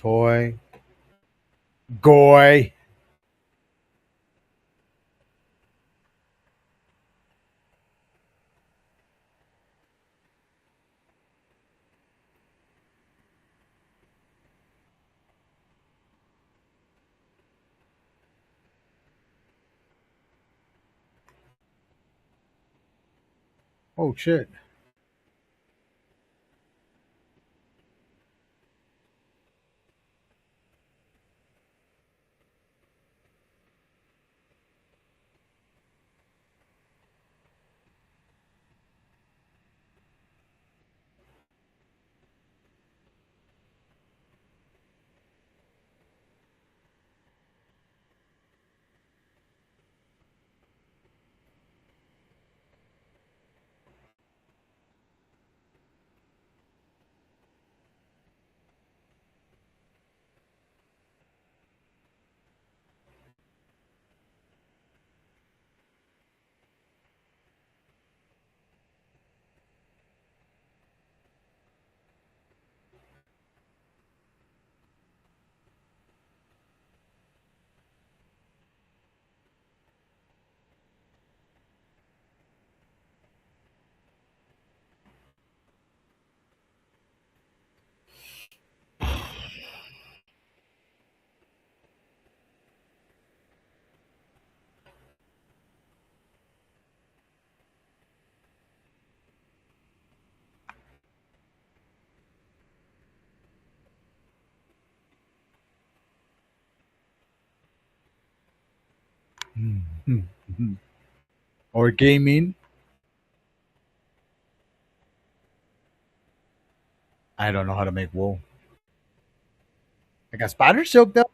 toy. Goy. Oh shit. Or gaming. I don't know how to make wool. I got spider silk though.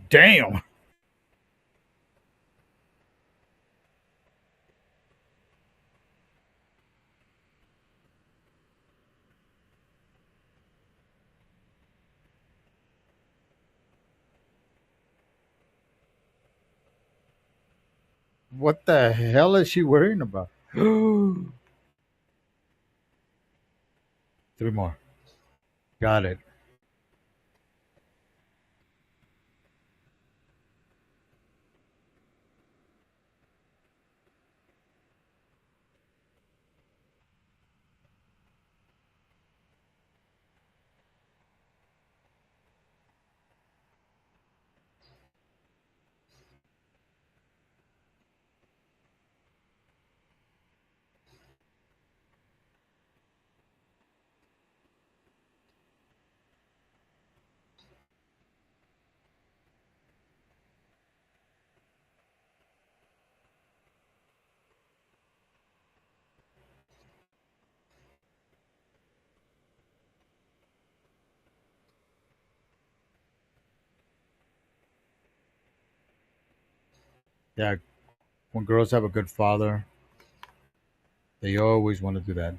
Damn. What the hell is she worrying about? Three more. Got it. Yeah, when girls have a good father, they always want to do that.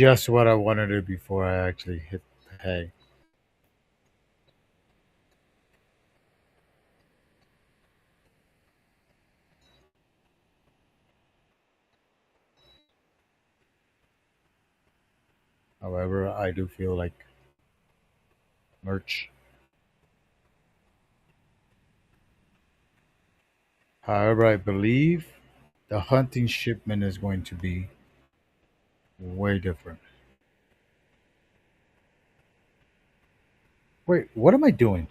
just what I wanted to do before I actually hit pay. However, I do feel like merch. However, I believe the hunting shipment is going to be way different. Wait, what am I doing?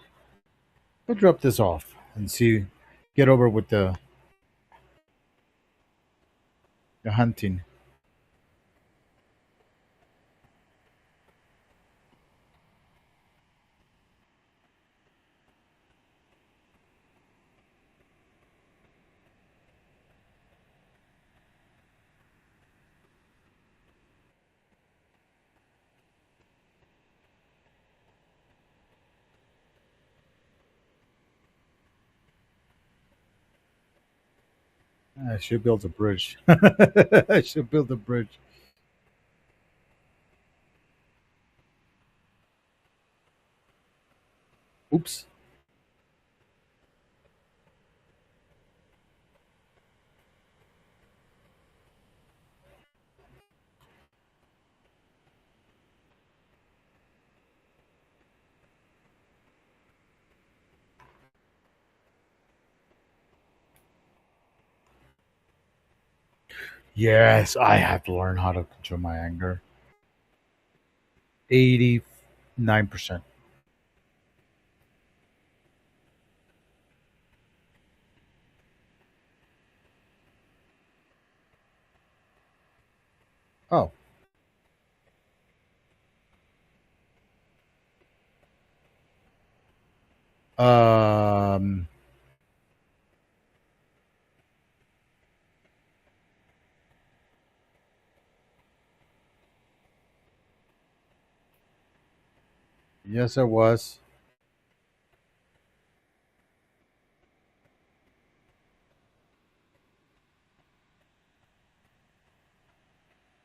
I'll drop this off and see, get over with the hunting. I should build a bridge. I should build a bridge. Oops. Yes, I have to learn how to control my anger. 89%. Oh, um, yes, I was.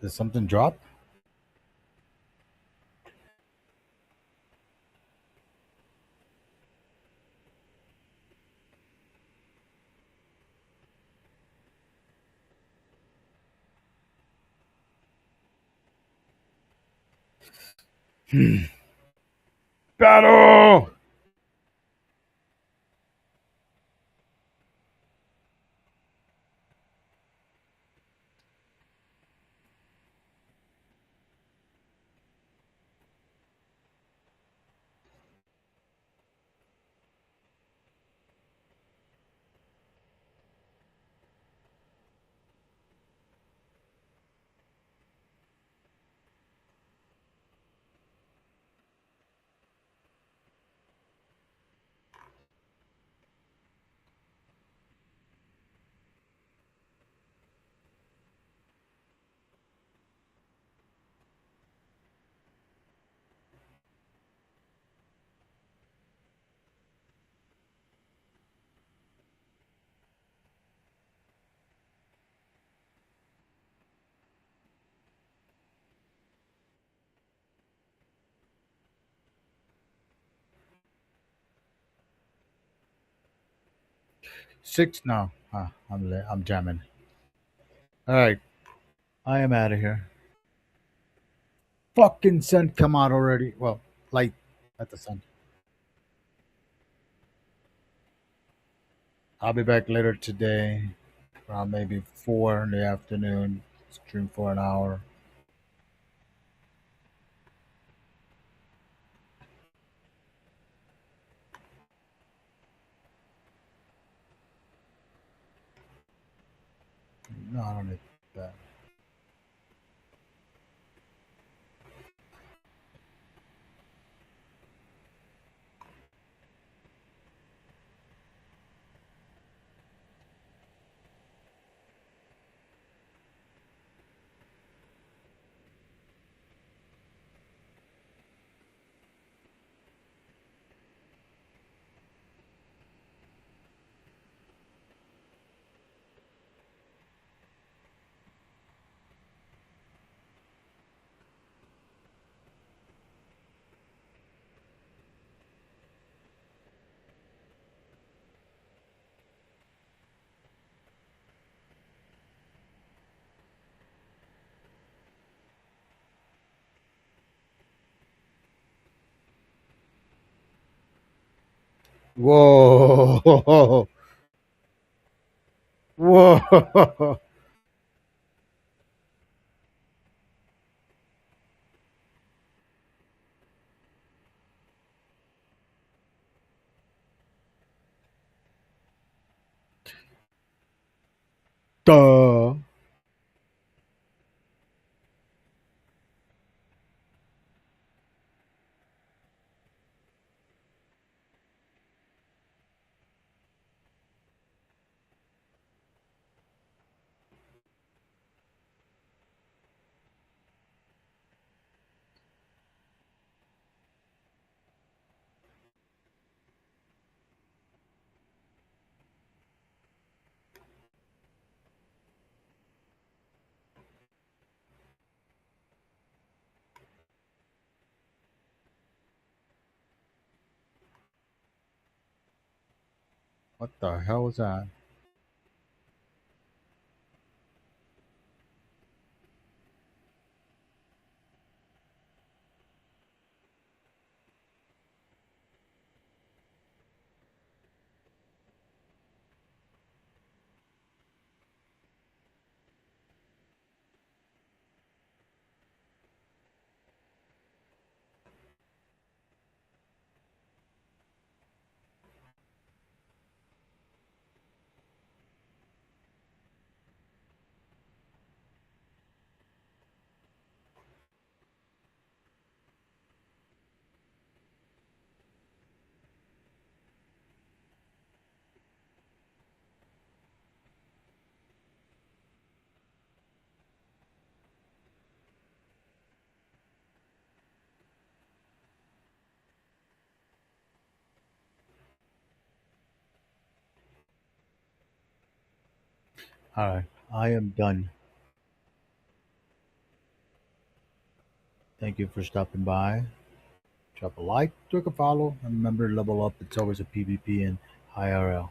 Did something drop? Battle! 6 now. I'm jamming. All right, I am out of here. Fucking sun come out already. Well, light at the sun. I'll be back later today, around maybe 4 in the afternoon. Stream for an hour. No, I don't need that. Whoa. Whoa. Duh. What the hell was that? All right, I am done. Thank you for stopping by. Drop a like, click a follow, and remember to level up. It's always a PvP in IRL.